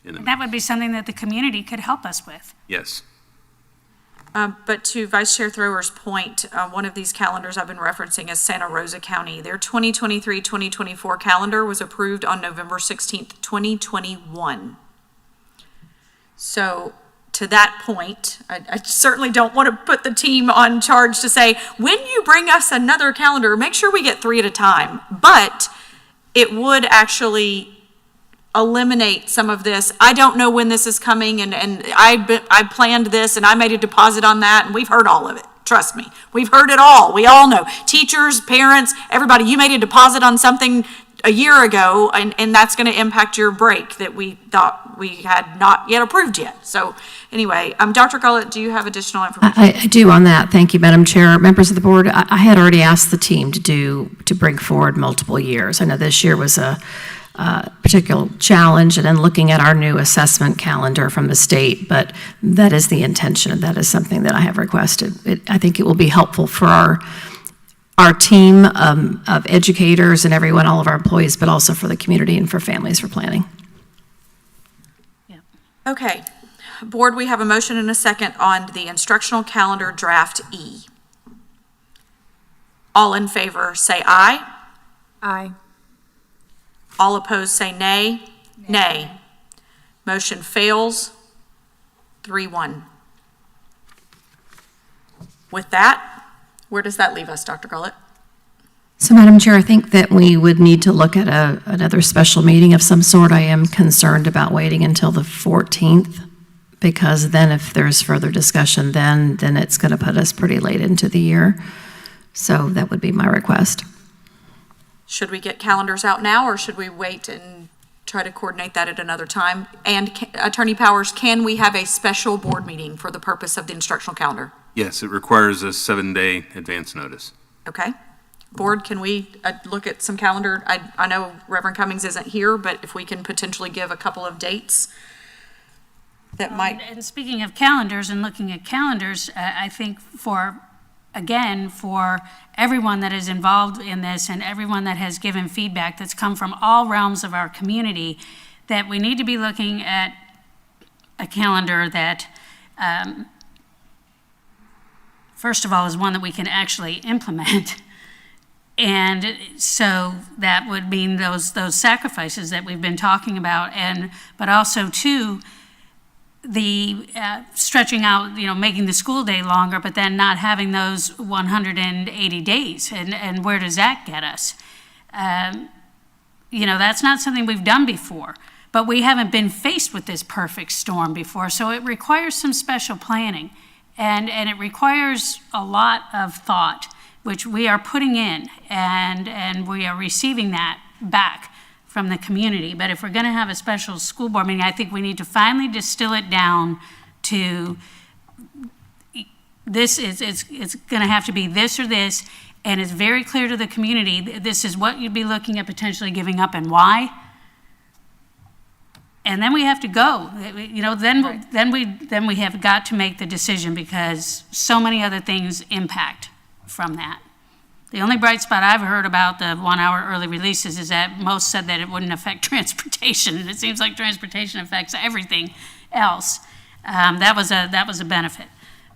And that would be something that the community could help us with. Yes. But to Vice Chair Thrower's point, one of these calendars I've been referencing is Santa Rosa County. Their 2023-2024 calendar was approved on November 16th, 2021. So to that point, I certainly don't want to put the team on charge to say, when you bring us another calendar, make sure we get 3 at a time. But it would actually eliminate some of this. I don't know when this is coming, and I planned this, and I made a deposit on that, and we've heard all of it. Trust me. We've heard it all. We all know. Teachers, parents, everybody, you made a deposit on something a year ago, and that's going to impact your break that we thought we had not yet approved yet. So anyway, Dr. Gullett, do you have additional information? I do on that. Thank you, Madam Chair. Members of the board, I had already asked the team to bring forward multiple years. I know this year was a particular challenge, and then looking at our new assessment calendar from the state, but that is the intention, and that is something that I have requested. I think it will be helpful for our team of educators and everyone, all of our employees, but also for the community and for families for planning. Okay. Board, we have a motion and a second on the instructional calendar draft E. All in favor say aye. Aye. All opposed say nay. Nay. Motion fails 3-1. With that, where does that leave us, Dr. Gullett? So, Madam Chair, I think that we would need to look at another special meeting of some sort. I am concerned about waiting until the 14th, because then if there's further discussion, then it's going to put us pretty late into the year. So that would be my request. Should we get calendars out now, or should we wait and try to coordinate that at another time? And Attorney Powers, can we have a special board meeting for the purpose of the instructional calendar? Yes, it requires a 7-day advance notice. Okay. Board, can we look at some calendar? I know Reverend Cummings isn't here, but if we can potentially give a couple of dates that might. And speaking of calendars and looking at calendars, I think for everyone that is involved in this and everyone that has given feedback that's come from all realms of our community, that we need to be looking at a calendar that, first of all, is one that we can actually implement. And so that would mean those sacrifices that we've been talking about, but also too, the stretching out, making the school day longer, but then not having those 180 days. And where does that get us? That's not something we've done before, but we haven't been faced with this perfect storm before. So it requires some special planning, and it requires a lot of thought, which we are putting in, and we are receiving that back from the community. But if we're going to have a special school board meeting, I think we need to finally distill it down to this. It's going to have to be this or this, and it's very clear to the community, this is what you'd be looking at potentially giving up and why. And then we have to go, then we have got to make the decision, because so many other things impact from that. The only bright spot I've heard about the 1 hour early releases is that most said that it wouldn't affect transportation, and it seems like transportation affects everything else. That was a benefit,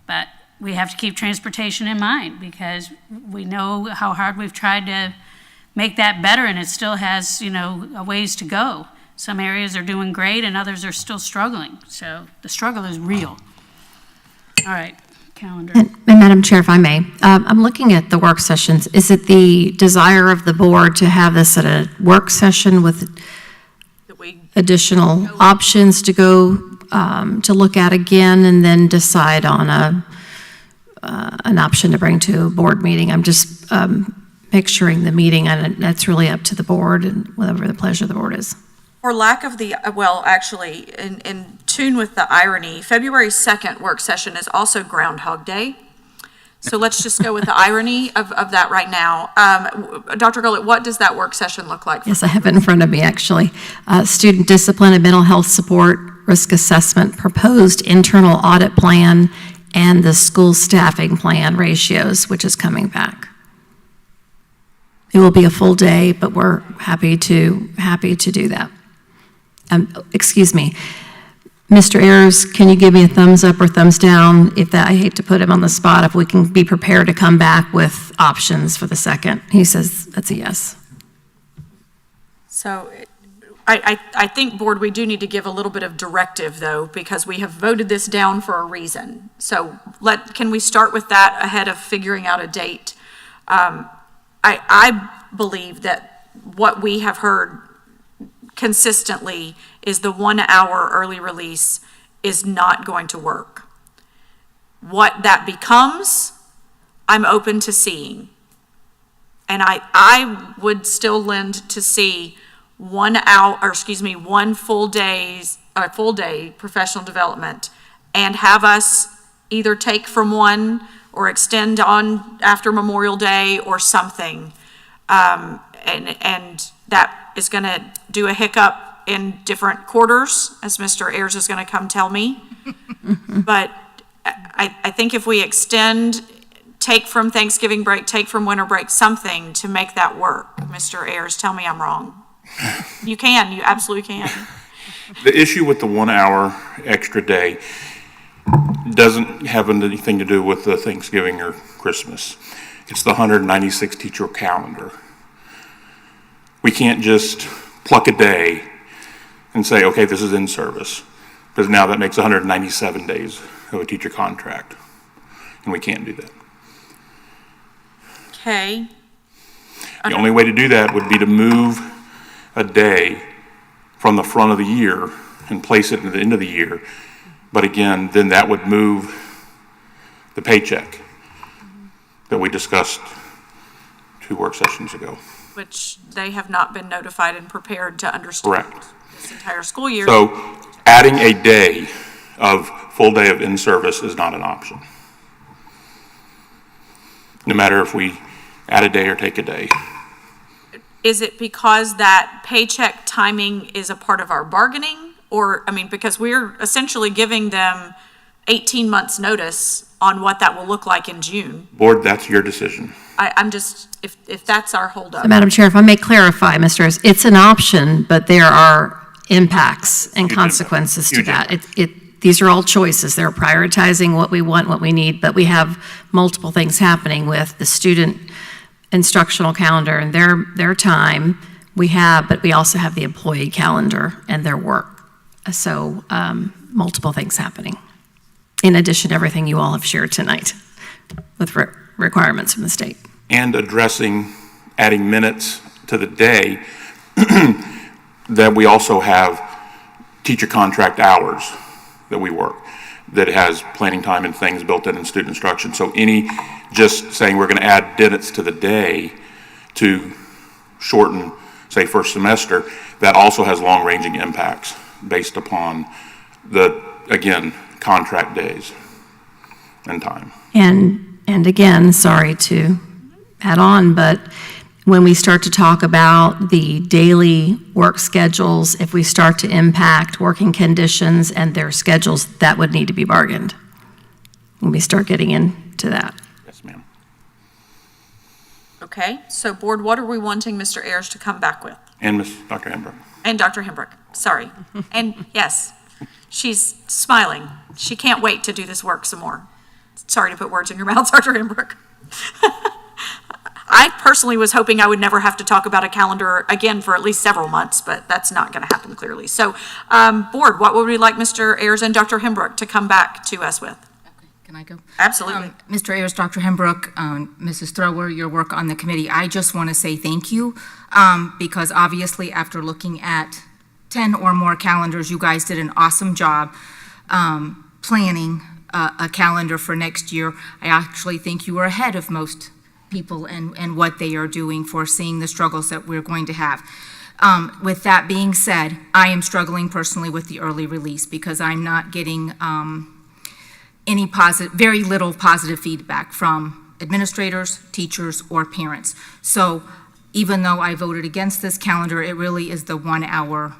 but we have to keep transportation in mind, because we know how hard we've tried to make that better, and it still has a ways to go. Some areas are doing great and others are still struggling, so the struggle is real. All right. Calendar. And Madam Chair, if I may, I'm looking at the work sessions. Is it the desire of the board to have this at a work session with additional options to go to look at again, and then decide on an option to bring to a board meeting? I'm just picturing the meeting, and that's really up to the board and whatever the pleasure of the board is. For lack of actually, in tune with the irony, February 2nd work session is also Groundhog Day. So let's just go with the irony of that right now. Dr. Gullett, what does that work session look like? Yes, I have it in front of me, actually. Student discipline and mental health support, risk assessment, proposed internal audit plan, and the school staffing plan ratios, which is coming back. It will be a full day, but we're happy to do that. Excuse me, Mr. Ayers, can you give me a thumbs up or thumbs down? I hate to put him on the spot, if we can be prepared to come back with options for the second. He says that's a yes. So I think, board, we do need to give a little bit of directive, though, because we have voted this down for a reason. So can we start with that ahead of figuring out a date? I believe that what we have heard consistently is the 1 hour early release is not going to work. What that becomes, I'm open to seeing. And I would still lend to see 1 full day professional development, and have us either take from one or extend on after Memorial Day or something. And that is going to do a hiccup in different quarters, as Mr. Ayers is going to come tell me. But I think if we extend, take from Thanksgiving break, take from winter break, something to make that work. Mr. Ayers, tell me I'm wrong. You absolutely can. The issue with the 1 hour extra day doesn't have anything to do with the Thanksgiving or Christmas. It's the 196 teacher calendar. We can't just pluck a day and say, okay, this is in service, because now that makes 197 days of a teacher contract, and we can't do that. Okay. The only way to do that would be to move a day from the front of the year and place it at the end of the year. But again, then that would move the paycheck that we discussed 2 work sessions ago. Which they have not been notified and prepared to understand. Correct. This entire school year. So adding a day of full day of in-service is not an option. No matter if we add a day or take a day. Is it because that paycheck timing is a part of our bargaining? Or, I mean, because we're essentially giving them 18 months notice on what that will look like in June. Board, that's your decision. I'm just, if that's our holdup. So, Madam Chair, if I may clarify, Mr. Ayers, it's an option, but there are impacts and consequences to that. These are all choices. They're prioritizing what we want, what we need, but we have multiple things happening with the student instructional calendar and their time but we also have the employee calendar and their work. So multiple things happening, in addition to everything you all have shared tonight with requirements from the state. And adding minutes to the day, that we also have teacher contract hours that we work that has planning time and things built in student instruction. So just saying we're going to add minutes to the day to shorten, say, first semester, that also has long-ranging impacts based upon again, contract days and time. And again, sorry to add on, but when we start to talk about the daily work schedules, if we start to impact working conditions and their schedules, that would need to be bargained when we start getting into that. Yes, ma'am. Okay, so board, what are we wanting Mr. Ayers to come back with? And Dr. Hembrook. And Dr. Hembrook, sorry. And yes, she's smiling. She can't wait to do this work some more. Sorry to put words in your mouth, Dr. Hembrook. I personally was hoping I would never have to talk about a calendar again for at least several months, but that's not going to happen clearly. So, board, what would we like Mr. Ayers and Dr. Hembrook to come back to us with? Okay, can I go? Absolutely. Mr. Ayers, Dr. Hembrook, Mrs. Thrower, your work on the committee, I just want to say thank you because obviously after looking at 10 or more calendars, you guys did an awesome job planning a calendar for next year. I actually think you were ahead of most people and what they are doing, foreseeing the struggles that we're going to have. With that being said, I am struggling personally with the early release because I'm not getting very little positive feedback from administrators, teachers, or parents. So even though I voted against this calendar, it really is the 1 hour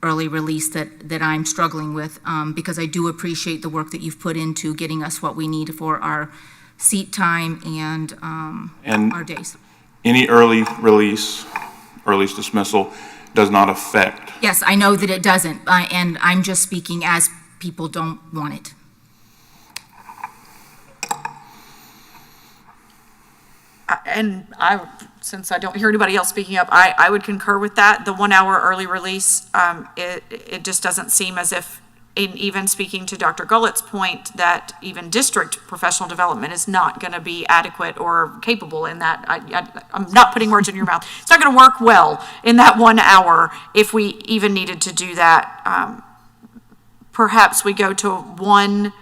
early release that I'm struggling with because I do appreciate the work that you've put into getting us what we need for our seat time and our days. Any early release, early dismissal does not affect. Yes, I know that it doesn't, and I'm just speaking as people don't want it. Since I don't hear anybody else speaking up, I would concur with that. The 1 hour early release, it just doesn't seem as if, in even speaking to Dr. Gullett's point, that even district professional development is not going to be adequate or capable in that. I'm not putting words in your mouth. It's not going to work well in that 1 hour if we even needed to do that. Perhaps we go to one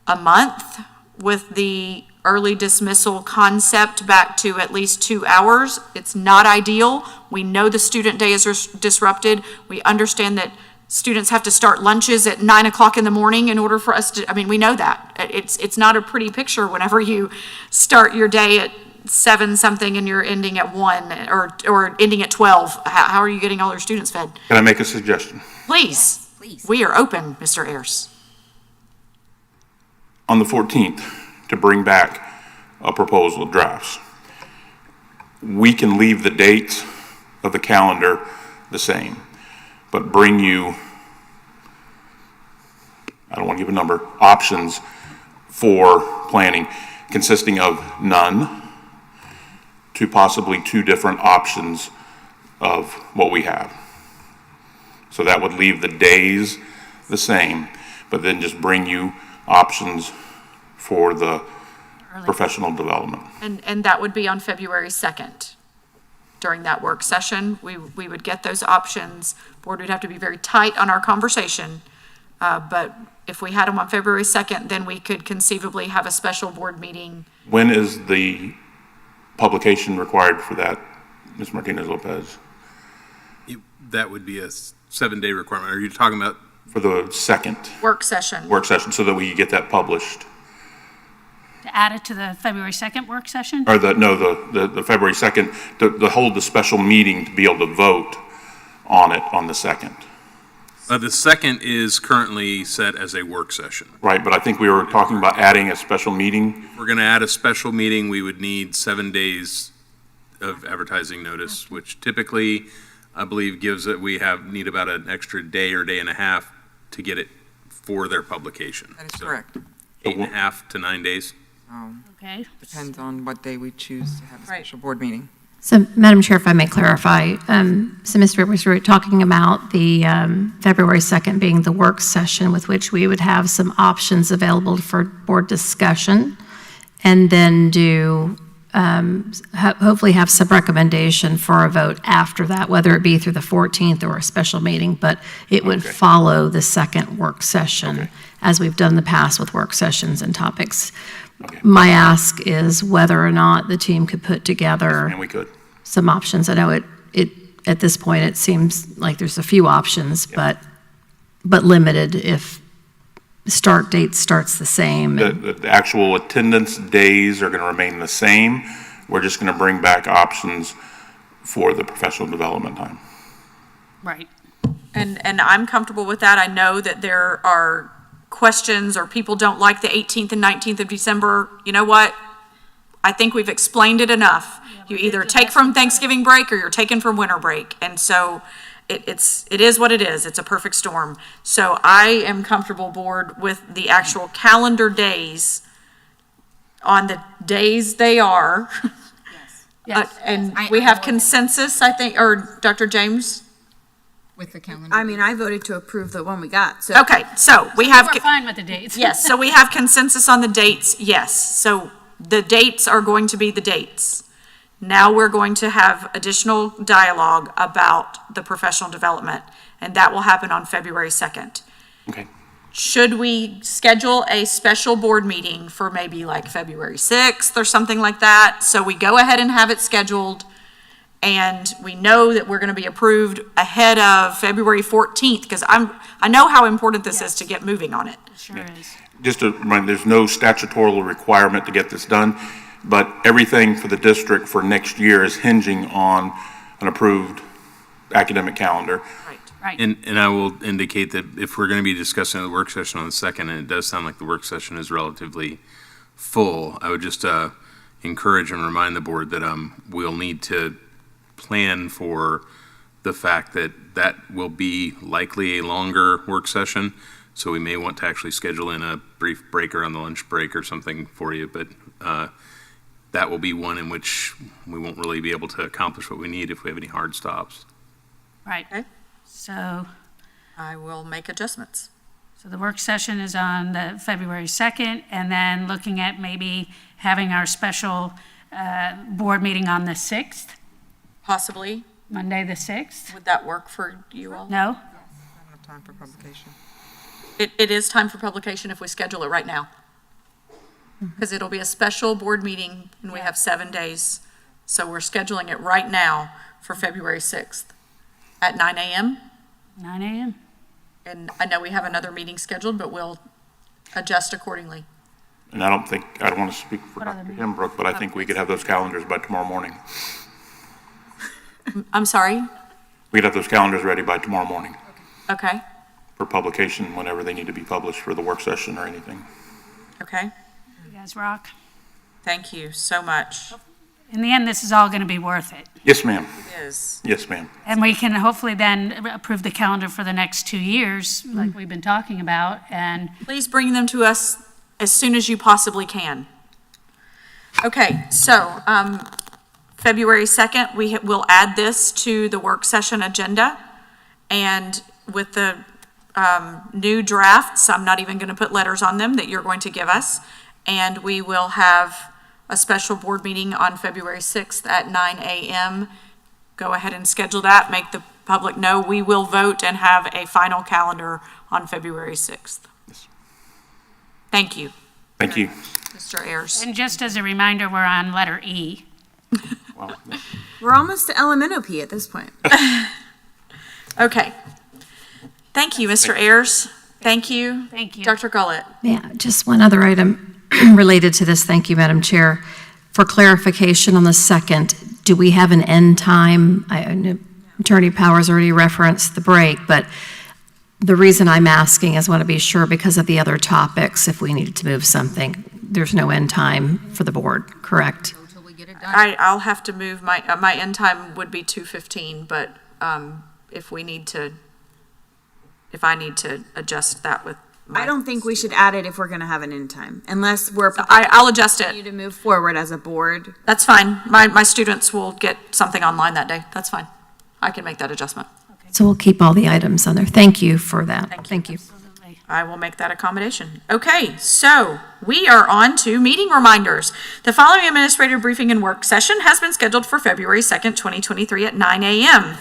a month with the early dismissal concept back to at least 2 hours. It's not ideal. We know the student day is disrupted. We understand that students have to start lunches at 9 o'clock in the morning in order for us to, we know that. It's not a pretty picture whenever you start your day at 7 something and you're ending at 1 or ending at 12. How are you getting all your students fed? Can I make a suggestion? Please. Yes, please. We are open, Mr. Ayers. On the 14th, to bring back a proposal of drafts. We can leave the dates of the calendar the same, but bring you, I don't want to give a number, options for planning consisting of none to possibly 2 different options of what we have. So that would leave the days the same, but then just bring you options for the professional development. And that would be on February 2nd. During that work session, we would get those options. Board would have to be very tight on our conversation, but if we had them on February 2nd, then we could conceivably have a special board meeting. When is the publication required for that, Ms. Martinez-Lopez? That would be a 7-day requirement. Are you talking about? For the second work session, so that we could get that published. To add it to the February 2nd work session? Or the February 2nd, to hold the special meeting to be able to vote on it on the 2nd. The second is currently set as a work session. Right, but I think we were talking about adding a special meeting. If we're going to add a special meeting, we would need 7 days of advertising notice, which typically, I believe, gives it, need about an extra day or day and a half to get it for their publication. That is correct. 8.5 to 9 days. Okay. Depends on what day we choose to have a special board meeting. So, Madam Chair, if I may clarify, so Mr. was talking about the February 2nd being the work session with which we would have some options available for board discussion, and then hopefully have some recommendation for a vote after that, whether it be through the 14th or a special meeting, but it would follow the second work session, as we've done in the past with work sessions and topics. My ask is whether or not the team could put together And we could. some options. I know it at this point, it seems like there's a few options, but limited if start date starts the same. The actual attendance days are going to remain the same. We're just going to bring back options for the professional development time. Right. And I'm comfortable with that. I know that there are questions or people don't like the 18th and 19th of December. You know what? I think we've explained it enough. You either take from Thanksgiving break or you're taking from winter break. And so it is what it is. It's a perfect storm. So I am comfortable, board, with the actual calendar days on the days they are. Yes. And we have consensus, I think, or Dr. James? With the calendar. I mean, I voted to approve the one we got, so. Okay, so we have. We're fine with the dates. Yes, so we have consensus on the dates, yes. So the dates are going to be the dates. Now we're going to have additional dialogue about the professional development, and that will happen on February 2nd. Okay. Should we schedule a special board meeting for maybe like February 6th or something like that? So we go ahead and have it scheduled, and we know that we're going to be approved ahead of February 14th, because I know how important this is to get moving on it. Sure is. Just to remind, there's no statutory requirement to get this done, but everything for the district for next year is hinging on an approved academic calendar. Right. And I will indicate that if we're going to be discussing the work session on the 2nd, and it does sound like the work session is relatively full, I would just encourage and remind the board that we'll need to plan for the fact that that will be likely a longer work session. So we may want to actually schedule in a brief break or on the lunch break or something for you, but that will be one in which we won't really be able to accomplish what we need if we have any hard stops. Right. Okay. So I will make adjustments. So the work session is on the February 2nd, and then looking at maybe having our special board meeting on the 6th, Possibly. Monday the 6th? Would that work for you all? No? I don't have time for publication. It is time for publication if we schedule it right now. Because it'll be a special board meeting, and we have 7 days. So we're scheduling it right now for February 6th at 9 a.m. 9 a.m.? And I know we have another meeting scheduled, but we'll adjust accordingly. And I don't want to speak for Dr. Hembrook, but I think we could have those calendars by tomorrow morning. I'm sorry? We could have those calendars ready by tomorrow morning Okay, for publication whenever they need to be published for the work session or anything. okay. You guys rock. Thank you so much. In the end, this is all going to be worth it. Yes, ma'am. It is. Yes, ma'am. And we can hopefully then approve the calendar for the next 2 years, like we've been talking about, and Please bring them to us as soon as you possibly can. Okay, so February 2nd, we will add this to the work session agenda. And with the new drafts, I'm not even going to put letters on them that you're going to give us. And we will have a special board meeting on February 6th at 9 a.m. Go ahead and schedule that. Make the public know. We will vote and have a final calendar on February 6th. Thank you. Thank you. Mr. Ayers. and just as a reminder, we're on letter E. Wow. We're almost to LMNOP at this point. Okay. Thank you, Mr. Ayers. Thank you. Thank you. Dr. Gullett. Yeah, just one other item. related to this, thank you, Madam Chair. For clarification on the second, do we have an end time? I know Attorney Powers already referenced the break, but the reason I'm asking is I want to be sure because of the other topics, if we needed to move something, there's no end time for the board, correct? I'll have to move my end time would be 2:15, but if I need to adjust that with I don't think we should add it if we're going to have an end time, unless we're I'll adjust it. to move forward as a board. That's fine. My students will get something online that day. That's fine. I can make that adjustment. So we'll keep all the items on there. Thank you for that. Thank you. I will make that accommodation. Okay, so we are on to meeting reminders. The following administrative briefing and work session has been scheduled for February 2nd, 2023 at 9 a.m.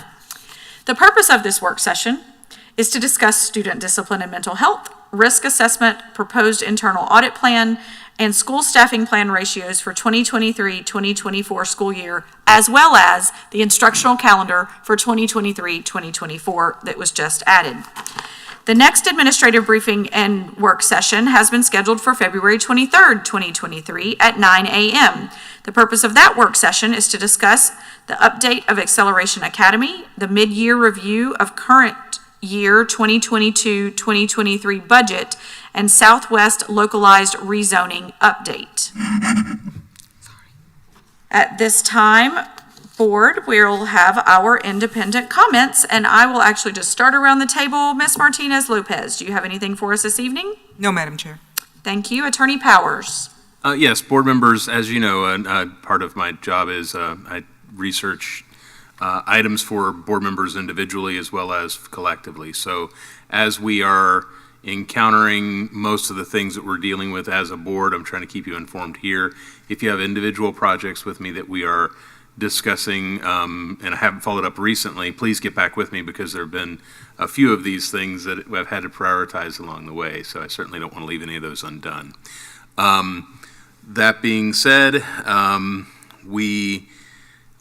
The purpose of this work session is to discuss student discipline and mental health, risk assessment, proposed internal audit plan, and school staffing plan ratios for 2023-2024 school year, as well as the instructional calendar for 2023-2024 that was just added. The next administrative briefing and work session has been scheduled for February 23rd, 2023 at 9 a.m. The purpose of that work session is to discuss the update of Acceleration Academy, the mid-year review of current year 2022-2023 budget, and Southwest localized rezoning update. At this time, board, we'll have our independent comments, and I will actually just start around the table. Ms. Martinez-Lopez, do you have anything for us this evening? No, Madam Chair. Thank you. Attorney Powers. Yes, board members, as you know, part of my job is I research items for board members individually as well as collectively. So as we are encountering most of the things that we're dealing with as a board, I'm trying to keep you informed here. If you have individual projects with me that we are discussing, and I haven't followed up recently, please get back with me because there have been a few of these things that I've had to prioritize along the way. So I certainly don't want to leave any of those undone. That being said, we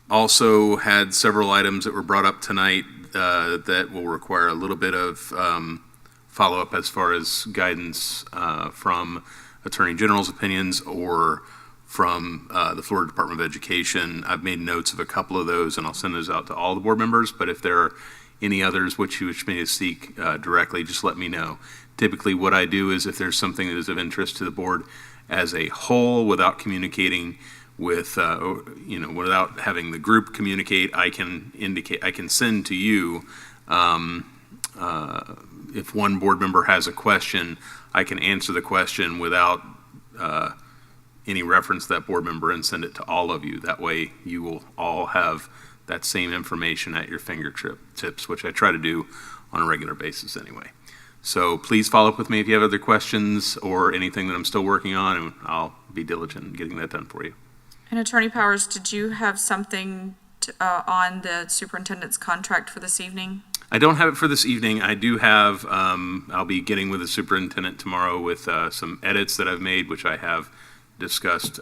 also had several items that were brought up tonight that will require a little bit of follow-up as far as guidance from Attorney General's opinions or from the Florida Department of Education. I've made notes of a couple of those, and I'll send those out to all the board members, but if there are any others which you wish me to seek directly, just let me know. Typically, what I do is if there's something that is of interest to the board as a whole without communicating with, without having the group communicate, I can send to you, if one board member has a question, I can answer the question without any reference to that board member and send it to all of you. That way you will all have that same information at your fingertips, which I try to do on a regular basis anyway. So please follow up with me if you have other questions or anything that I'm still working on, and I'll be diligent in getting that done for you. And Attorney Powers, did you have something on the superintendent's contract for this evening? I don't have it for this evening. I do have, I'll be getting with the superintendent tomorrow with some edits that I've made, which I have discussed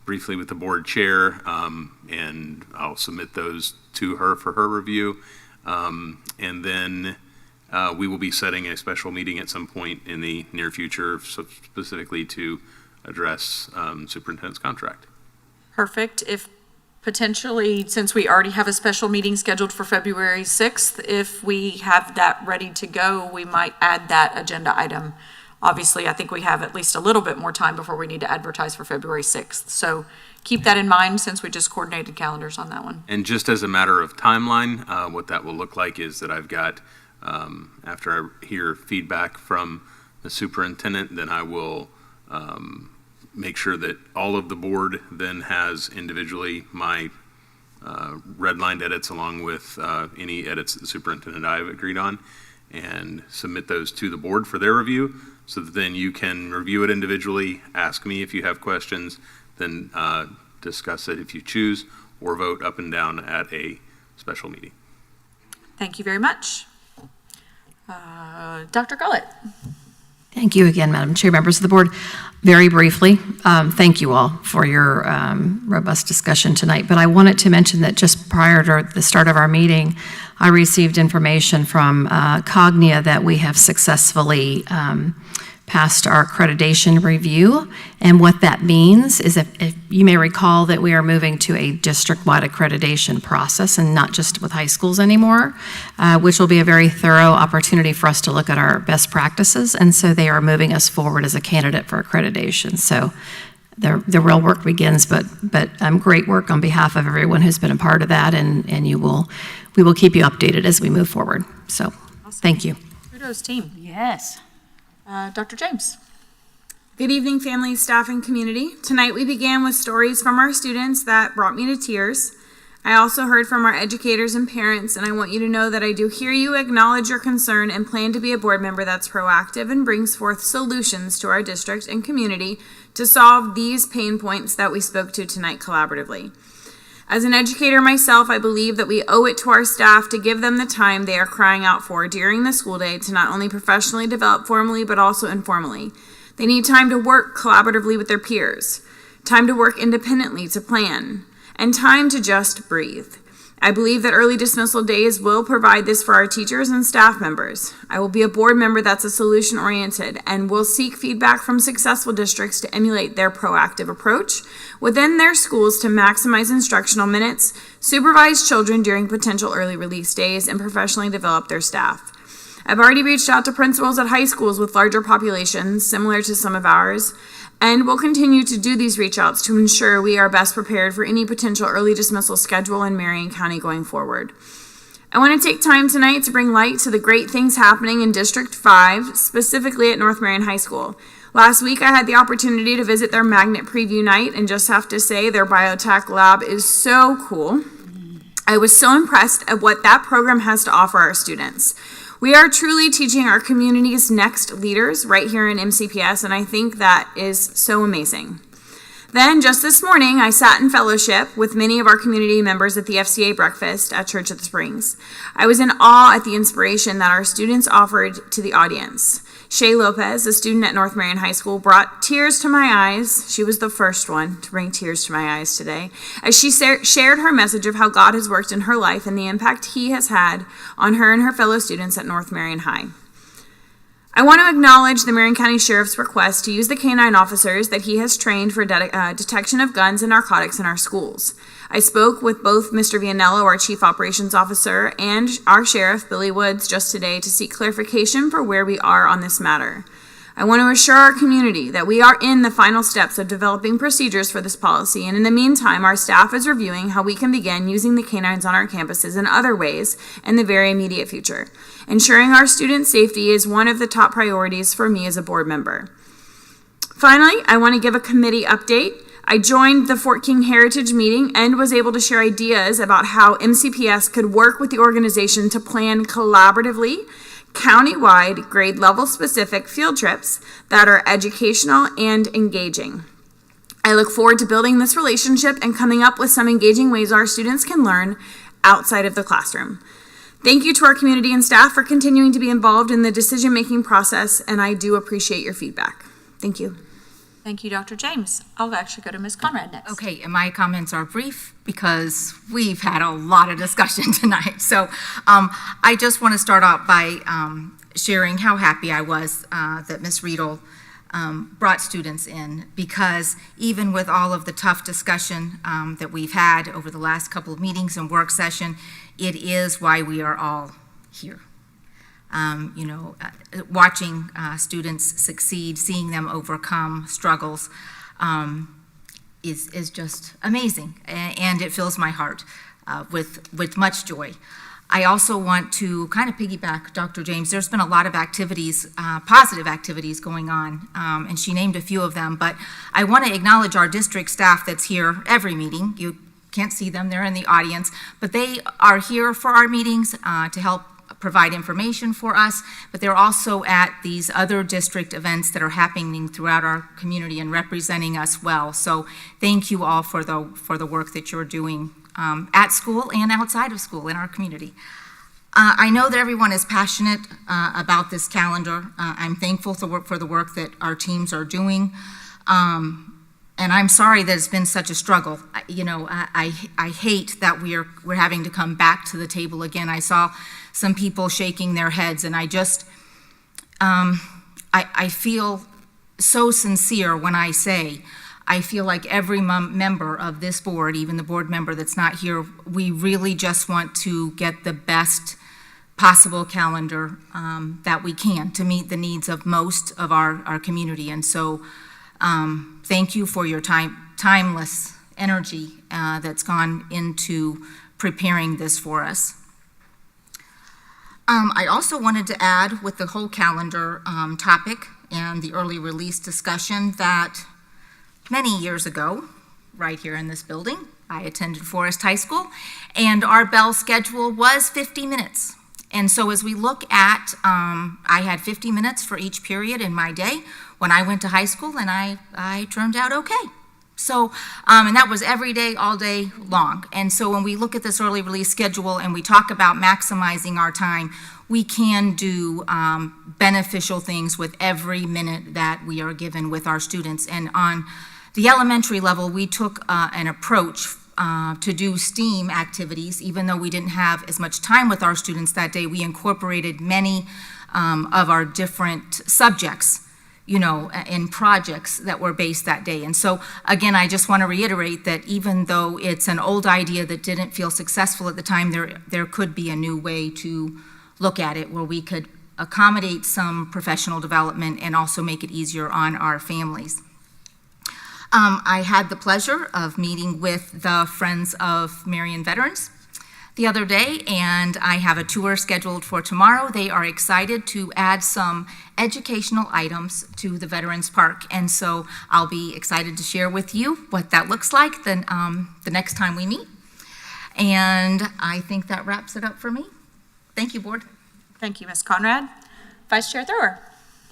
briefly with the board chair, and I'll submit those to her for her review. And then we will be setting a special meeting at some point in the near future, specifically to address superintendent's contract. Perfect. If potentially, since we already have a special meeting scheduled for February 6th, if we have that ready to go, we might add that agenda item. Obviously, I think we have at least a little bit more time before we need to advertise for February 6th. So keep that in mind since we just coordinated calendars on that one. And just as a matter of timeline, what that will look like is that I've got, after I hear feedback from the superintendent, then I will make sure that all of the board then has individually my redlined edits along with any edits that the superintendent and I have agreed on, and submit those to the board for their review, so that then you can review it individually, ask me if you have questions, then discuss it if you choose, or vote up and down at a special meeting. Thank you very much. Dr. Gullett. Thank you again, Madam Chair, members of the board. Very briefly, thank you all for your robust discussion tonight. But I wanted to mention that just prior to the start of our meeting, I received information from Cognia that we have successfully passed our accreditation review. And what that means is if you may recall that we are moving to a district-wide accreditation process and not just with high schools anymore, which will be a very thorough opportunity for us to look at our best practices. And so they are moving us forward as a candidate for accreditation. So the real work begins, but great work on behalf of everyone who's been a part of that, and we will keep you updated as we move forward. So, thank you. Kudos, team. Yes. Dr. James. Good evening, family, staff, and community. Tonight we began with stories from our students that brought me to tears. I also heard from our educators and parents, and I want you to know that I do hear you, acknowledge your concern, and plan to be a board member that's proactive and brings forth solutions to our district and community to solve these pain points that we spoke to tonight collaboratively. As an educator myself, I believe that we owe it to our staff to give them the time they are crying out for during the school day to not only professionally develop formally, but also informally. They need time to work collaboratively with their peers, time to work independently to plan, and time to just breathe. I believe that early dismissal days will provide this for our teachers and staff members. I will be a board member that's a solution-oriented and will seek feedback from successful districts to emulate their proactive approach within their schools to maximize instructional minutes, supervise children during potential early release days, and professionally develop their staff. I've already reached out to principals at high schools with larger populations, similar to some of ours, and will continue to do these reach outs to ensure we are best prepared for any potential early dismissal schedule in Marion County going forward. I want to take time tonight to bring light to the great things happening in District 5, specifically at North Marion High School. Last week I had the opportunity to visit their magnet preview night and just have to say their biotech lab is so cool. I was so impressed at what that program has to offer our students. We are truly teaching our community's next leaders right here in MCPS, and I think that is so amazing. Then, just this morning, I sat in fellowship with many of our community members at the FCA breakfast at Church of the Springs. I was in awe at the inspiration that our students offered to the audience. Shay Lopez, a student at North Marion High School, brought tears to my eyes. She was the first one to bring tears to my eyes today, as she shared her message of how God has worked in her life and the impact He has had on her and her fellow students at North Marion High. I want to acknowledge the Marion County Sheriff's request to use the canine officers that he has trained for detection of guns and narcotics in our schools. I spoke with both Mr. Vianello, our Chief Operations Officer, and our Sheriff, Billy Woods, just today to seek clarification for where we are on this matter. I want to assure our community that we are in the final steps of developing procedures for this policy, and in the meantime, our staff is reviewing how we can begin using the canines on our campuses in other ways in the very immediate future. Ensuring our students' safety is one of the top priorities for me as a board member. Finally, I want to give a committee update. I joined the Fort King Heritage meeting and was able to share ideas about how MCPS could work with the organization to plan collaboratively county-wide grade level specific field trips that are educational and engaging. I look forward to building this relationship and coming up with some engaging ways our students can learn outside of the classroom. Thank you to our community and staff for continuing to be involved in the decision-making process, and I do appreciate your feedback. Thank you. Thank you, Dr. James. I'll actually go to Ms. Conrad next. Okay, and my comments are brief because we've had a lot of discussion tonight. So I just want to start out by sharing how happy I was that Ms. Riedel brought students in, because even with all of the tough discussion that we've had over the last couple of meetings and work session, it is why we are all here. Watching students succeed, seeing them overcome struggles is just amazing, and it fills my heart with much joy. I also want to kind of piggyback Dr. James. There's been a lot of activities, positive activities going on, and she named a few of them, but I want to acknowledge our district staff that's here every meeting. You can't see them, they're in the audience, but they are here for our meetings to help provide information for us, but they're also at these other district events that are happening throughout our community and representing us well. So thank you all for the work that you're doing at school and outside of school in our community. I know that everyone is passionate about this calendar. I'm thankful for the work that our teams are doing. And I'm sorry that it's been such a struggle. I hate that we're having to come back to the table again. I saw some people shaking their heads, and I I feel so sincere when I say I feel like every member of this board, even the board member that's not here, we really just want to get the best possible calendar that we can to meet the needs of most of our community. And so thank you for your timeless energy that's gone into preparing this for us. I also wanted to add with the whole calendar topic and the early release discussion that many years ago, right here in this building, I attended Forest High School, and our bell schedule was 50 minutes. And so as we look at, I had 50 minutes for each period in my day when I went to high school, and I turned out okay. So, and that was every day, all day long. And so when we look at this early release schedule and we talk about maximizing our time, we can do beneficial things with every minute that we are given with our students. And on the elementary level, we took an approach to do STEAM activities. Even though we didn't have as much time with our students that day, we incorporated many of our different subjects, you know, in projects that were based that day. And so, again, I just want to reiterate that even though it's an old idea that didn't feel successful at the time, there could be a new way to look at it where we could accommodate some professional development and also make it easier on our families. I had the pleasure of meeting with the Friends of Marion Veterans the other day, and I have a tour scheduled for tomorrow. They are excited to add some educational items to the Veterans Park, and so I'll be excited to share with you what that looks like the next time we meet. And I think that wraps it up for me. Thank you, Board. Thank you, Ms. Conrad. Vice Chair Thrower.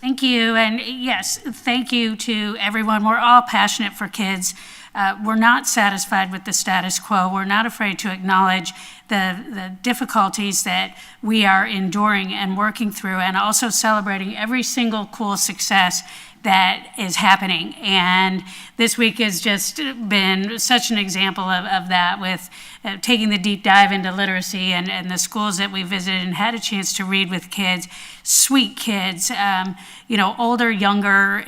Thank you, and yes, thank you to everyone. We're all passionate for kids. We're not satisfied with the status quo. We're not afraid to acknowledge the difficulties that we are enduring and working through, and also celebrating every single cool success that is happening. And this week has just been such an example of that, with taking the deep dive into literacy and the schools that we visited and had a chance to read with kids, sweet kids, you know, older, younger,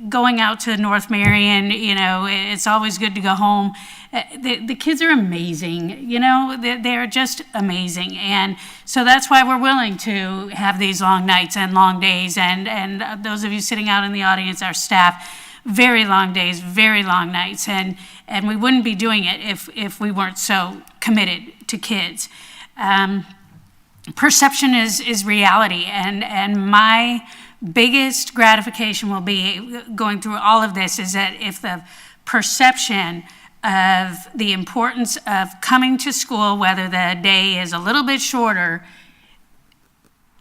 going out to North Marion, you know, it's always good to go home. The kids are amazing, you know, they're just amazing. And so that's why we're willing to have these long nights and long days. And those of you sitting out in the audience, our staff, very long days, very long nights. And we wouldn't be doing it if we weren't so committed to kids. Perception is reality. And my biggest gratification will be going through all of this is that if the perception of the importance of coming to school, whether the day is a little bit shorter,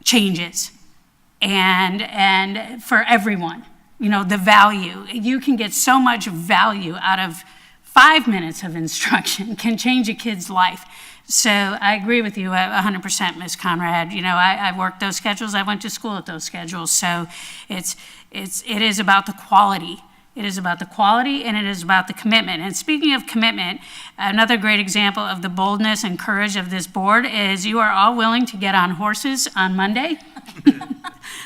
changes. And for everyone, you know, the value, you can get so much value out of 5 minutes of instruction can change a kid's life. So I agree with you 100%, Ms. Conrad. You know, I worked those schedules. I went to school at those schedules. So it is about the quality. It is about the quality, and it is about the commitment. And speaking of commitment, another great example of the boldness and courage of this board is you are all willing to get on horses on Monday.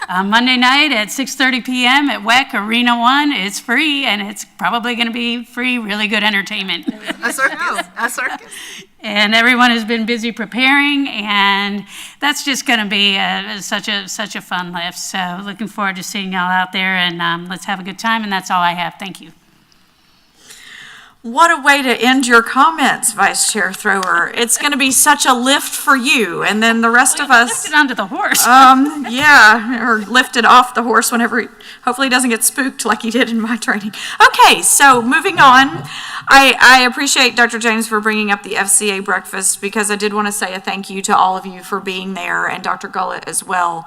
Monday night at 6:30 p.m. at WEC Arena 1. It's free, and it's probably going to be free, really good entertainment. A circus. And everyone has been busy preparing, and that's just going to be such a fun lift. So looking forward to seeing y'all out there, and let's have a good time, and that's all I have. Thank you. What a way to end your comments, Vice Chair Thrower. It's going to be such a lift for you, and then the rest of us... Lifted onto the horse. Yeah, or lifted off the horse whenever hopefully he doesn't get spooked like he did in my training. Okay, so moving on. I appreciate Dr. James for bringing up the FCA breakfast, because I did want to say a thank you to all of you for being there, and Dr. Gullett as well.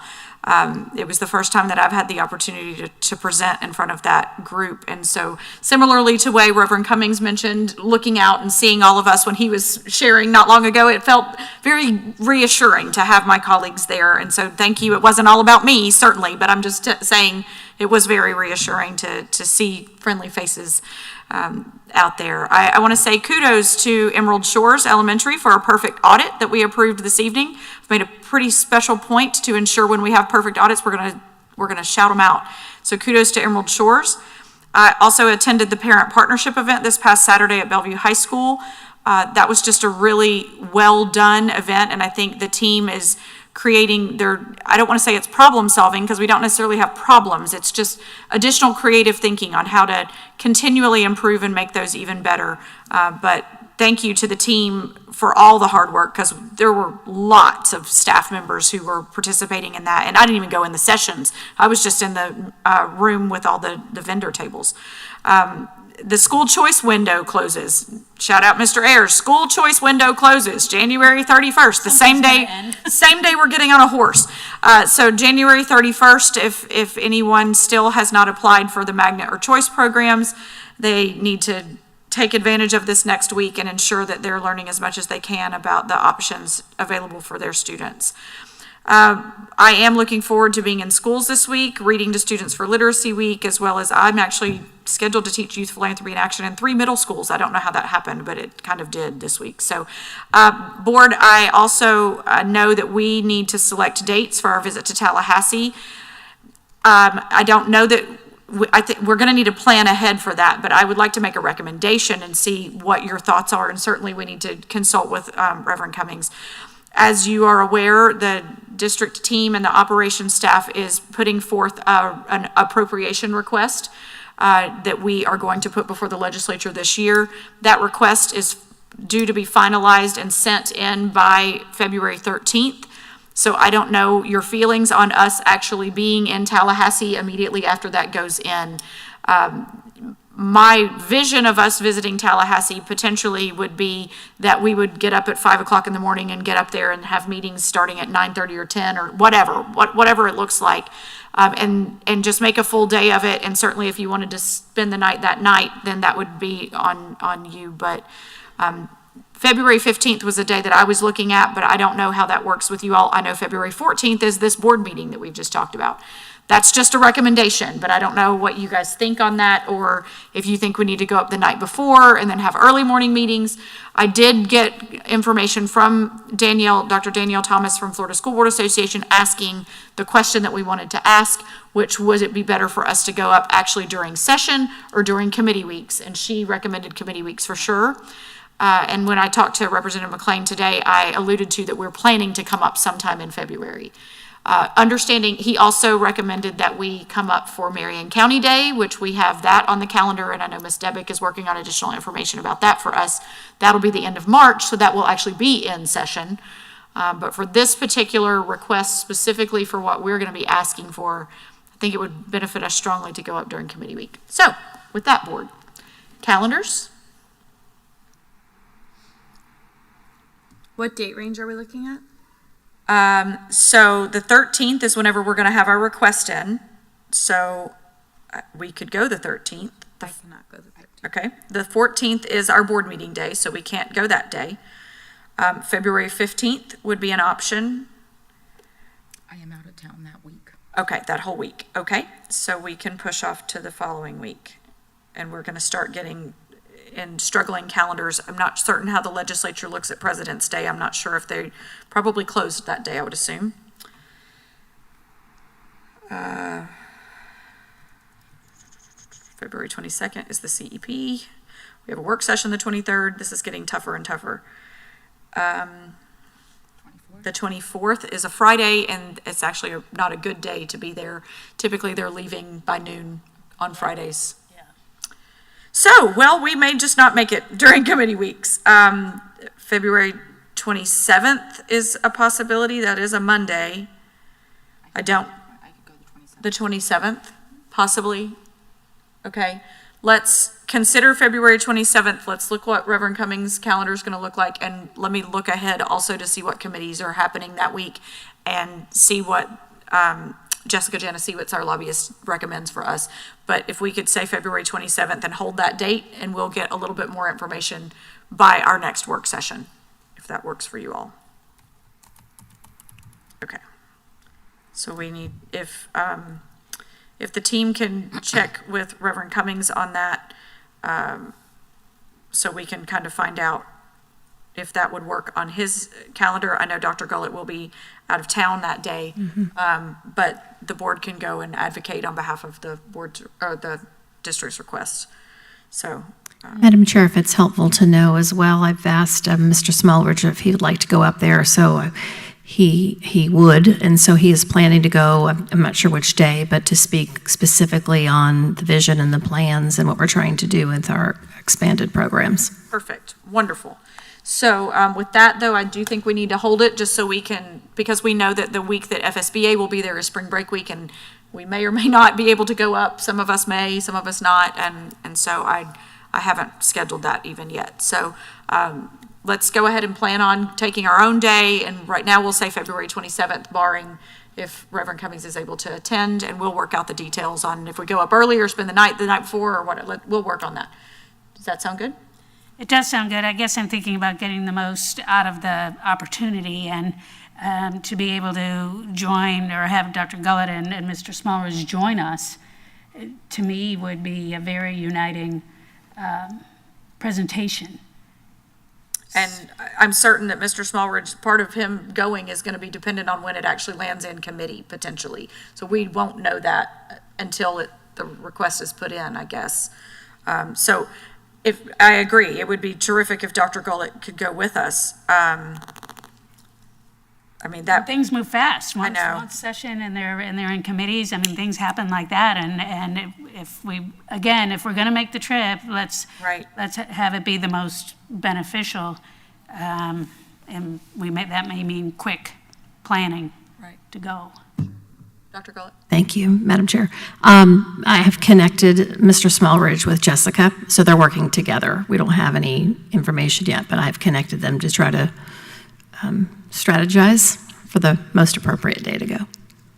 It was the first time that I've had the opportunity to present in front of that group. And so similarly to way Reverend Cummings mentioned, looking out and seeing all of us when he was sharing not long ago, it felt very reassuring to have my colleagues there. And so thank you. It wasn't all about me, certainly, but I'm just saying it was very reassuring to see friendly faces out there. I want to say kudos to Emerald Shores Elementary for a perfect audit that we approved this evening. I've made a pretty special point to ensure when we have perfect audits, we're going to we're going to shout them out. So kudos to Emerald Shores. I also attended the parent partnership event this past Saturday at Bellevue High School. That was just a really well done event, and I think the team is creating I don't want to say it's problem solving because we don't necessarily have problems. It's just additional creative thinking on how to continually improve and make those even better. But thank you to the team for all the hard work, because there were lots of staff members who were participating in that. And I didn't even go in the sessions. I was just in the room with all the vendor tables. The school choice window closes. Shout out Mr. Ayers. School choice window closes January 31st, the same day we're getting on a horse. So January 31st, if anyone still has not applied for the magnet or choice programs, they need to take advantage of this next week and ensure that they're learning as much as they can about the options available for their students. I am looking forward to being in schools this week, reading to students for Literacy Week, as well as I'm actually scheduled to teach Youth Philanthropy in Action in 3 middle schools. I don't know how that happened, but it kind of did this week. So, Board, I also know that we need to select dates for our visit to Tallahassee. I don't know that I think we're going to need to plan ahead for that, but I would like to make a recommendation and see what your thoughts are, and certainly we need to consult with Reverend Cummings. As you are aware, the district team and the operations staff is putting forth an appropriation request that we are going to put before the legislature this year. That request is due to be finalized and sent in by February 13th. So I don't know your feelings on us actually being in Tallahassee immediately after that goes in. My vision of us visiting Tallahassee potentially would be that we would get up at 5 o'clock in the morning and get up there and have meetings starting at 9:30 or 10 or whatever it looks like, and just make a full day of it. And certainly if you wanted to spend the night that night, then that would be on you. But February 15th was a day that I was looking at, but I don't know how that works with you all. I know February 14th is this board meeting that we've just talked about. That's just a recommendation, but I don't know what you guys think on that, or if you think we need to go up the night before and then have early morning meetings. I did get information from Dr. Danielle Thomas from Florida School Board Association asking the question that we wanted to ask, which would it be better for us to go up actually during session or during committee weeks? And she recommended committee weeks for sure. And when I talked to Representative McLean today, I alluded to that we're planning to come up sometime in February. Understanding, he also recommended that we come up for Marion County Day, which we have that on the calendar, and I know Ms. Debick is working on additional information about that for us. That'll be the end of March, so that will actually be in session. But for this particular request, specifically for what we're going to be asking for, I think it would benefit us strongly to go up during committee week. So, with that, board, calendars. What date range are we looking at? So the 13th is whenever we're going to have our request in. So we could go the 13th. I cannot go the 13th. Okay. The 14th is our board meeting day, so we can't go that day. February 15th would be an option. I am out of town that week. Okay, that whole week. Okay. So we can push off to the following week. And we're going to start getting in struggling calendars. I'm not certain how the legislature looks at President's Day. I'm not sure if they probably closed that day, I would assume. February 22nd is the CEP. We have a work session the 23rd. This is getting tougher and tougher. The 24th is a Friday, and it's actually not a good day to be there. Typically, they're leaving by noon on Fridays. So, well, we may just not make it during committee weeks. February 27th is a possibility. That is a Monday. I could go the 27th, possibly. Okay. Let's consider February 27th. Let's look what Reverend Cummings' calendar is going to look like, and let me look ahead also to see what committees are happening that week and see what Jessica Janasiewicz, our lobbyist, recommends for us. But if we could say February 27th and hold that date, and we'll get a little bit more information by our next work session, if that works for you all. Okay. So we need, if the team can check with Reverend Cummings on that, so we can kind of find out if that would work on his calendar. I know Dr. Gullett will be out of town that day, but the board can go and advocate on behalf of the board or the district's requests. So. Madam Chair, if it's helpful to know as well, I've asked Mr. Smallridge if he would like to go up there, so he would, and so he is planning to go, I'm not sure which day, but to speak specifically on the vision and the plans and what we're trying to do with our expanded programs. Perfect, wonderful. So with that, though, I do think we need to hold it just so we can, because we know that the week that FSBA will be there is spring break week, and we may or may not be able to go up. Some of us may, some of us not, and so I haven't scheduled that even yet. So let's go ahead and plan on taking our own day, and right now we'll say February 27th, barring if Reverend Cummings is able to attend, and we'll work out the details on if we go up early or spend the night before or what. We'll work on that. Does that sound good? It does sound good. I guess I'm thinking about getting the most out of the opportunity, and to be able to join or have Dr. Gullett and Mr. Smallridge join us, to me would be a very uniting presentation. And I'm certain that Mr. Smallridge, part of him going is going to be dependent on when it actually lands in committee, potentially. So we won't know that until the request is put in, I guess. So if I agree, it would be terrific if Dr. Gullett could go with us. I mean, that things move fast. I know. Once session and they're in committees, I mean, things happen like that. And if we're going to make the trip, let's have it be the most beneficial. And that may mean quick planning to go. Dr. Gullett. Thank you, Madam Chair. I have connected Mr. Smallridge with Jessica, so they're working together. We don't have any information yet, but I've connected them to try to strategize for the most appropriate day to go.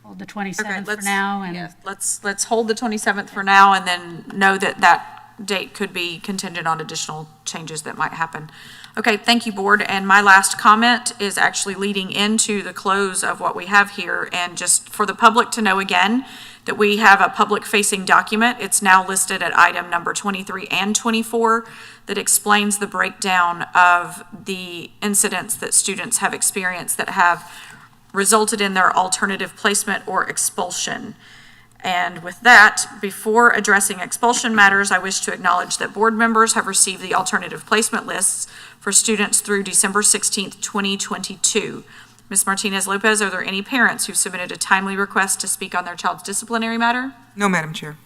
Hold the 27th for now. And yeah, let's hold the 27th for now, and then know that that date could be contingent on additional changes that might happen. Okay, thank you, board. And my last comment is actually leading into the close of what we have here, and just for the public to know again that we have a public-facing document. It's now listed at item number 23 and 24 that explains the breakdown of the incidents that students have experienced that have resulted in their alternative placement or expulsion. And with that, before addressing expulsion matters, I wish to acknowledge that board members have received the alternative placement lists for students through December 16th, 2022. Ms. Martinez-Lopez, are there any parents who've submitted a timely request to speak on their child's disciplinary matter? No, Madam Chair.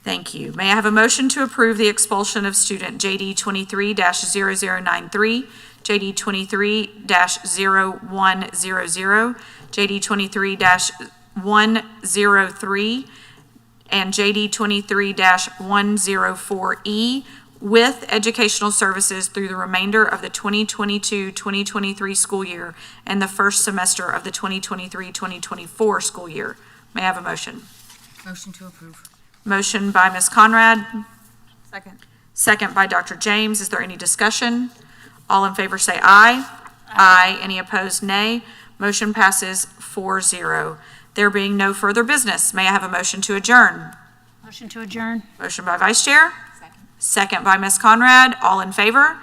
Thank you. May I have a motion to approve the expulsion of student JD 23-0093, JD 23-0100, JD 23-103, and JD 23-104E with educational services through the remainder of the 2022-2023 school year and the first semester of the 2023-2024 school year. May I have a motion? Motion to approve. Motion by Ms. Conrad. Second. Second by Dr. James. Is there any discussion? All in favor say aye. Aye. Any opposed, nay. Motion passes 4-0. There being no further business, may I have a motion to adjourn? Motion to adjourn. Motion by Vice Chair. Second by Ms. Conrad. All in favor?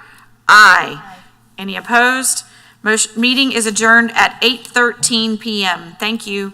Aye. Any opposed? Meeting is adjourned at 8:13 p.m. Thank you.